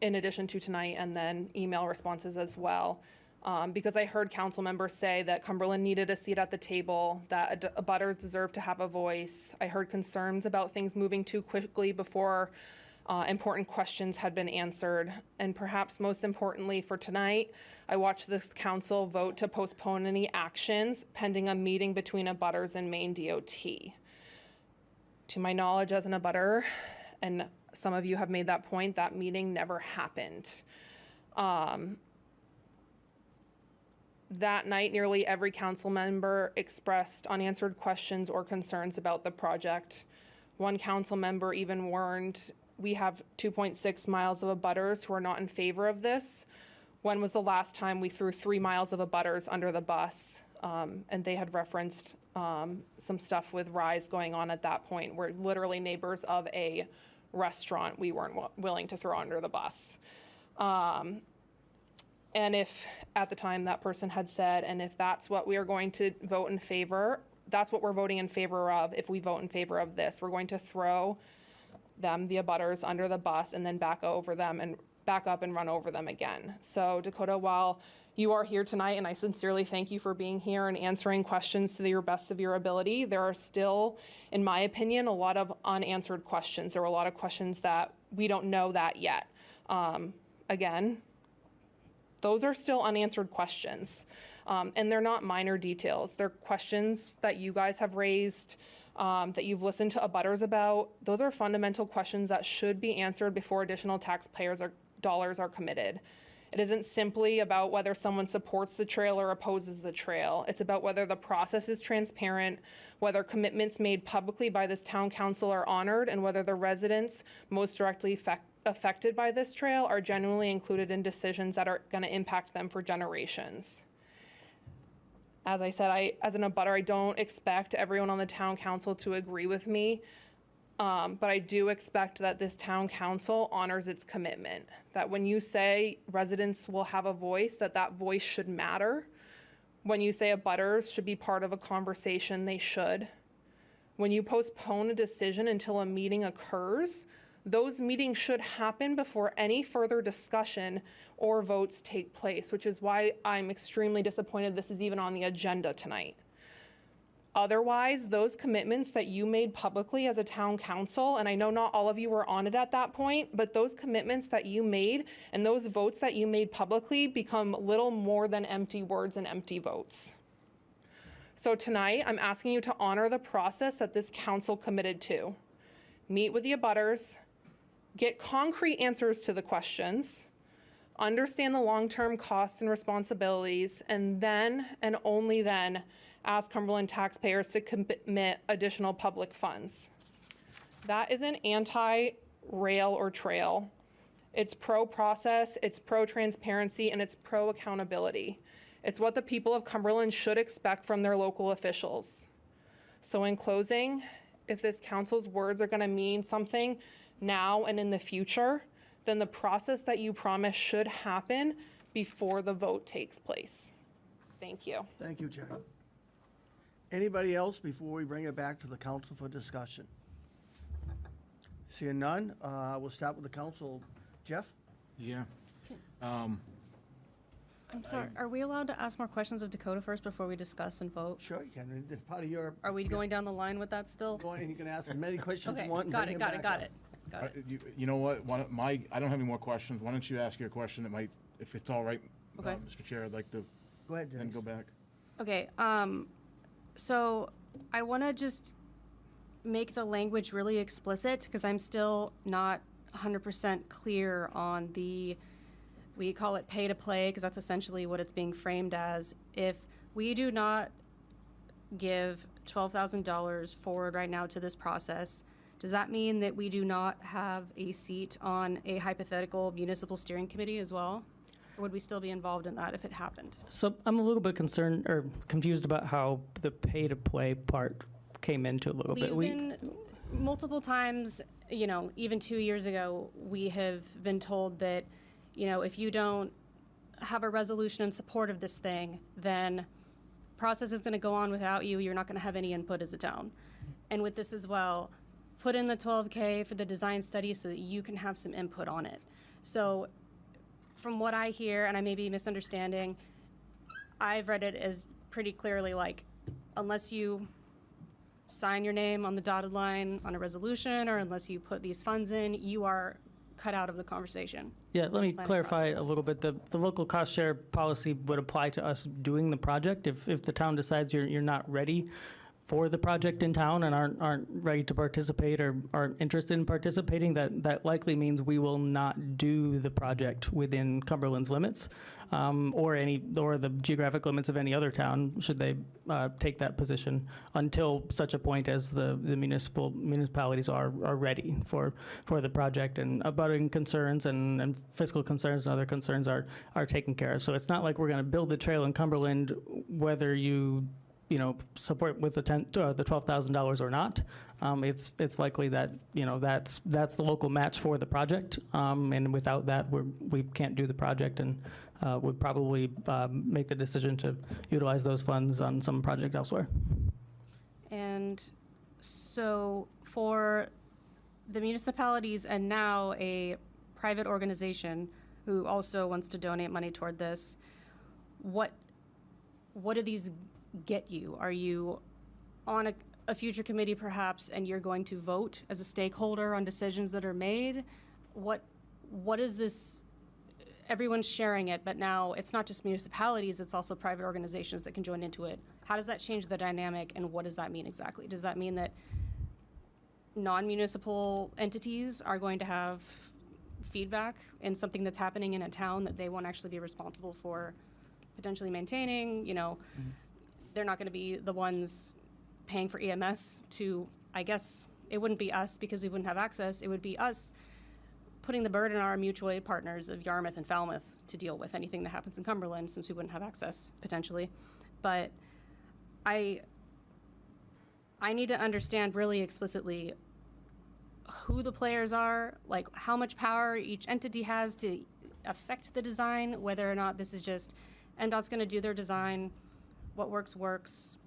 in addition to tonight, and then email responses as well. Because I heard council members say that Cumberland needed a seat at the table, that abutters deserve to have a voice. I heard concerns about things moving too quickly before important questions had been answered. And perhaps most importantly for tonight, I watched this council vote to postpone any actions pending a meeting between abutters and Maine DOT. To my knowledge as an abutter, and some of you have made that point, that meeting never happened. That night, nearly every council member expressed unanswered questions or concerns about the project. One council member even warned, we have 2.6 miles of abutters who are not in favor of this. When was the last time we threw 3 miles of abutters under the bus? And they had referenced some stuff with Rise going on at that point, where literally neighbors of a restaurant we weren't willing to throw under the bus. And if at the time that person had said, and if that's what we are going to vote in favor, that's what we're voting in favor of. If we vote in favor of this, we're going to throw them, the abutters, under the bus and then back over them and back up and run over them again. So Dakota, while you are here tonight, and I sincerely thank you for being here and answering questions to your best of your ability, there are still, in my opinion, a lot of unanswered questions. There were a lot of questions that we don't know that yet. Again, those are still unanswered questions. And they're not minor details. They're questions that you guys have raised, that you've listened to abutters about. Those are fundamental questions that should be answered before additional taxpayers' dollars are committed. It isn't simply about whether someone supports the trail or opposes the trail. It's about whether the process is transparent, whether commitments made publicly by this town council are honored, and whether the residents most directly affected by this trail are genuinely included in decisions that are going to impact them for generations. As I said, as an abutter, I don't expect everyone on the town council to agree with me, but I do expect that this town council honors its commitment, that when you say residents will have a voice, that voice should matter. When you say abutters should be part of a conversation, they should. When you postpone a decision until a meeting occurs, those meetings should happen before any further discussion or votes take place, which is why I'm extremely disappointed this is even on the agenda tonight. Otherwise, those commitments that you made publicly as a town council, and I know not all of you were on it at that point, but those commitments that you made and those votes that you made publicly become little more than empty words and empty votes. So tonight, I'm asking you to honor the process that this council committed to. Meet with the abutters, get concrete answers to the questions, understand the long-term costs and responsibilities, and then, and only then, ask Cumberland taxpayers to commit additional public funds. That isn't anti-rail or trail. It's pro-process, it's pro-transparency, and it's pro-accountability. It's what the people of Cumberland should expect from their local officials. So in closing, if this council's words are going to mean something now and in the future, then the process that you promised should happen before the vote takes place. Thank you. Thank you, Jen. Anybody else before we bring it back to the council for discussion? Seeing none, we'll start with the council. Jeff? Yeah. I'm sorry, are we allowed to ask more questions of Dakota first before we discuss and vote? Sure, you can. It's part of your. Are we going down the line with that still? Go ahead, and you can ask as many questions Okay, you want. And got bring it, them got it, back got up. it. Got it. You know what? I don't have any more questions. Why don't you ask your question? It might, if it's all right, Okay. Mr. Chair, I'd like to Go ahead, then Denise. go back. Okay, So I want to just make the language really explicit because I'm still not 100% clear on we call it pay to play because that's essentially what it's being framed as. If we do not give $12,000 forward right now to this process, does that mean that we do not have a seat on a hypothetical municipal steering committee as well? Or would we still be involved in that if it happened? So I'm a little bit concerned or confused about how the pay-to-play part came into a little bit. We've been multiple times, even 2 years ago, we have been told that, if you don't have a resolution in support of this thing, then process is going to go on without you. You're not going to have any input as a town. And with this as well, put in the $12K for the design study so that you can have some input on it. So from what I hear, and I may be misunderstanding, I've read it as pretty clearly like, unless you sign your name on the dotted line on a resolution or unless you put these funds in, you are cut out of the conversation. Yeah, let me Planning clarify process. a little bit. The local cost share policy would apply to us doing the project. If the town decides you're not ready for the project in town and aren't ready to participate or aren't interested in participating, that likely means we will not do the project within Cumberland's limits, or the geographic limits of any other town, should they take that position, until such a point as the municipalities are ready for the project, and abutting concerns and fiscal concerns and other concerns are taken care of. So it's not like we're going to build the trail in Cumberland whether you support with the $12,000 or not. It's likely that that's the local match for the project, and without that we can't do the project, and would probably make the decision to utilize those funds on some project elsewhere. And so for the municipalities and now a private organization who also wants to donate money toward this, what do these get you? Are you on a future committee perhaps and you're going to vote as a stakeholder on decisions that are made? What is this? Everyone's sharing it, but now it's not just municipalities, it's also private organizations that can join into it. How does that change the dynamic, and what does that mean exactly? Does that mean that non-municipal entities are going to have feedback in something that's happening in a town that they won't actually be responsible for potentially maintaining? They're not going to be the ones paying for EMS to, I guess, it wouldn't be us because we wouldn't have access. It would be us putting the burden on our mutual aid partners of Yarmouth and Falmouth to deal with anything that happens in Cumberland, since we wouldn't have access, potentially. But I need to understand really explicitly who the players are, like how much power each entity has to affect the design, whether or not this is just NDOT's going to do their design, what works,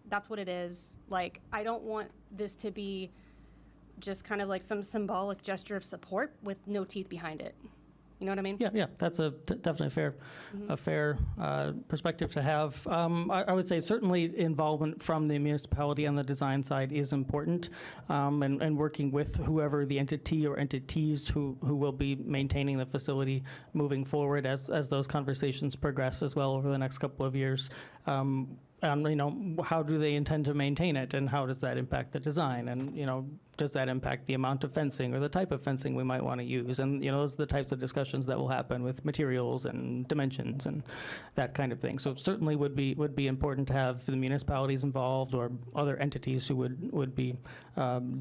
that's what it is. Like, I don't want this to be just kind of like some symbolic gesture of support with no teeth behind it. You know what I mean? Yeah, that's definitely a fair perspective to have. I would say certainly involvement from the municipality on the design side is important, and working with whoever the entity or entities who will be maintaining the facility moving forward as those conversations progress as well over the next couple of years. How do they intend to maintain it, and how does that impact the design, and does that impact the amount of fencing or the type of fencing we might want to use? And those are the types of discussions that will happen with materials and dimensions and that kind of thing. So certainly would be important to have the municipalities involved or other entities who would be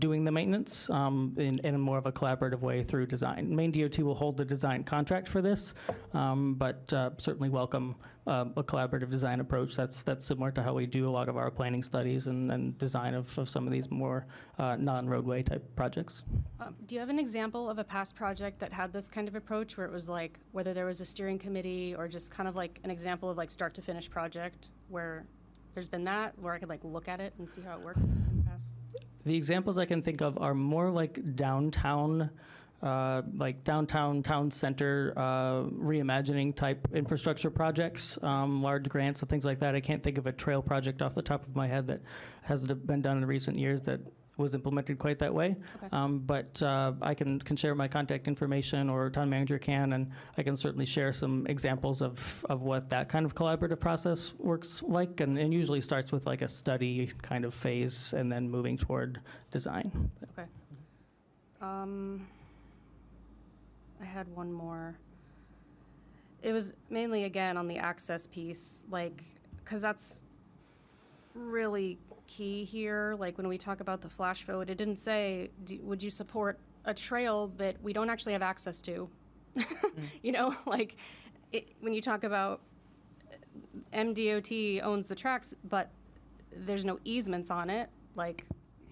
doing the maintenance in a more of a collaborative way through design. Maine DOT will hold the design contract for this, but certainly welcome a collaborative design approach that's similar to how we do a lot of our planning studies and design of some of these more non-roadway type projects. Do you have an example of a past project that had this kind of approach, where it was like, whether there was a steering committee or just kind of like an example of like start to finish project where there's been that, where I could like look at it and see how it worked in the past? The examples I can think of are more like downtown town center reimagining type infrastructure projects, large grants and things like that. I can't think of a trail project off the top of my head that has been done in recent years that was implemented quite that way. But I can share my contact information, or town manager can, and I can certainly share some examples of what that kind of collaborative process works like, and usually starts with like a study kind of phase and then moving toward design. Okay. I had one more. It was mainly, again, on the access piece, like, because that's really key here. Like, when we talk about the flash vote, it didn't say, would you support a trail that we don't actually have access to? You know, like, when you talk about MDOT owns the tracks, but there's no easements on it, like,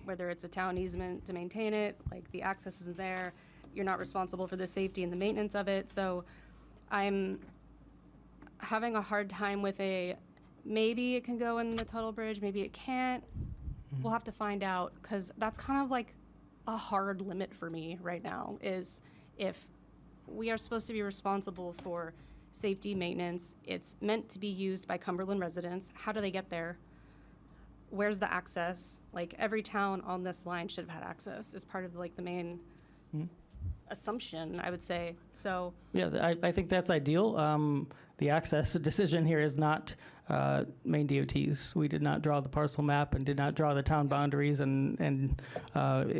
whether it's a town easement to maintain it, like, the access isn't there, you're not responsible for the safety and the maintenance of it. So I'm having a hard time with maybe it can go in the Tuttle Bridge, maybe it can't. We'll have to find out, because that's kind of like a hard limit for me right now, is if we are supposed to be responsible for safety, maintenance, it's meant to be used by Cumberland residents. How do they get there? Where's the access? Like, every town on this line should have had access as part of like the main assumption, I would say. So yeah, I think that's ideal. The access decision here is not Maine DOT's. We did not draw the parcel map and did not draw the town boundaries, and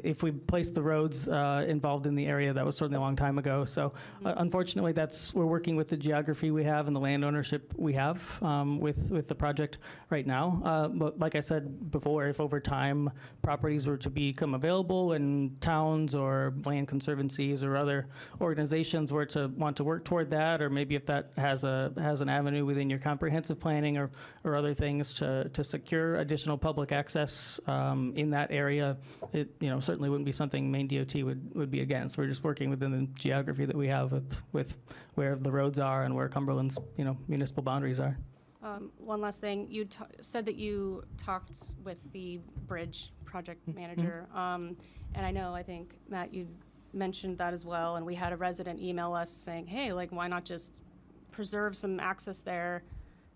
if we placed the roads involved in the area, that was certainly a long time ago. So unfortunately, we're working with the geography we have and the land ownership we have with the project right now. But like I said before, if over time properties were to become available and towns or land conservancies or other organizations were to want to work toward that, or maybe if that has an avenue within your comprehensive planning or other things to secure additional public access in that area, it certainly wouldn't be something Maine DOT would be against. We're just working within the geography that we have with where the roads are and where Cumberland's municipal boundaries are. One last thing, you said that you talked with the bridge project manager, and I think Matt, you mentioned that as well, and we had a resident email us saying, hey, like, why not just preserve some access there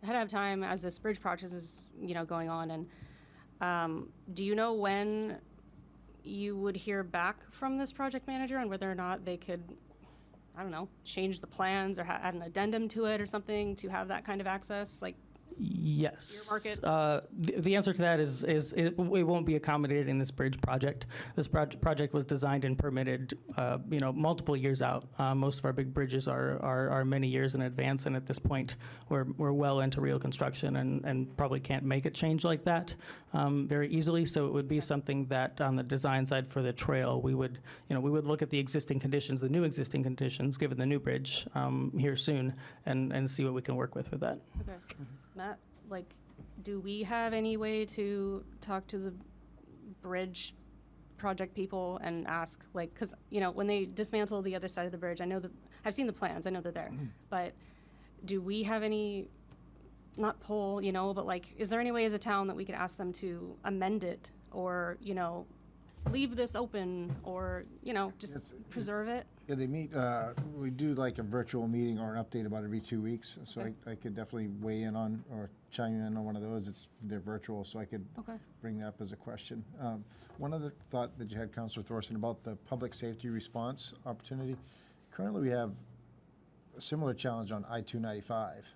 ahead of time as this bridge project is going on. And do you know when you would hear back from this project manager and whether or not they could, I don't know, change the plans or add an addendum to it or something to have that kind of access? Like, yes. Earmark it? The answer to that is it won't be accommodated in this bridge project. This project was designed and permitted, multiple years out. Most of our big bridges are many years in advance, and at this point, we're well into real construction and probably can't make a change like that very easily. So it would be something that on the design side for the trail, we would look at the existing conditions, the new existing conditions, given the new bridge here soon, and see what we can work with that. Okay. Matt, like, do we have any way to talk to the bridge project people and ask, like, because, when they dismantle the other side of the bridge, I know that, I've seen the plans, I know they're there, but do we have any, not pull, but like, is there any way as a town that we could ask them to amend it or, leave this open or, just preserve it? Yeah, they meet, we do like a virtual meeting or an update about every 2 weeks, so I could definitely weigh in on or chime in on one of those. They're virtual, so I could bring that up as a question. One other thought that you had, Councilor Thorson, about the public safety response opportunity. Currently, we have a similar challenge on I-295.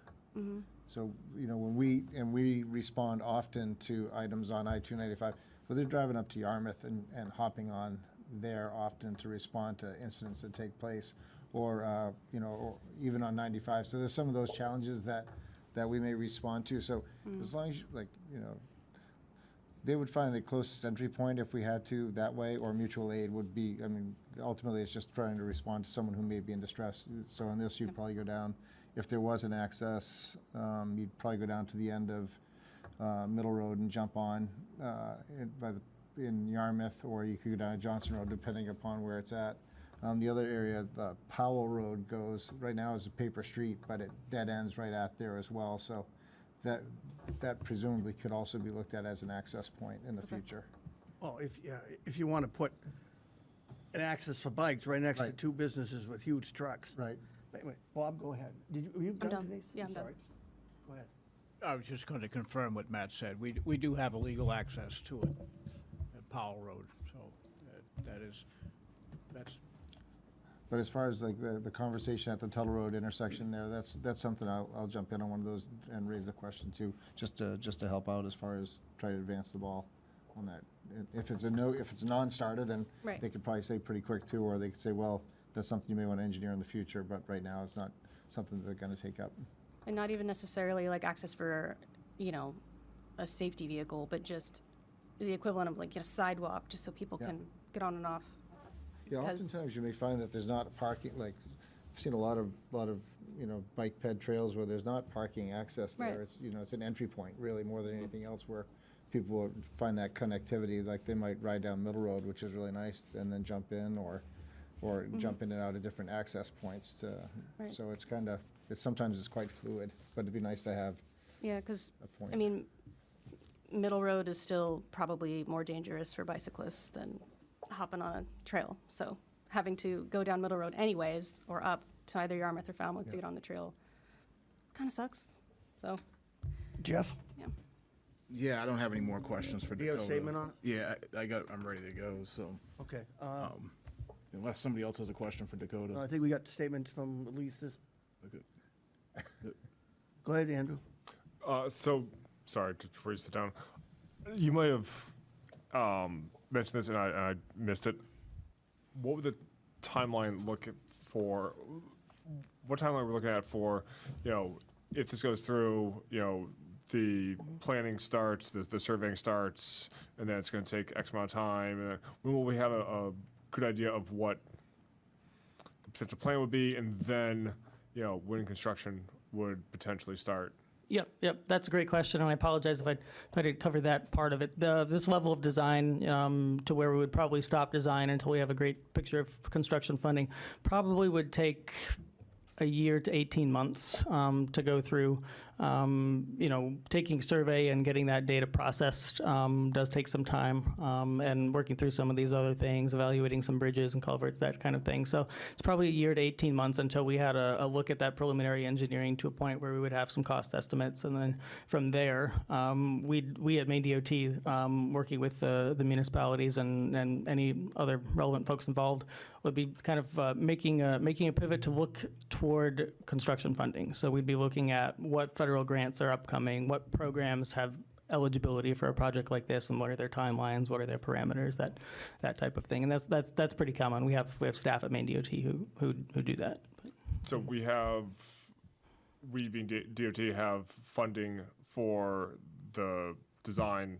So, when we respond often to items on I-295, so they're driving up to Yarmouth and hopping on there often to respond to incidents that take place, or even on 95. So there's some of those challenges that we may respond to. So as long as they would find the closest entry point if we had to that way, or mutual aid would be. I mean, ultimately it's just trying to respond to someone who may be in distress. So on this, you'd probably go down, if there was an access, you'd probably go down to the end of Middle Road and jump on in Yarmouth, or you could go down Johnson Road, depending upon where it's at. The other area, the Powell Road goes, right now is a paper street, but it dead ends right at there as well. So that presumably could also be looked at as an access point in the future. Well, if you want to put an access for bikes right next to two businesses with huge trucks. Right. Wait, Bob, go ahead. Were you done, done. Denise? Yeah, I'm done. Sorry. Go ahead. I was just going to confirm what Matt said. We do have illegal access to it at Powell Road. that's, But as far as like the conversation at the Tuttle Road intersection there, that's something I'll jump in on one of those and raise a question too, just to help out as far as try to advance the ball on that. If it's a non-starter, then Right. they could probably say pretty quick too, or they could say, well, that's something you may want to engineer in the future, but right now it's not something they're going to take up. And not even necessarily like access for, you know, a safety vehicle, but just the equivalent of like a sidewalk, just so people Yeah. can get on and off. Yeah, Because- oftentimes you may find that there's not parking, like, I've seen a lot of, bike ped trails where there's not parking access there. Right. It's, it's an entry point, really, more than anything else, where people would find that connectivity, like they might ride down Middle Road, which is really nice, and then jump in, or jump in and out of different access points to, Right. so it's sometimes it's quite fluid, but it'd be nice to have Yeah, because, a point. I mean, Middle Road is still probably more dangerous for bicyclists than hopping on a trail. So having to go down Middle Road anyways, or up to either Yarmouth or Falmouth to get on the trail, kind of sucks. So, Jeff? yeah. Yeah, I don't have any more questions for Do you have a Dakota. statement on it? Yeah, I'm ready to go, so. Okay. Unless somebody else has a question for Dakota. I think we got statements from at least this. Okay. Go ahead, Andrew. So, sorry, just before you sit down, you might have mentioned this and I missed it. What would the timeline look for? What timeline are we looking at for, if this goes through, the planning starts, the surveying starts, and then it's going to take X amount of time? And when will we have a good idea of what the potential plan would be, and then, when construction would potentially start? Yep, that's a great question, and I apologize if I didn't cover that part of it. This level of design, to where we would probably stop design until we have a great picture of construction funding, probably would take a year to 18 months to go through. Taking survey and getting that data processed does take some time, and working through some of these other things, evaluating some bridges and culverts, that kind of thing. So it's probably a year to 18 months until we had a look at that preliminary engineering to a point where we would have some cost estimates. And then from there, we at Maine DOT, working with the municipalities and any other relevant folks involved, would be kind of making a pivot to look toward construction funding. So we'd be looking at what federal grants are upcoming, what programs have eligibility for a project like this, and what are their timelines, what are their parameters, that type of thing. And that's pretty common. We have staff at Maine DOT who do that. So we being DOT have funding for the design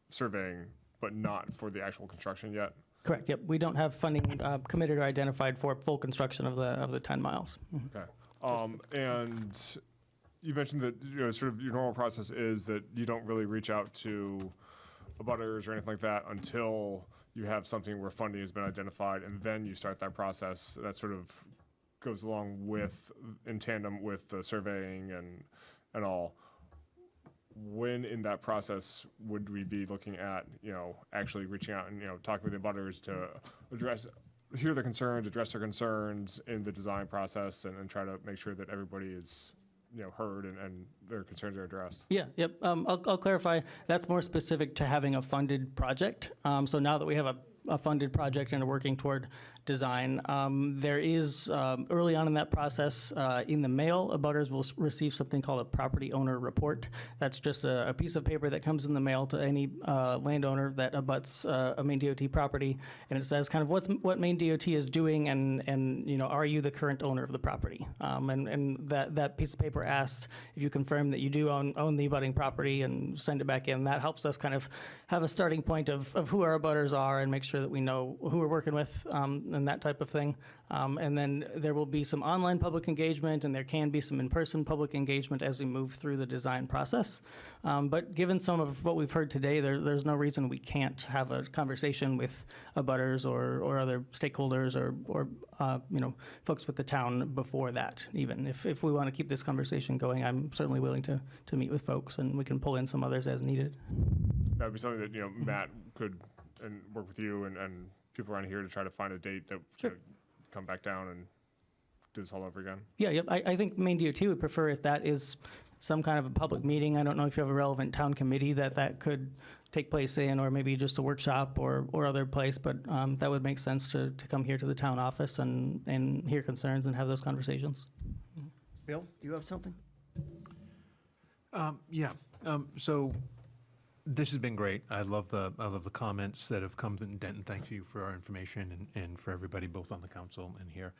surveying, but not for the actual construction yet? Correct, yep. We don't have funding committed or identified for full construction of the 10 miles. Okay. And you mentioned that, sort of your normal process is that you don't really reach out to abutters or anything like that until you have something where funding has been identified, and then you start that process. That sort of goes along with, in tandem with the surveying and all. When in that process would we be looking at, actually reaching out and, talking with the abutters to hear their concerns, address their concerns in the design process, and try to make sure that everybody is, heard and their concerns are addressed? Yeah, yep. I'll clarify. That's more specific to having a funded project. So now that we have a funded project and are working toward design, there is, early on in that process, in the mail, abutters will receive something called a property owner report. That's just a piece of paper that comes in the mail to any landowner that abuts a Maine DOT property, and it says kind of what Maine DOT is doing, and are you the current owner of the property? And that piece of paper asks if you confirm that you do own the abutting property, and send it back in. That helps us kind of have a starting point of who our abutters are, and make sure that we know who we're working with, and that type of thing. And then there will be some online public engagement, and there can be some in-person public engagement as we move through the design process. But given some of what we've heard today, there's no reason we can't have a conversation with abutters or other stakeholders or folks with the town before that, even. If we want to keep this conversation going, I'm certainly willing to meet with folks, and we can pull in some others as needed. That would be something that, Matt could and work with you and people around here to try to find a date that come back down and do this all over again. Yeah, yep. I think Maine DOT would prefer if that is some kind of a public meeting. I don't know if you have a relevant town committee that could take place in, or maybe just a workshop or other place, but that would make sense to come here to the town office and hear concerns and have those conversations. Bill, do you have something? Yeah. So this has been great. I love the comments that have come, and Denton, thank you for our information and for everybody both on the council and here.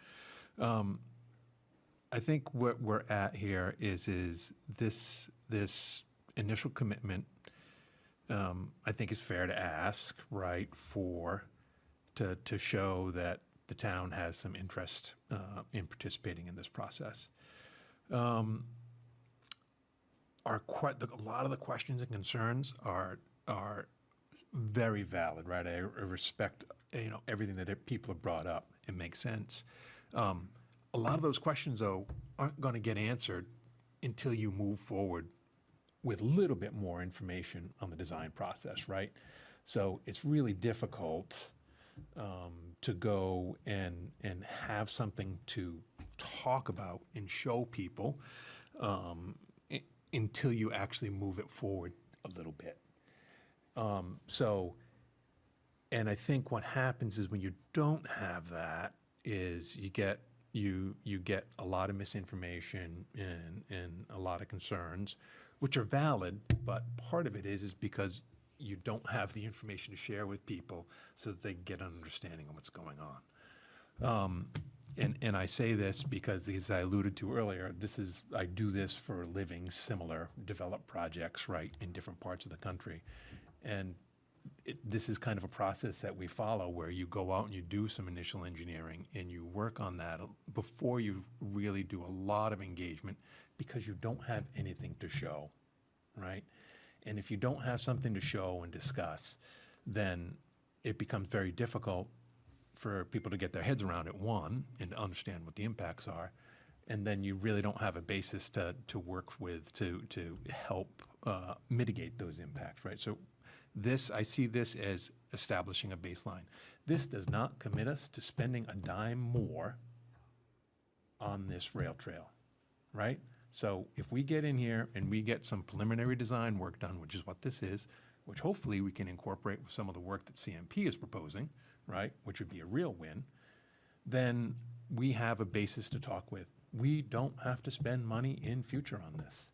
I think what we're at here is this initial commitment. I think is fair to ask, right, to show that the town has some interest in participating in this process. A lot of the questions and concerns are very valid, right? I respect everything that people have brought up. It makes sense. A lot of those questions, though, aren't going to get answered until you move forward with a little bit more information on the design process, right? So it's really difficult to go and have something to talk about and show people until you actually move it forward a little bit. And I think what happens is when you don't have that is you get a lot of misinformation and a lot of concerns, which are valid, but part of it is because you don't have the information to share with people so that they get an understanding of what's going on. And I say this because, as I alluded to earlier, I do this for a living, similar developed projects, right, in different parts of the country. And this is kind of a process that we follow where you go out and you do some initial engineering and you work on that before you really do a lot of engagement, because you don't have anything to show, right? And if you don't have something to show and discuss, then it becomes very difficult for people to get their heads around it, one, and to understand what the impacts are, and then you really don't have a basis to work with to help mitigate those impacts, right? So I see this as establishing a baseline. This does not commit us to spending a dime more on this rail trail, right? So if we get in here and we get some preliminary design work done, which is what this is, which hopefully we can incorporate with some of the work that CMP is proposing, right, which would be a real win, then we have a basis to talk with. We don't have to spend money in future on this,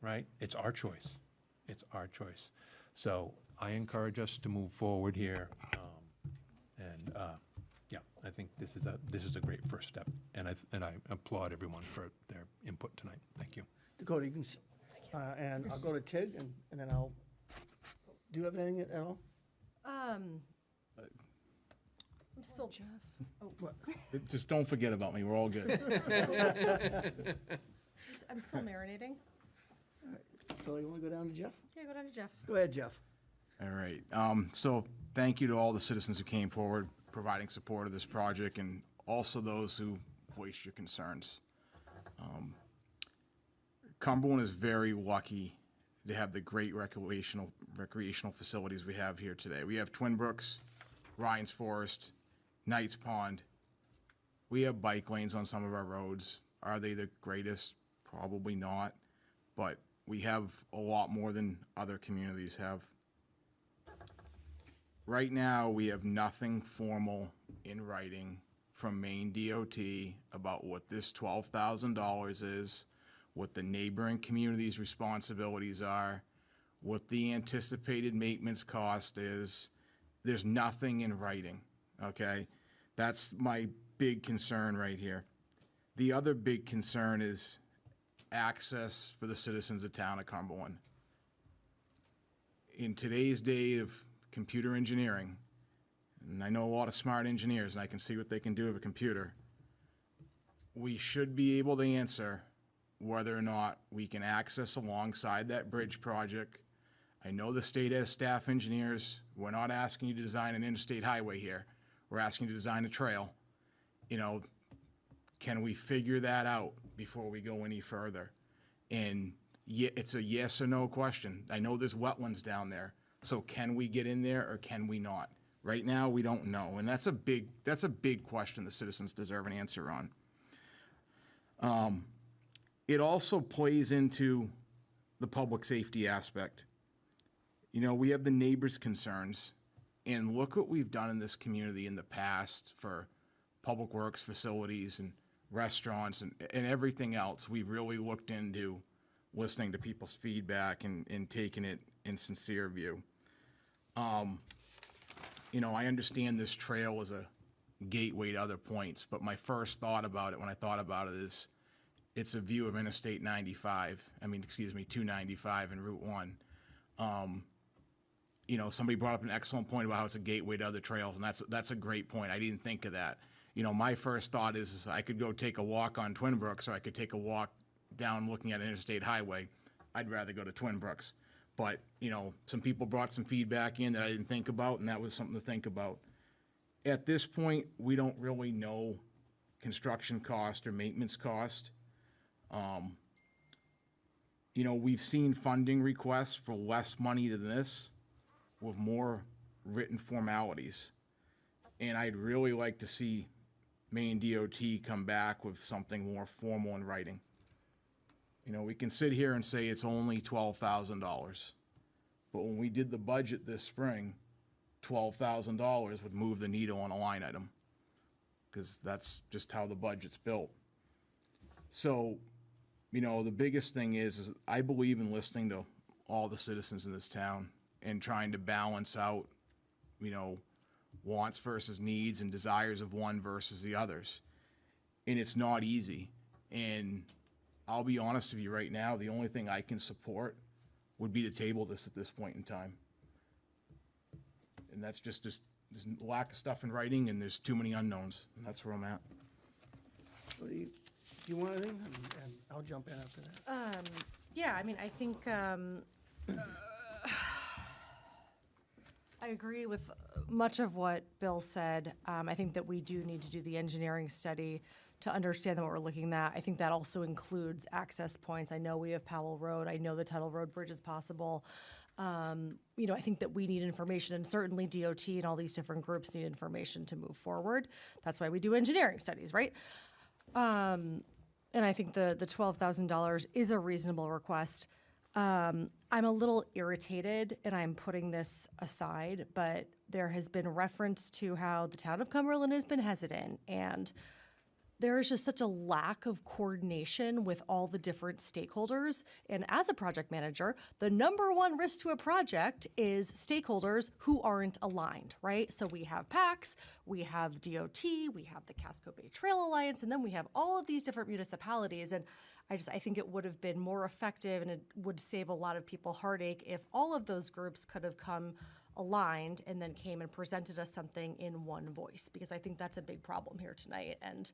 right? It's our choice. It's our choice. So I encourage us to move forward here, yeah, I think this is a great first step, and I applaud everyone for their input tonight. Thank you. Dakota, you can, and I'll go to Tig, and then I'll. Do you have anything at all? I'm still Jeff. Oh, what? Just don't forget about me. We're all good. I'm still marinating. All right. So you want to go down to Jeff? Yeah, go down to Jeff. Go ahead, Jeff. All right. So thank you to all the citizens who came forward, providing support of this project, and also those who voiced your concerns. Cumberland is very lucky to have the great recreational facilities we have here today. We have Twin Brooks, Ryan's Forest, Knights Pond. We have bike lanes on some of our roads. Are they the greatest? Probably not. But we have a lot more than other communities have. Right now, we have nothing formal in writing from Maine DOT about what this $12,000 is, what the neighboring communities' responsibilities are, what the anticipated maintenance cost is. There's nothing in writing, okay? That's my big concern right here. The other big concern is access for the citizens of town of Cumberland. In today's day of computer engineering, and I know a lot of smart engineers, and I can see what they can do with a computer, we should be able to answer whether or not we can access alongside that bridge project. I know the state has staff engineers. We're not asking you to design an interstate highway here. We're asking you to design a trail. You know, can we figure that out before we go any further? And it's a yes or no question. I know there's wetlands down there. So can we get in there or can we not? Right now, we don't know. And that's a big question the citizens deserve an answer on. it also plays into the public safety aspect. You know, we have the neighbors' concerns, and look what we've done in this community in the past for public works facilities and restaurants and everything else. We've really looked into listening to people's feedback and taking it in sincere view. You know, I understand this trail is a gateway to other points, but my first thought about it, when I thought about it, is it's a view of Interstate 295 and Route 1. You know, somebody brought up an excellent point about how it's a gateway to other trails, and that's a great point. I didn't think of that. You know, my first thought is I could go take a walk on Twin Brooks, or I could take a walk down looking at an interstate highway. I'd rather go to Twin Brooks. But, you know, some people brought some feedback in that I didn't think about, and that was something to think about. At this point, we don't really know construction cost or maintenance cost. You know, we've seen funding requests for less money than this with more written formalities. And I'd really like to see Maine DOT come back with something more formal in writing. You know, we can sit here and say it's only $12,000. But when we did the budget this spring, $12,000 would move the needle on a line item, because that's just how the budget's built. So, you know, the biggest thing is I believe in listening to all the citizens in this town and trying to balance out, you know, wants versus needs and desires of one versus the others. And it's not easy. And I'll be honest with you right now, the only thing I can support would be to table this at this point in time. And that's just there's lack of stuff in writing, and there's too many unknowns, and that's where I'm at. Do you want anything? And I'll jump in after that. Yeah, I mean, I think I agree with much of what Bill said. I think that we do need to do the engineering study to understand what we're looking at. I think that also includes access points. I know we have Powell Road. I know the Tuttle Road Bridge is possible. You know, I think that we need information, and certainly DOT and all these different groups need information to move forward. That's why we do engineering studies, right? And I think the $12,000 is a reasonable request. I'm a little irritated, and I'm putting this aside, but there has been reference to how the town of Cumberland has been hesitant, and there is just such a lack of coordination with all the different stakeholders. And as a project manager, the number one risk to a project is stakeholders who aren't aligned, right? So we have PACS, we have DOT, we have the Casco Bay Trail Alliance, and then we have all of these different municipalities. And I think it would have been more effective, and it would save a lot of people heartache if all of those groups could have come aligned and then came and presented us something in one voice, because I think that's a big problem here tonight. And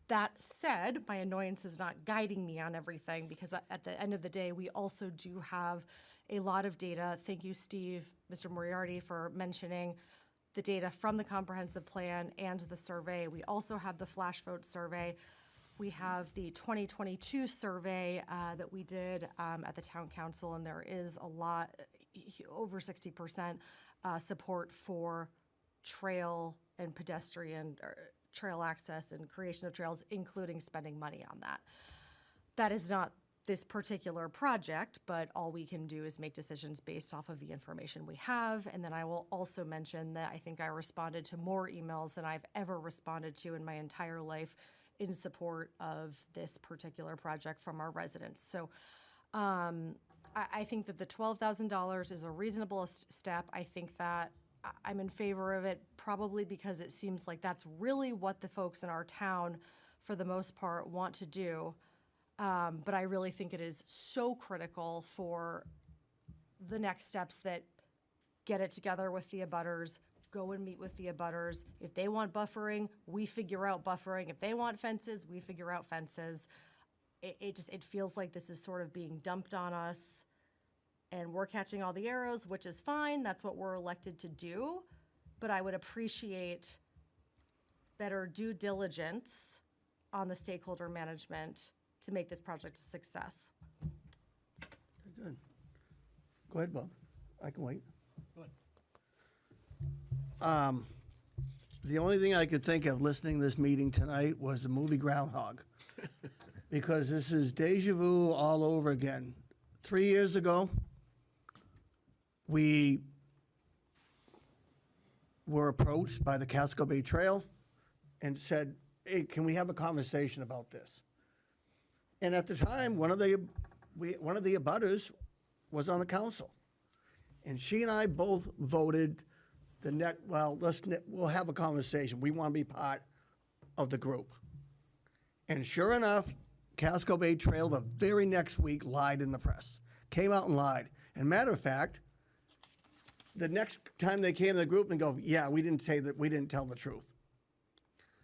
that said, my annoyance is not guiding me on everything, because at the end of the day, we also do have a lot of data. Thank you, Steve, Mr. Moriarty, for mentioning the data from the comprehensive plan and the survey. We also have the flash vote survey. We have the 2022 survey that we did at the town council, and there is a lot, over 60% support for trail and pedestrian trail access and creation of trails, including spending money on that. That is not this particular project, but all we can do is make decisions based off of the information we have. And then I will also mention that I think I responded to more emails than I've ever responded to in my entire life in support of this particular project from our residents. So I think that the $12,000 is a reasonable step. I think that I'm in favor of it, probably because it seems like that's really what the folks in our town, for the most part, want to do. But I really think it is so critical for the next steps that get it together with the abutters, go and meet with the abutters. If they want buffering, we figure out buffering. If they want fences, we figure out fences. It feels like this is sort of being dumped on us, and we're catching all the arrows, which is fine. That's what we're elected to do. But I would appreciate better due diligence on the stakeholder management to make this project a success. Very good. Go ahead, Bob. I can wait. Go ahead. The only thing I could think of listening to this meeting tonight was the movie Groundhog. because this is deja vu all over again. 3 years ago, we were approached by the Casco Bay Trail and said, hey, can we have a conversation about this? And at the time, one of the abutters was on the council. And she and I both voted we'll have a conversation. We want to be part of the group. And sure enough, Casco Bay Trail the very next week lied in the press. Came out and lied. And matter of fact, the next time they came to the group and go, yeah, we didn't tell the truth.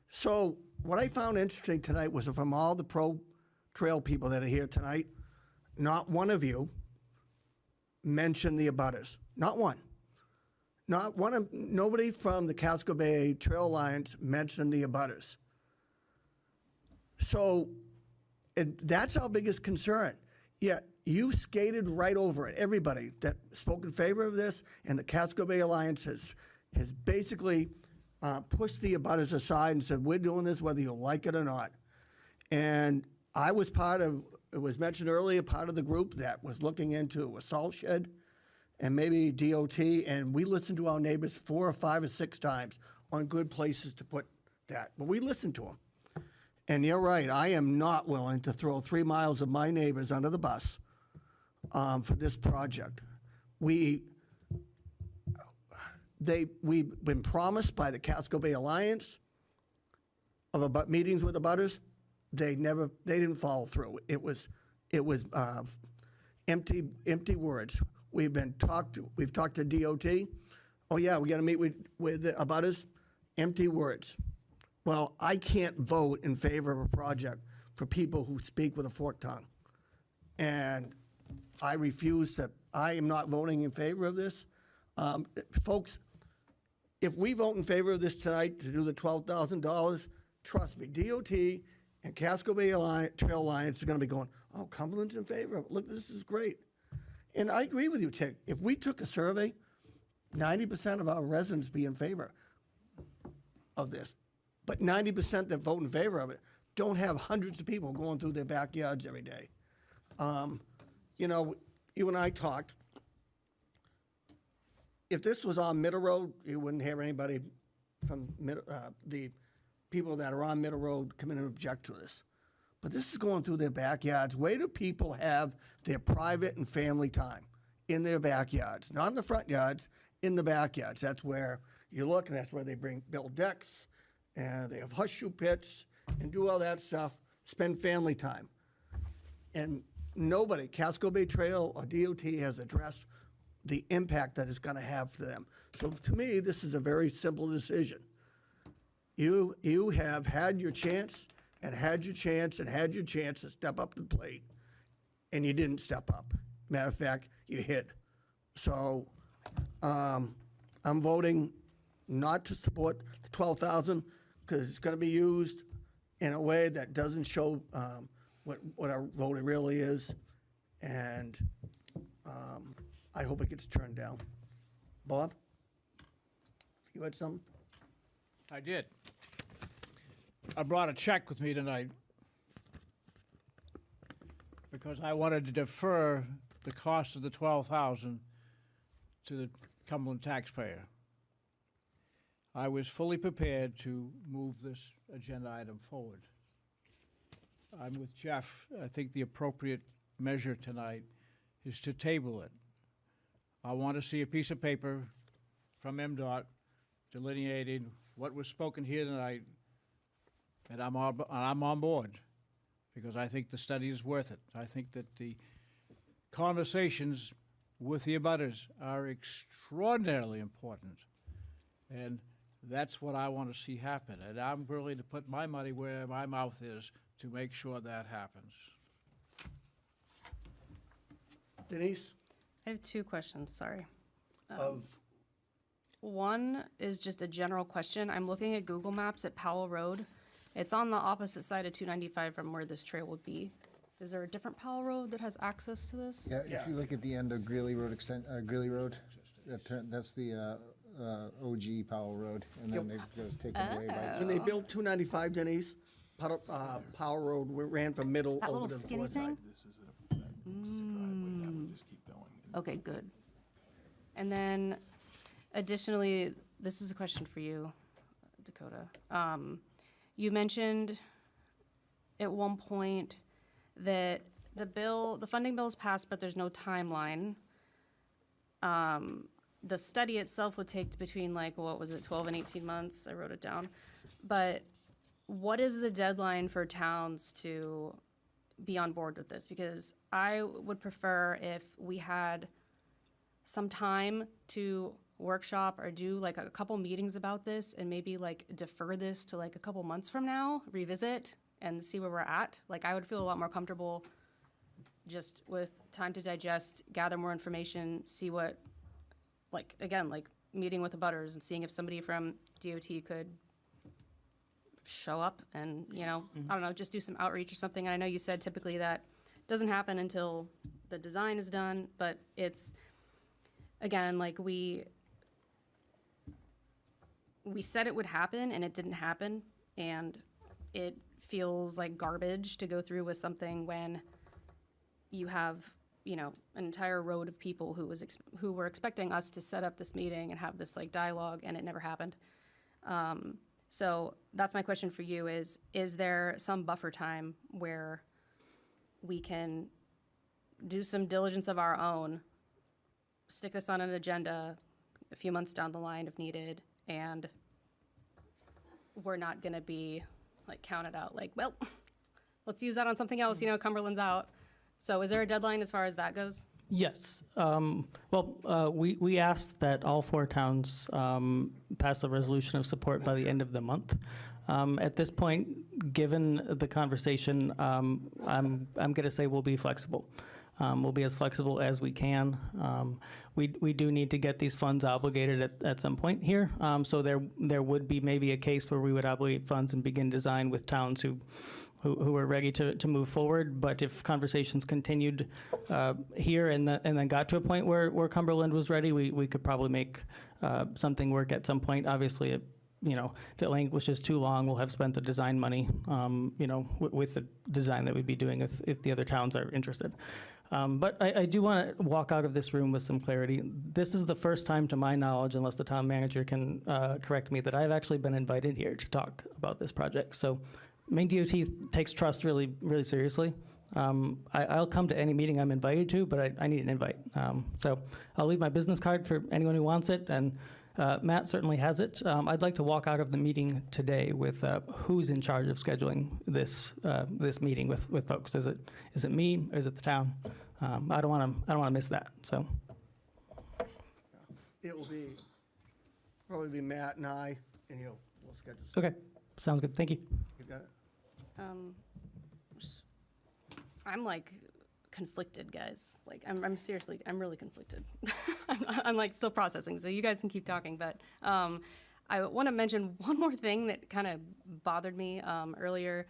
So what I found interesting tonight was from all the pro-trail people that are here tonight, not one of you mentioned the abutters. Not one. Nobody from the Casco Bay Trail Alliance mentioned the abutters. So that's our biggest concern. Yet you skated right over it. Everybody that spoke in favor of this and the Casco Bay Alliance has basically pushed the abutters aside and said, we're doing this whether you like it or not. And I was it was mentioned earlier, part of the group that was looking into a salt shed and maybe DOT, and we listened to our neighbors 4 or 5 or 6 times on good places to put that. But we listened to them. And you're right, I am not willing to throw 3 miles of my neighbors under the bus for this project. We've been promised by the Casco Bay Alliance of meetings with the abutters. They didn't follow through. It was empty words. We've talked to DOT. Oh yeah, we got to meet with the abutters. Empty words. Well, I can't vote in favor of a project for people who speak with a forked tongue. And I refuse to, I am not voting in favor of this. Folks, if we vote in favor of this tonight to do the $12,000, trust me, DOT and Casco Bay Trail Alliance are going to be going, oh, Cumberland's in favor of it. Look, this is great. And I agree with you, Tick. If we took a survey, 90% of our residents be in favor of this. But 90% that vote in favor of it don't have hundreds of people going through their backyards every day. You know, you and I talked. If this was on Middle Road, you wouldn't hear anybody from the people that are on Middle Road come in and object to this. But this is going through their backyards. Where do people have their private and family time? In their backyards. Not in the front yards, in the backyards. That's where you look, and that's where they build decks, and they have horseshoe pits, and do all that stuff, spend family time. And nobody, Casco Bay Trail or DOT, has addressed the impact that it's going to have for them. So to me, this is a very simple decision. You have had your chance and had your chance and had your chance to step up to the plate, and you didn't step up. Matter of fact, you hid. So I'm voting not to support the $12,000 because it's going to be used in a way that doesn't show what our vote really is, and I hope it gets turned down. Bob, you had something? I did. I brought a check with me tonight because I wanted to defer the cost of the $12,000 to the Cumberland taxpayer. I was fully prepared to move this agenda item forward. I'm with Jeff. I think the appropriate measure tonight is to table it. I want to see a piece of paper from MDOT delineating what was spoken here tonight, and I'm on board because I think the study is worth it. I think that the conversations with the abutters are extraordinarily important, and that's what I want to see happen. And I'm willing to put my money where my mouth is to make sure that happens. Denise? I have 2 questions, sorry. Of? One is just a general question. I'm looking at Google Maps at Powell Road. It's on the opposite side of 295 from where this trail would be. Is there a different Powell Road that has access to this? Yeah, if you look at the end of Greeley Road, Greeley Road, that's the OG Powell Road, and then it goes taken away by. Can they build 295, Denise? Power Road ran from Middle That over little to skinny Forsyth. thing? This is a driveway that would just keep going. Okay, good. And then additionally, this is a question for you, Dakota. You mentioned at one point that the funding bill is passed, but there's no timeline. The study itself would take between like, what was it, 12 and 18 months? I wrote it down. But what is the deadline for towns to be on board with this? Because I would prefer if we had some time to workshop or do like a couple meetings about this and maybe like defer this to like a couple months from now, revisit and see where we're at. Like I would feel a lot more comfortable just with time to digest, gather more information, see what, like, again, like meeting with the butters and seeing if somebody from DOT could show up and, you know, I don't know, just do some outreach or something. And I know you said typically that doesn't happen until the design is done, but it's, again, like we said it would happen and it didn't happen. And it feels like garbage to go through with something when you have, you know, an entire road of people who were expecting us to set up this meeting and have this like dialogue, and it never happened. So that's my question for you is there some buffer time where we can do some diligence of our own, stick this on an agenda a few months down the line if needed, and we're not gonna be like counted out, like, well, let's use that on something else, you know, Cumberland's out. So is there a deadline as far as that goes? Yes. We asked that all 4 towns pass a resolution of support by the end of the month. At this point, given the conversation, I'm going to say we'll be flexible. We'll be as flexible as we can. We do need to get these funds obligated at some point here. So there would be maybe a case where we would obligate funds and begin design with towns who are ready to move forward. But if conversations continued here and then got to a point where Cumberland was ready, we could probably make something work at some point. Obviously, you know, if it languishes too long, we'll have spent the design money, you know, with the design that we'd be doing if the other towns are interested. But I do want to walk out of this room with some clarity. This is the first time, to my knowledge, unless the town manager can correct me, that I've actually been invited here to talk about this project. So Maine DOT takes trust really, really seriously. I'll come to any meeting I'm invited to, but I need an invite. So I'll leave my business card for anyone who wants it, and Matt certainly has it. I'd like to walk out of the meeting today with who's in charge of scheduling this meeting with folks. Is it me? Or is it the town? I don't want to miss that. So It will probably be Matt and I, and we'll schedule. Okay, sounds good. Thank you. You got it. I'm like conflicted, guys. Like I'm seriously, I'm really conflicted. I'm like still processing, so you guys can keep talking. But I want to mention one more thing that kind of bothered me earlier.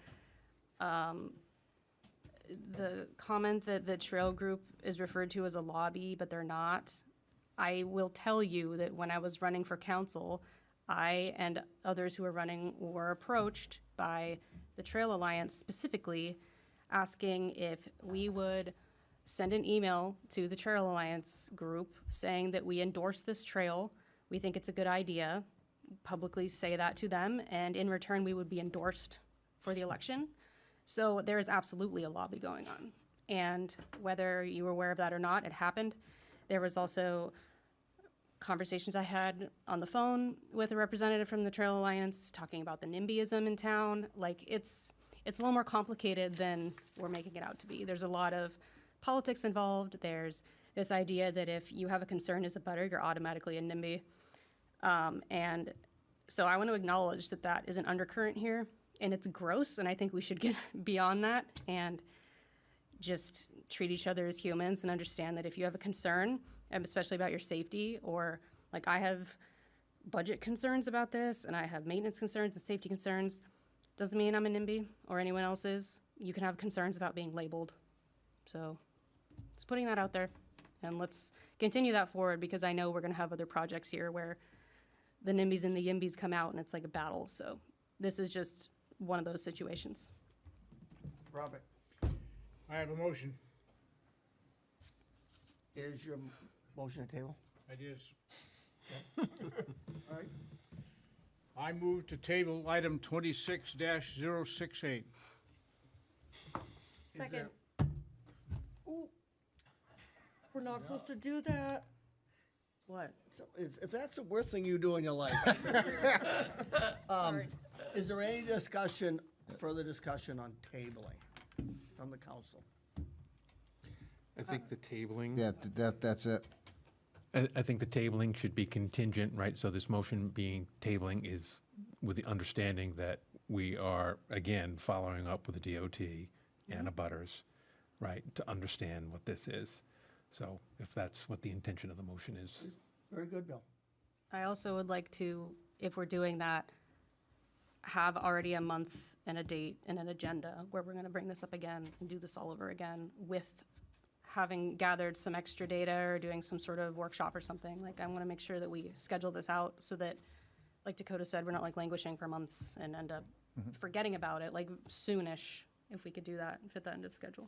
The comment that the trail group is referred to as a lobby, but they're not. I will tell you that when I was running for council, I and others who were running were approached by the Trail Alliance specifically asking if we would send an email to the Trail Alliance group saying that we endorse this trail, we think it's a good idea, publicly say that to them, and in return we would be endorsed for the election. So there is absolutely a lobby going on. And whether you were aware of that or not, it happened. There was also conversations I had on the phone with a representative from the Trail Alliance talking about the NIMBYism in town. Like it's a little more complicated than we're making it out to be. There's a lot of politics involved. There's this idea that if you have a concern as a butter, you're automatically a NIMBY. And so I want to acknowledge that that is an undercurrent here, and it's gross, and I think we should get beyond that and just treat each other as humans and understand that if you have a concern, especially about your safety, or like I have budget concerns about this, and I have maintenance concerns and safety concerns, doesn't mean I'm a NIMBY or anyone else is. You can have concerns without being labeled. So just putting that out there, and let's continue that forward, because I know we're gonna have other projects here where the NIMBYs and the YIMBYs come out and it's like a battle. So this is just one of those situations. Robert, I have a motion. is your motion to table? It is. All right. I move to table item 26-068. Second. Ooh. We're not supposed to do that. What? So if that's the worst thing you do in your life. Sorry. Is there any discussion, further discussion on tabling from the council? I think the tabling. Yeah, that's it. I think the tabling should be contingent, right? So this motion being tabling is with the understanding that we are, again, following up with the DOT and abutters, right, to understand what this is. So if that's what the intention of the motion is. Very good, Bill. I also would like to, if we're doing that, have already a month and a date and an agenda where we're going to bring this up again and do this all over again with having gathered some extra data or doing some sort of workshop or something. Like, I want to make sure that we schedule this out so that, like Dakota said, we're not like languishing for months and end up forgetting about it, like soonish, if we could do that and fit that into the schedule.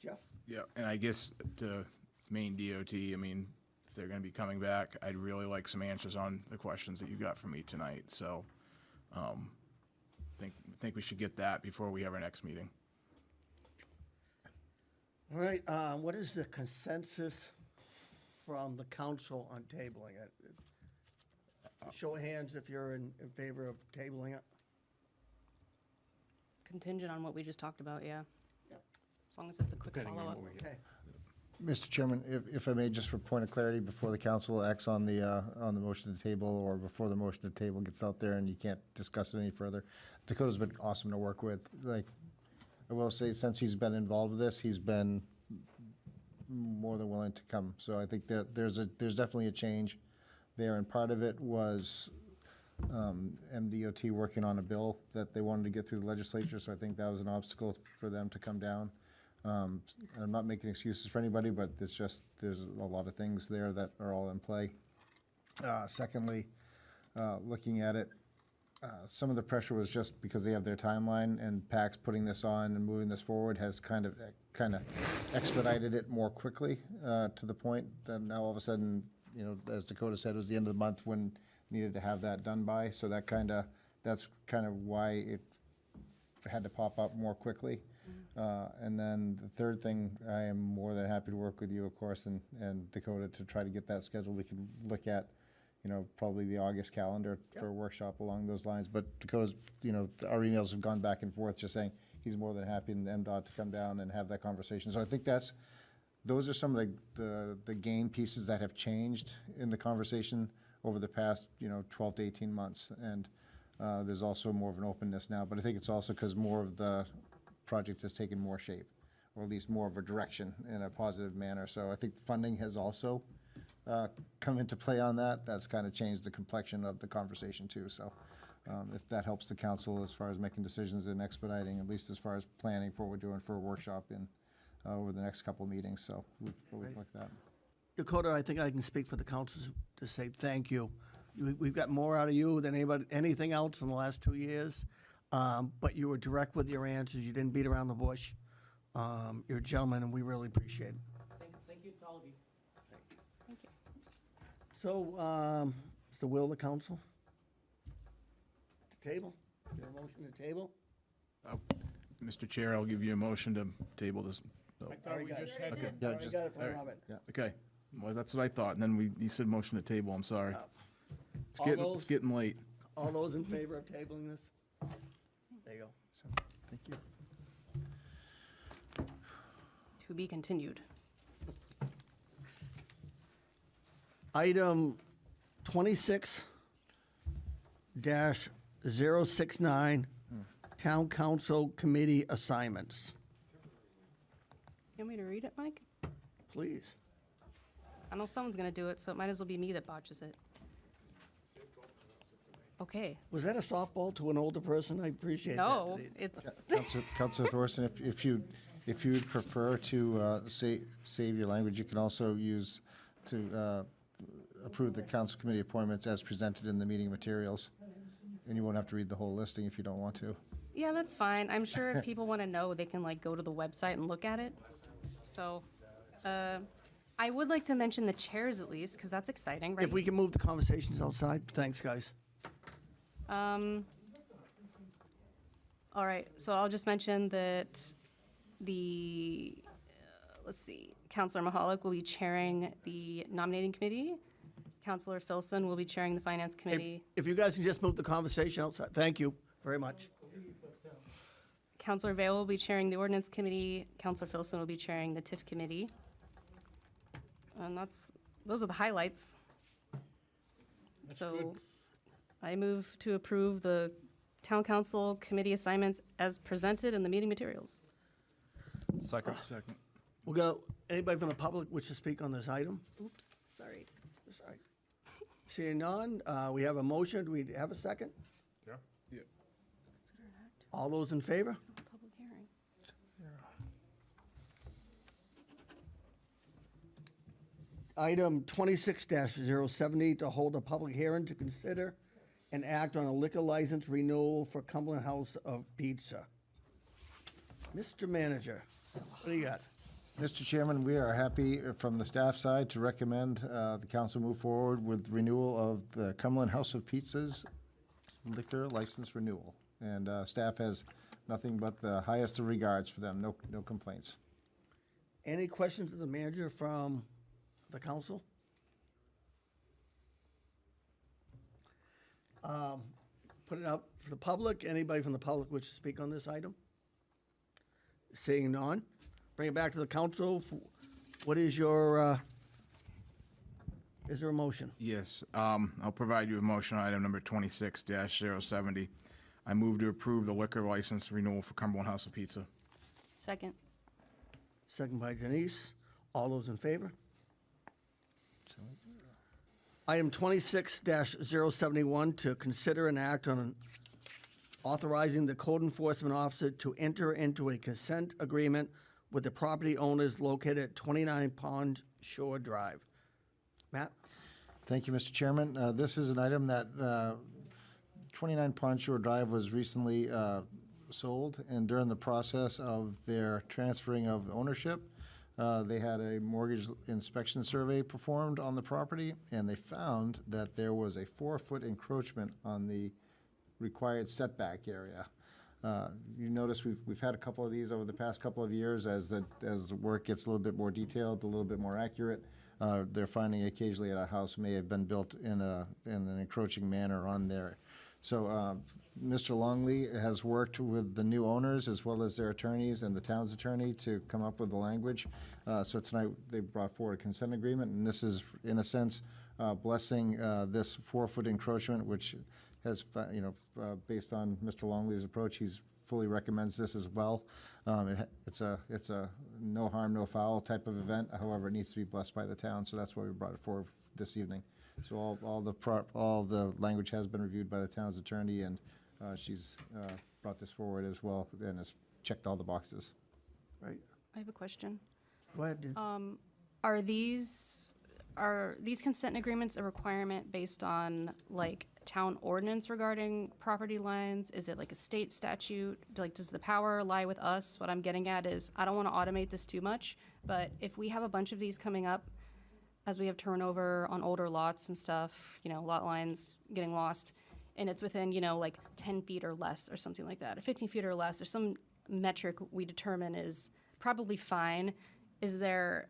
Jeff? Yeah, and I guess to Maine DOT, I mean, if they're gonna be coming back, I'd really like some answers on the questions that you got from me tonight, so, think we should get that before we have our next meeting. All right, what is the consensus from the council on tabling it? Show of hands if you're in favor of tabling it. Contingent on what we just talked about, yeah. As long as it's a quick follow-up. Okay. Mr. Chairman, if I may, just for point of clarity, before the council acts on the motion to table, or before the motion to table gets out there and you can't discuss it any further, Dakota's been awesome to work with. Like, I will say, since he's been involved with this, he's been more than willing to come. So I think that there's definitely a change there, and part of it was MDOT working on a bill that they wanted to get through the legislature, so I think that was an obstacle for them to come down. I'm not making excuses for anybody, but it's just, there's a lot of things there that are all in play. Secondly, looking at it, some of the pressure was just because they have their timeline, and PAC's putting this on and moving this forward has kind of expedited it more quickly, to the point that now all of a sudden, you know, as Dakota said, it was the end of the month when needed to have that done by. So that's kind of why it had to pop up more quickly. And then the third thing, I am more than happy to work with you, of course, and Dakota to try to get that scheduled. We can look at, you know, probably the August calendar for a workshop along those lines. But Dakota's, you know, our emails have gone back and forth just saying he's more than happy in MDOT to come down and have that conversation. So I think those are some of the game pieces that have changed in the conversation over the past, 12 to 18 months. And there's also more of an openness now. But I think it's also because more of the project has taken more shape, or at least more of a direction in a positive manner. So I think funding has also come into play on that. That's kind of changed the complexion of the conversation too. So if that helps the council as far as making decisions and expediting, at least as far as planning for what we're doing for a workshop in over the next couple of meetings. So we'd like that. Dakota, I think I can speak for the council to say thank you. We've got more out of you than anything else in the last 2 years. But you were direct with your answers. You didn't beat around the bush. You're a gentleman, and we really appreciate it. Thank you to all of you. Thank you. So, it's the will of the council? To table? Is there a motion to table? Mr. Chair, I'll give you a motion to table this. I thought we just had Okay. to. I got it from all right. Robert. Okay, well, that's what I thought, and then you said motion to table, I'm sorry. It's All it's getting late. All those in favor of tabling this? There you go. Thank you. To be continued. Item 26-069, Town Council Committee Assignments. You want me to read it, Mike? Please. I know someone's gonna do it, so it might as well be me that botches it. Okay. Was that a softball to an older person? I appreciate No, that. it's, Councilor Thorson, if you'd prefer to save your language, you can also use to approve the council committee appointments as presented in the meeting materials. And you won't have to read the whole listing if you don't want to. Yeah, that's fine. I'm sure if people want to know, they can like go to the website and look at it. So, I would like to mention the chairs at least, because that's exciting, right? If we can move the conversations outside, thanks, guys. All right, so I'll just mention that the, let's see, Counselor Mahalik will be chairing the nominating committee. Counselor Filson will be chairing the finance committee. If you guys can just move the conversation outside, thank you very much. Counselor Vale will be chairing the ordinance committee. Counselor Filson will be chairing the TIF committee. And those are the highlights. So I move to approve the town council committee assignments as presented in the meeting materials. Second. We'll go, anybody from the public wish to speak on this item? Oops, sorry. Sorry. Seeing none, we have a motion. Do we have a second? Yeah. Yeah. All those in favor? Public hearing. Item 26-070, to hold a public hearing to consider and act on a liquor license renewal for Cumberland House of Pizza. Mr. Manager, what do you got? Mr. Chairman, we are happy from the staff side to recommend the council move forward with renewal of the Cumberland House of Pizza's liquor license renewal. And staff has nothing but the highest of regards for them, no complaints. Any questions of the manager from the council? Put it up for the public. Anybody from the public wish to speak on this item? Seeing none, bring it back to the council. What is your, is there a motion? Yes, I'll provide you a motion on item number 26-070. I move to approve the liquor license renewal for Cumberland House of Pizza. Second. Second by Denise. All those in favor? Item 26-071, to consider and act on authorizing the code enforcement officer to enter into a consent agreement with the property owners located at 29 Pond Shore Drive. Matt? Thank you, Mr. Chairman. This is an item that 29 Pond Shore Drive was recently sold, and during the process of their transferring of ownership, they had a mortgage inspection survey performed on the property, and they found that there was a 4-foot encroachment on the required setback area. You notice we've had a couple of these over the past couple of years as the work gets a little bit more detailed, a little bit more accurate. They're finding occasionally that a house may have been built in an encroaching manner on there. So Mr. Longley has worked with the new owners as well as their attorneys and the town's attorney to come up with the language. So tonight they brought forward a consent agreement, and this is, in a sense, blessing this 4-foot encroachment, which has, based on Mr. Longley's approach, he's fully recommends this as well. It's a no harm, no foul type of event. However, it needs to be blessed by the town, so that's why we brought it forward this evening. So all the language has been reviewed by the town's attorney, and she's brought this forward as well and has checked all the boxes. Right. I have a question. Go ahead, Dan. Are these consent agreements a requirement based on like town ordinance regarding property lines? Is it like a state statute? Does the power lie with us? What I'm getting at is, I don't want to automate this too much, but if we have a bunch of these coming up as we have turnover on older lots and stuff, lot lines getting lost, and it's within, like 10 feet or less or something like that, or 15 feet or less, or some metric we determine is probably fine. Is there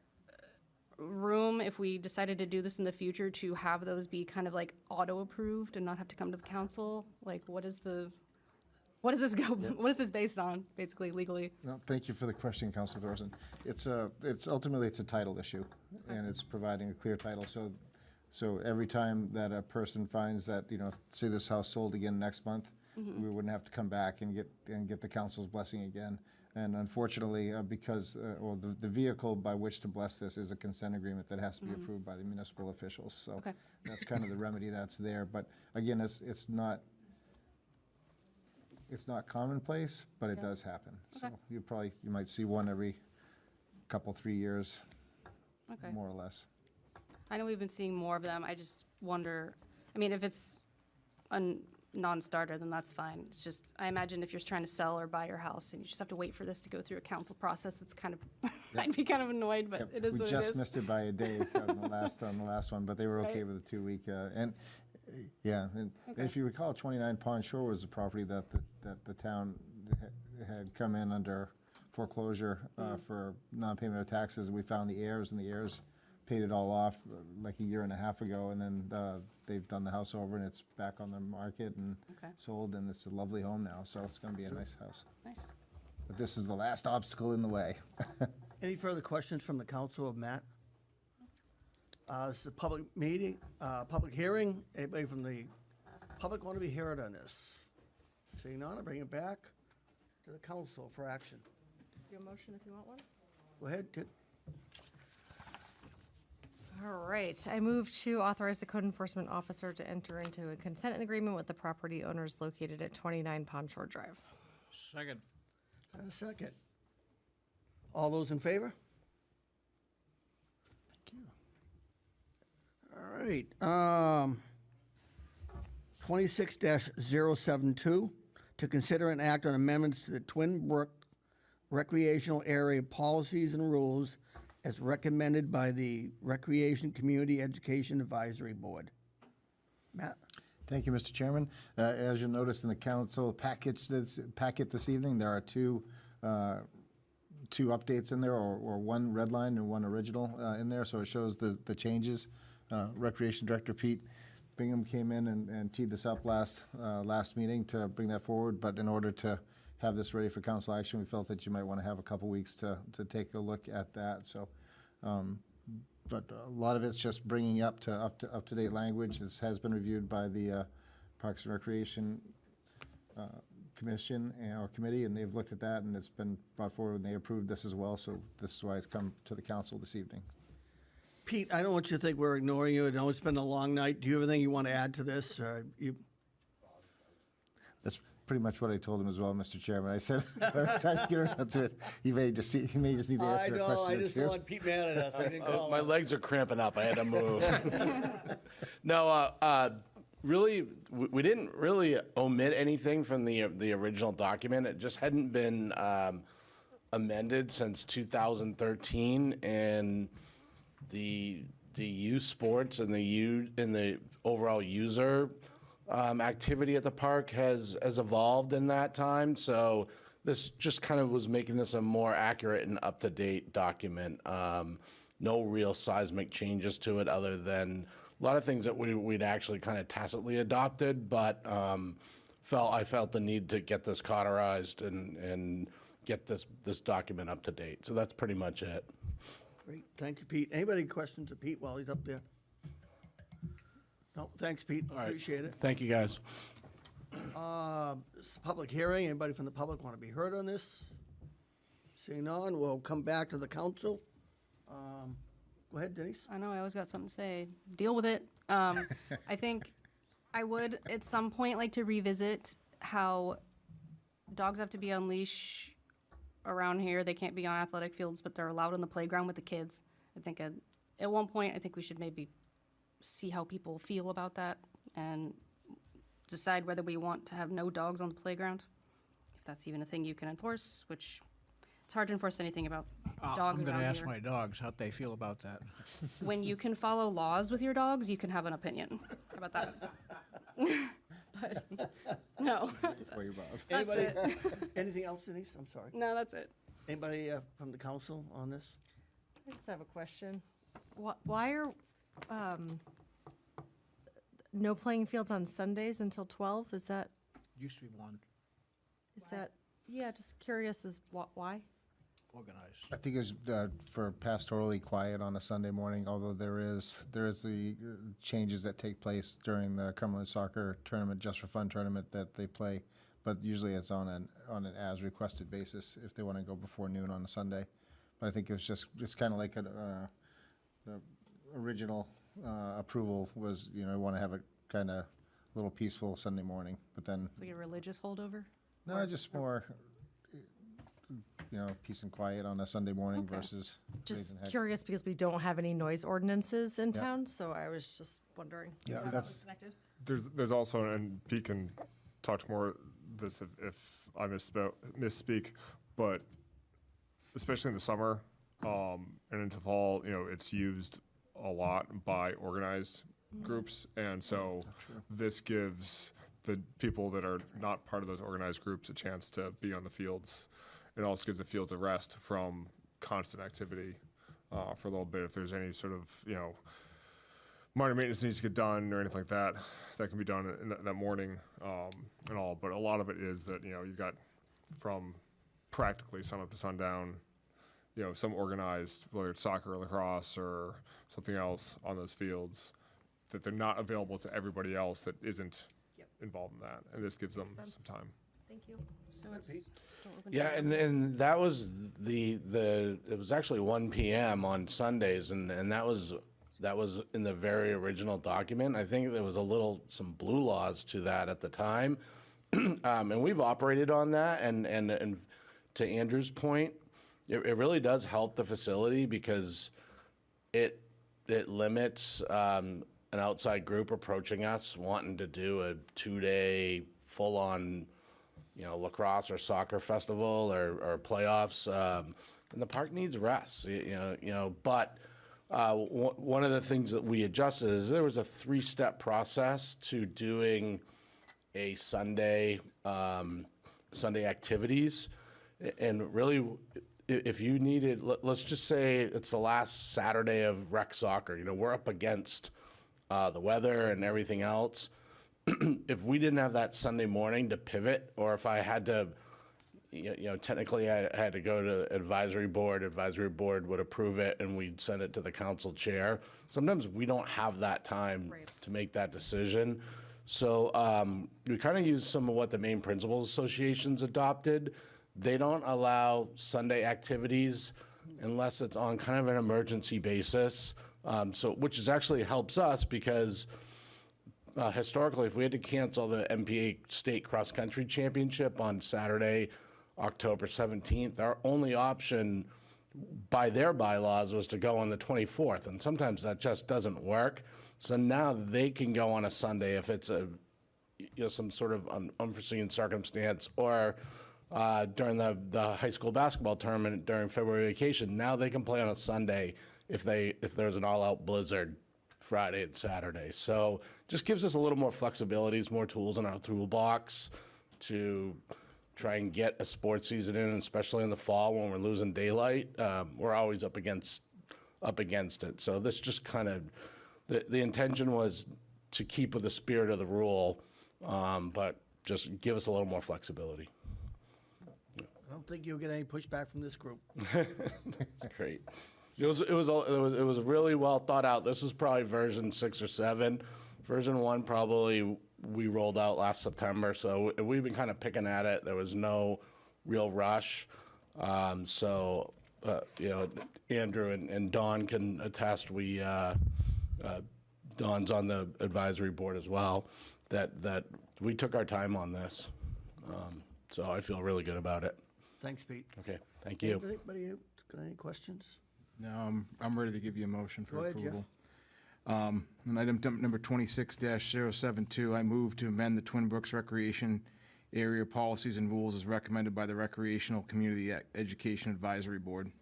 room, if we decided to do this in the future, to have those be kind of like auto-approved and not have to come to the council? Like, what is this based on, basically, legally? No, thank you for the question, Councilor Thorson. It's ultimately a title issue, and it's providing a clear title. So every time that a person finds that, say this house sold again next month, we wouldn't have to come back and get the council's blessing again. And unfortunately, because the vehicle by which to bless this is a consent agreement that has to be approved by the municipal officials. So that's kind of the remedy that's there. But again, it's not commonplace, but it does happen. So you might see one every 3 years, more or less. I know we've been seeing more of them. I just wonder, if it's non-starter, then that's fine. It's just, I imagine if you're trying to sell or buy your house and you just have to wait for this to go through a council process, it's kind of, I'd be kind of annoyed, but it is what it is. We just missed it by a day on the last one, but they were okay Right. with the 2 week. Yeah, and if you recall, 29 Pond Shore was a property that the town had come in under foreclosure for non-payment of taxes. We found the heirs, and the heirs paid it all off like a year and a half ago, and then they've done the house over, and it's back on the market and sold, and it's a lovely home now, so it's going to be a nice house. Nice. But this is the last obstacle in the way. Any further questions from the council of Matt? This is a public meeting, public hearing. Anybody from the public want to be heard on this? Seeing none, I bring it back to the council for action. Your motion if you want one. Go ahead, All right, I move to authorize the code enforcement officer to enter into a consent agreement with the property owners located at 29 Pond Shore Drive. Second. And a second. All those in favor? Thank you. All right. 26-072, to consider and act on amendments to the Twin Brook recreational area policies and rules as recommended by the Recreation Community Education Advisory Board. Matt? Thank you, Mr. Chairman. As you'll notice in the council packet this evening, there are two updates in there, or one red line and one original in there, so it shows the changes. Recreation Director Pete Bingham came in and teed this up last meeting to bring that forward, but in order to have this ready for council action, we felt that you might want to have a couple weeks to take a look at that. So, but a lot of it's just bringing up to date language. This has been reviewed by the Parks and Recreation Commission or committee, and they've looked at that, and it's been brought forward, and they approved this as well. So this is why it's come to the council this evening. Pete, I don't want you to think we're ignoring you. I know it's been a long night. Do you have anything you want to add to this? That's pretty much what I told him as well, Mr. Chairman. I said, by the time you get around to it, he may just need to answer a question or two. Pete mad at us. I didn't call My him. legs are cramping up. I had to move. No, really, we didn't really omit anything from the original document. It just hadn't been amended since 2013, and the youth sports and the overall user activity at the park has evolved in that time. So this just kind of was making this a more accurate and up-to-date document. No real seismic changes to it other than a lot of things that we'd actually kind of tacitly adopted, but I felt the need to get this cauterized and get this document up to date. So that's pretty much it. Great, thank you, Pete. Anybody questions of Pete while he's up there? No, thanks, Pete. All right. Appreciate it. Thank you, guys. It's a public hearing. Anybody from the public want to be heard on this? Seeing none, we'll come back to the council. Go ahead, Denise. I know, I always got something to say. Deal with it. I think I would, at some point, like to revisit how dogs have to be on leash around here. They can't be on athletic fields, but they're allowed on the playground with the kids. I think at one point, I think we should maybe see how people feel about that and decide whether we want to have no dogs on the playground. If that's even a thing you can enforce, which it's hard to enforce anything about dogs I'm going around to ask here. my dogs how they feel about that. When you can follow laws with your dogs, you can have an opinion. How about that? But, no. For you, Bob. That's Anybody? it. Anything else, Denise? I'm sorry. No, that's it. Anybody from the council on this? I just have a question. Why are no playing fields on Sundays until 12? Is that, Used to be one yeah, just curious as why? organized. I think it's for pastorally quiet on a Sunday morning, although there is the changes that take place during the Cumberland Soccer Tournament, Just for Fun tournament that they play, but usually it's on an as requested basis if they want to go before noon on a Sunday. But I think it's kind of like the original approval was, want to have a kind of little peaceful Sunday morning, but then It's like a religious holdover? no, just more peace and quiet on a Sunday morning Okay. versus Just raising heck. curious because we don't have any noise ordinances in Yeah. town, so I was just wondering. Yeah, how that that's was connected. There's also, and Pete can talk more this if I misspeak, but especially in the summer and into fall, it's used a lot by organized groups, and so this gives the people that are not part of those organized groups a chance to be on the fields. It also gives the fields a rest from constant activity for a little bit. If there's any sort of minor maintenance needs to get done or anything like that, that can be done in that morning and all. But a lot of it is that you've got from practically sun up to sundown, some organized, whether it's soccer or lacrosse or something else on those fields, that they're not available to everybody else that isn't involved in that, and this gives them Makes sense. some time. Thank you. So it's still open. Yeah, and that was it was actually 1 p.m. on Sundays, and that was in the very original document. I think there was some blue laws to that at the time, and we've operated on that. And to Andrew's point, it really does help the facility because it limits an outside group approaching us wanting to do a 2-day full-on lacrosse or soccer festival or playoffs, and the park needs rest. But one of the things that we adjusted is there was a 3-step process to doing a Sunday activities, and really, if you needed, let's just say it's the last Saturday of rec soccer. We're up against the weather and everything else. If we didn't have that Sunday morning to pivot, or if I had to, technically I had to go to advisory board would approve it, and we'd send it to the council chair. Sometimes we don't have that time to make that decision. So we kind of use some of what the Maine Principals Association's adopted. They don't allow Sunday activities unless it's on kind of an emergency basis. Which is actually helps us because historically, if we had to cancel the MPA State Cross Country Championship on Saturday, October 17th, our only option by their bylaws was to go on the 24th, and sometimes that just doesn't work. So now they can go on a Sunday if it's some sort of unforeseen circumstance, or during the high school basketball tournament during February vacation. Now they can play on a Sunday if there's an all-out blizzard Friday and Saturday. So just gives us a little more flexibilities, more tools in our toolbox to try and get a sports season in, especially in the fall when we're losing daylight. We're always up against it. So this just kind of, the intention was to keep with the spirit of the rule, but just give us a little more flexibility. I don't think you'll get any pushback from this group. Great. It was really well thought out. This was probably version 6 or 7. Version 1 probably we rolled out last September, so we've been kind of picking at it. There was no real rush. Andrew and Dawn can attest. Dawn's on the advisory board as well. That we took our time on this, so I feel really good about it. Thanks, Pete. Okay, thank you. Anybody else got any questions? No, I'm ready to give you a motion for Go ahead, Jeff. approval. On item number 26-072, I move to amend the Twin Brooks Recreation Area Policies and Rules as recommended by the Recreational Community Education Advisory Board.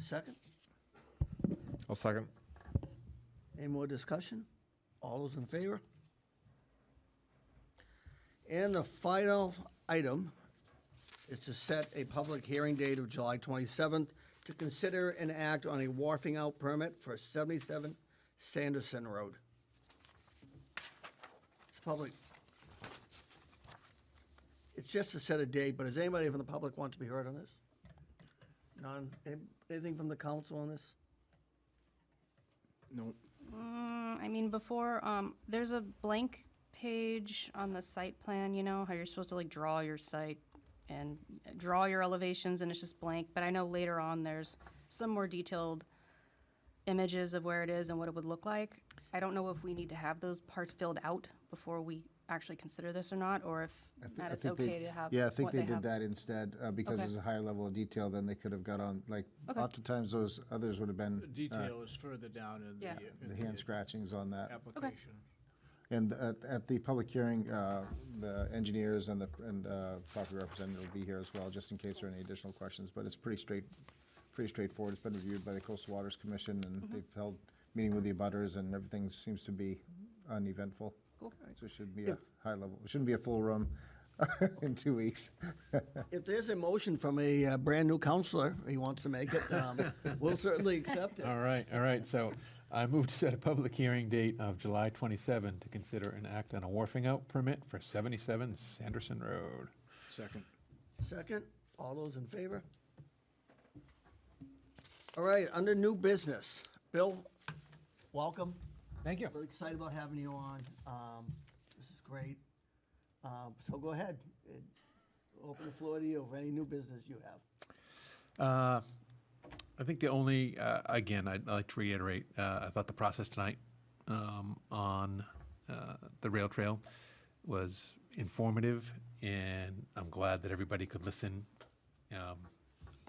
Second? I'll second. Any more discussion? All those in favor? And the final item is to set a public hearing date of July 27th to consider and act on a wharfing out permit for 77 Sanderson Road. It's public. It's just to set a date, but does anybody from the public want to be heard on this? None? Anything from the council on this? No. I mean, before, there's a blank page on the site plan, how you're supposed to draw your site and draw your elevations, and it's just blank. But I know later on there's some more detailed images of where it is and what it would look like. I don't know if we need to have those parts filled out before we actually consider this or not, or if that it's okay to have. Yeah, I think what they have. did that instead because Okay. there's a higher level of detail than they could have got on, Okay. oftentimes those others would have been. The detail is further down in Yeah. The hand scratchings on that. application. And at the public hearing, the engineers and the property representative will be here as well, just in case there are any additional questions. But it's pretty straightforward. It's been reviewed by the Coastal Waters Commission, and they've held meeting with the abutters, and everything seems to be uneventful. Cool. So it should be a high level. It shouldn't be a full room in 2 weeks. If there's a motion from a brand-new counselor, he wants to make it, we'll certainly accept it. All right. So I move to set a public hearing date of July 27 to consider an act on a wharfing out permit for 77 Sanderson Road. Second. Second, all those in favor? All right, under new business, Bill, welcome. Thank you. Really excited about having you on. This is great. So go ahead. Open the floor to you for any new business you have. I think the only, again, I'd like to reiterate, I thought the process tonight on the rail trail was informative, and I'm glad that everybody could listen.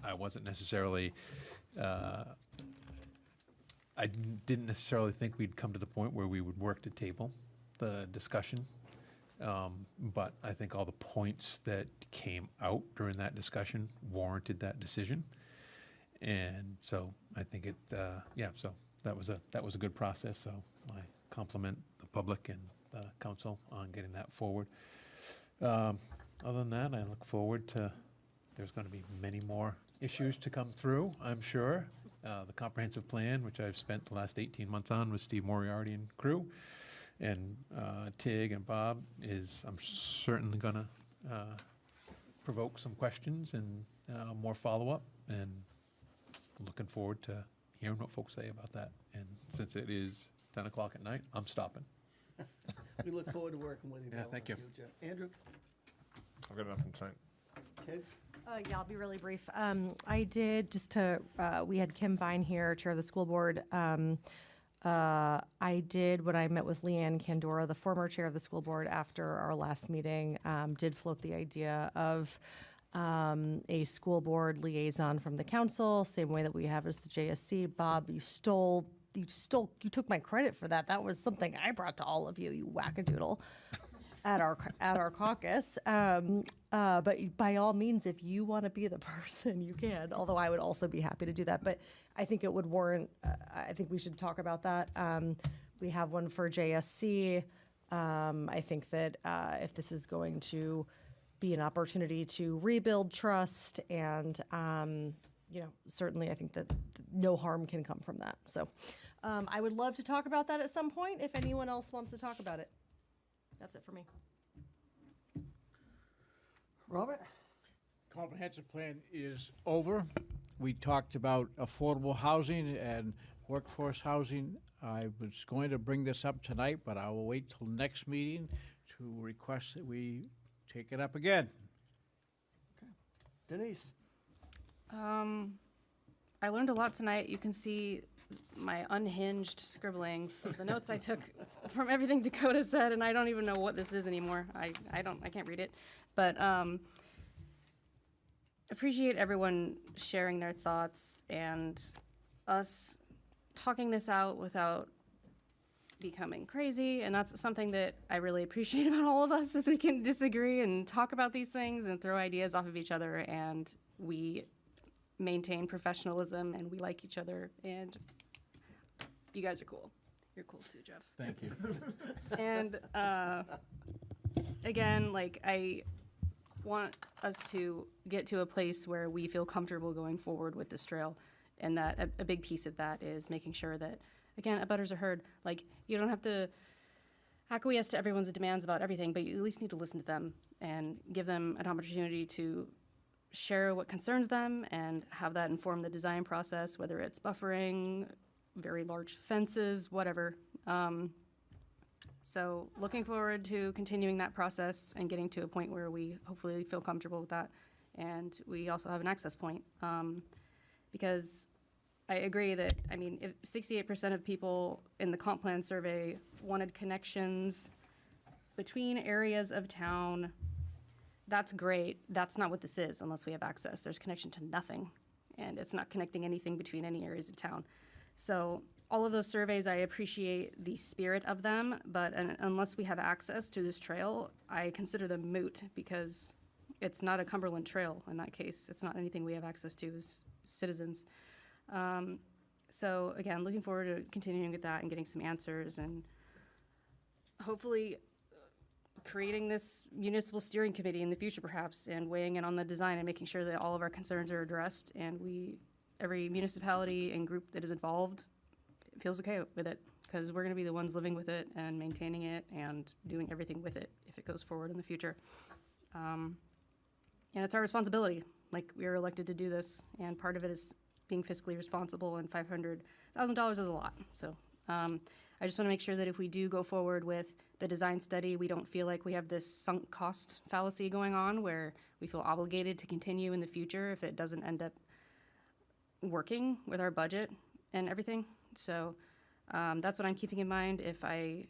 I wasn't necessarily, I didn't necessarily think we'd come to the point where we would work to table the discussion. But I think all the points that came out during that discussion warranted that decision. And so I think so that was a good process. So I compliment the public and the council on getting that forward. Other than that, I look forward to, there's going to be many more issues to come through, I'm sure. The comprehensive plan, which I've spent the last 18 months on with Steve Moriarty and crew, and Tig and Bob, I'm certainly going to provoke some questions and more follow-up, and looking forward to hearing what folks say about that. And since it is 10 o'clock at night, I'm stopping. We look forward to working with you, Bill, Yeah, thank in you. the future. Andrew? I've got nothing tonight. Tig? Yeah, I'll be really brief. I did, we had Kim Vine here, Chair of the School Board. I did, when I met with Leanne Candora, the former Chair of the School Board, after our last meeting, did float the idea of a school board liaison from the council, same way that we have as the JSC. Bob, you took my credit for that. That was something I brought to all of you, you wackadoodle. At our caucus, but by all means, if you want to be the person, you can. Although I would also be happy to do that. But I think it would warrant. I think we should talk about that. We have one for JSC. I think that if this is going to be an opportunity to rebuild trust, and certainly I think that no harm can come from that. So I would love to talk about that at some point. If anyone else wants to talk about it. That's it for me. Robert? Comprehensive plan is over. We talked about affordable housing and workforce housing. I was going to bring this up tonight, but I will wait till next meeting to request that we take it up again. Denise? I learned a lot tonight. You can see my unhinged scribblings of the notes I took from everything Dakota said, and I don't even know what this is anymore. I can't read it. But appreciate everyone sharing their thoughts and us talking this out without becoming crazy. And that's something that I really appreciate about all of us, is we can disagree and talk about these things and throw ideas off of each other, and we maintain professionalism, and we like each other, and you guys are cool. You're cool too, Jeff. Thank you. And again, I want us to get to a place where we feel comfortable going forward with this trail, and that a big piece of that is making sure that, again, abutters are heard. You don't have to acquiesce to everyone's demands about everything, but you at least need to listen to them and give them an opportunity to share what concerns them and have that inform the design process, whether it's buffering, very large fences, whatever. So looking forward to continuing that process and getting to a point where we hopefully feel comfortable with that. And we also have an access point, because I agree that, if 68% of people in the comp plan survey wanted connections between areas of town, that's great. That's not what this is unless we have access. There's connection to nothing, and it's not connecting anything between any areas of town. So all of those surveys, I appreciate the spirit of them, but unless we have access to this trail, I consider them moot because it's not a Cumberland trail in that case. It's not anything we have access to as citizens. So again, looking forward to continuing with that and getting some answers and hopefully creating this municipal steering committee in the future perhaps and weighing in on the design and making sure that all of our concerns are addressed and every municipality and group that is involved feels okay with it because we're going to be the ones living with it and maintaining it and doing everything with it if it goes forward in the future. And it's our responsibility. Like, we are elected to do this, and part of it is being fiscally responsible, and $500,000 is a lot. So I just want to make sure that if we do go forward with the design study, we don't feel like we have this sunk cost fallacy going on where we feel obligated to continue in the future if it doesn't end up working with our budget and everything. So that's what I'm keeping in mind. If I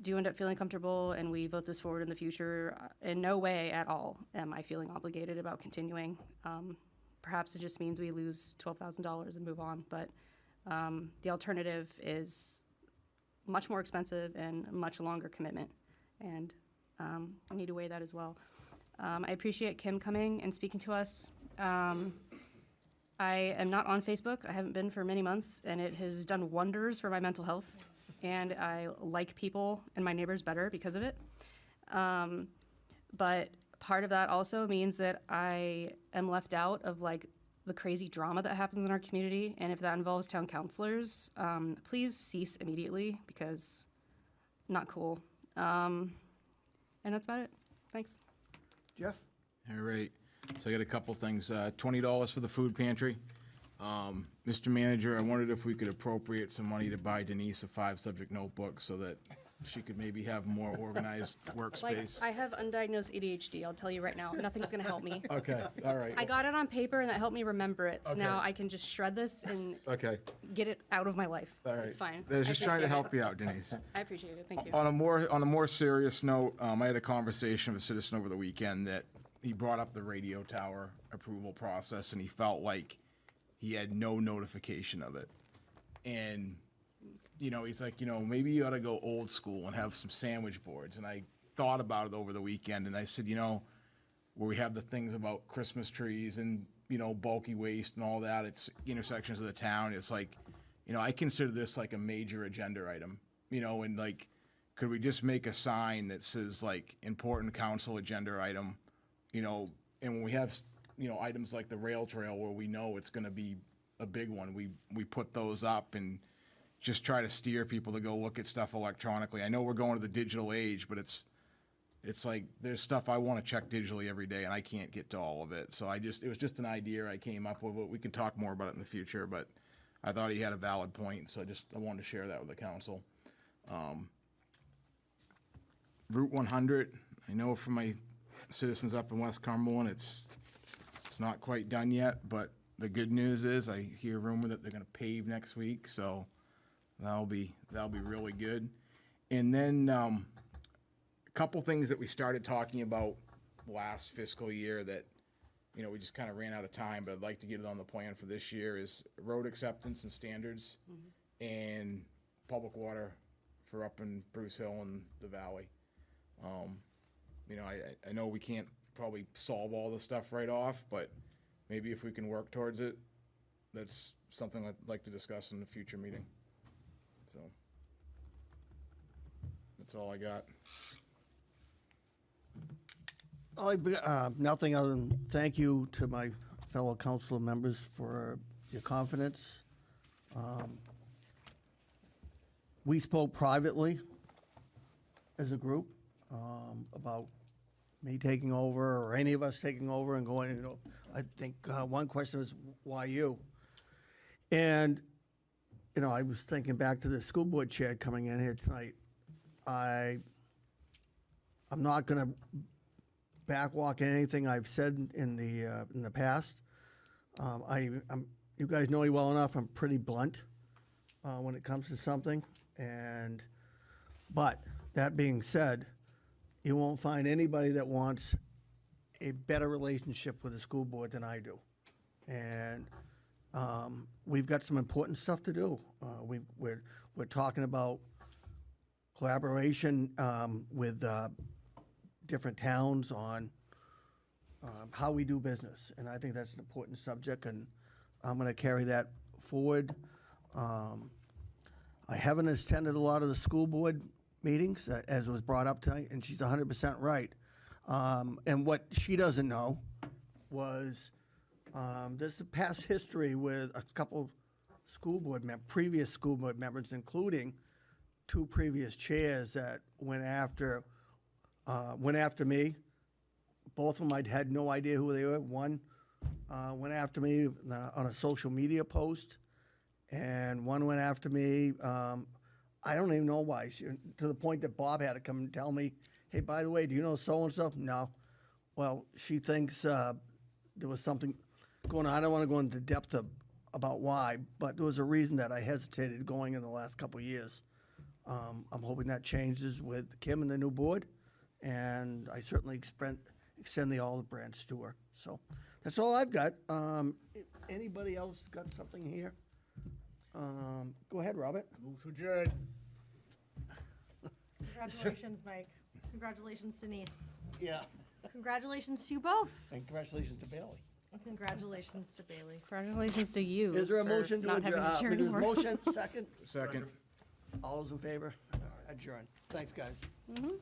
do end up feeling comfortable and we vote this forward in the future, in no way at all am I feeling obligated about continuing. Perhaps it just means we lose $12,000 and move on, but the alternative is much more expensive and much longer commitment, and I need to weigh that as well. I appreciate Kim coming and speaking to us. I am not on Facebook. I haven't been for many months, and it has done wonders for my mental health, and I like people and my neighbors better because of it. But part of that also means that I am left out of like the crazy drama that happens in our community, and if that involves town councilors, please cease immediately because not cool. And that's about it. Thanks. Jeff? All right. So I got a couple things. $20 for the food pantry. Mr. Manager, I wondered if we could appropriate some money to buy Denise a 5-subject notebook so that she could maybe have a more organized workspace. I have undiagnosed ADHD, I'll tell you right now. Nothing's gonna help me. Okay, all right. I got it on paper and that helped me remember it. So Okay. now I can just shred this and Okay, get it out of my life. all right. It's fine. I was just trying to appreciate help it. you out, Denise. I appreciate it, thank you. On a more serious note, I had a conversation with a citizen over the weekend that he brought up the radio tower approval process, and he felt like he had no notification of it. And, you know, he's like, you know, maybe you ought to go old school and have some sandwich boards. And I thought about it over the weekend, and I said, you know, where we have the things about Christmas trees and, you know, bulky waste and all that, it's intersections of the town. It's like, you know, I consider this like a major agenda item, you know, and like, could we just make a sign that says like important council agenda item, you know, and when we have, you know, items like the rail trail where we know it's gonna be a big one, we put those up and just try to steer people to go look at stuff electronically. I know we're going to the digital age, but it's like, there's stuff I wanna check digitally every day and I can't get to all of it. So it was just an idea I came up with. We can talk more about it in the future, but I thought he had a valid point, so I wanted to share that with the council. Route 100, I know from my citizens up in West Cumberland, it's not quite done yet, but the good news is I hear rumor that they're gonna pave next week, so that'll be really good. And then, a couple things that we started talking about last fiscal year that, you know, we just kind of ran out of time, but I'd like to get it on the plan for this year is road acceptance and standards and public water for up in Bruce Hill and the valley. You know, I know we can't probably solve all the stuff right off, but maybe if we can work towards it, that's something I'd like to discuss in the future meeting. So, that's all I got. Nothing other than thank you to my fellow council members for your confidence. We spoke privately as a group about me taking over or any of us taking over and going, you know, I think one question was, why you? And, you know, I was thinking back to the school board chair coming in here tonight. I'm not going to backwalk anything I've said in the past. You guys know me well enough. I'm pretty blunt when it comes to something. But that being said, you won't find anybody that wants a better relationship with the school board than I do. And We've got some important stuff to do. We're talking about collaboration with different towns on how we do business, and I think that's an important subject, and I'm going to carry that forward. I haven't attended a lot of the school board meetings, as was brought up tonight, and she's 100% right. And what she doesn't know was there's a past history with a couple previous school board members, including 2 previous chairs that went after me. Both of them, I'd had no idea who they were. One went after me on a social media post, and one went after me. I don't even know why, to the point that Bob had to come and tell me, hey, by the way, do you know so-and-so? No. Well, she thinks there was something going on. I don't want to go into depth about why, but there was a reason that I hesitated going in the last couple of years. I'm hoping that changes with Kim and the new board, and I certainly extend the olive branch to her. So that's all I've got. Anybody else got something here? Go ahead, Robert. Move to adjourn. Congratulations, Mike. Congratulations, Denise. Yeah. Congratulations to you both. And congratulations to Bailey. Congratulations to Bailey. Congratulations to you. Is there a for motion to not having to chair adjourn? anymore. Motion, second? Second. All those in favor? Adjourn. Thanks, guys. Mhm.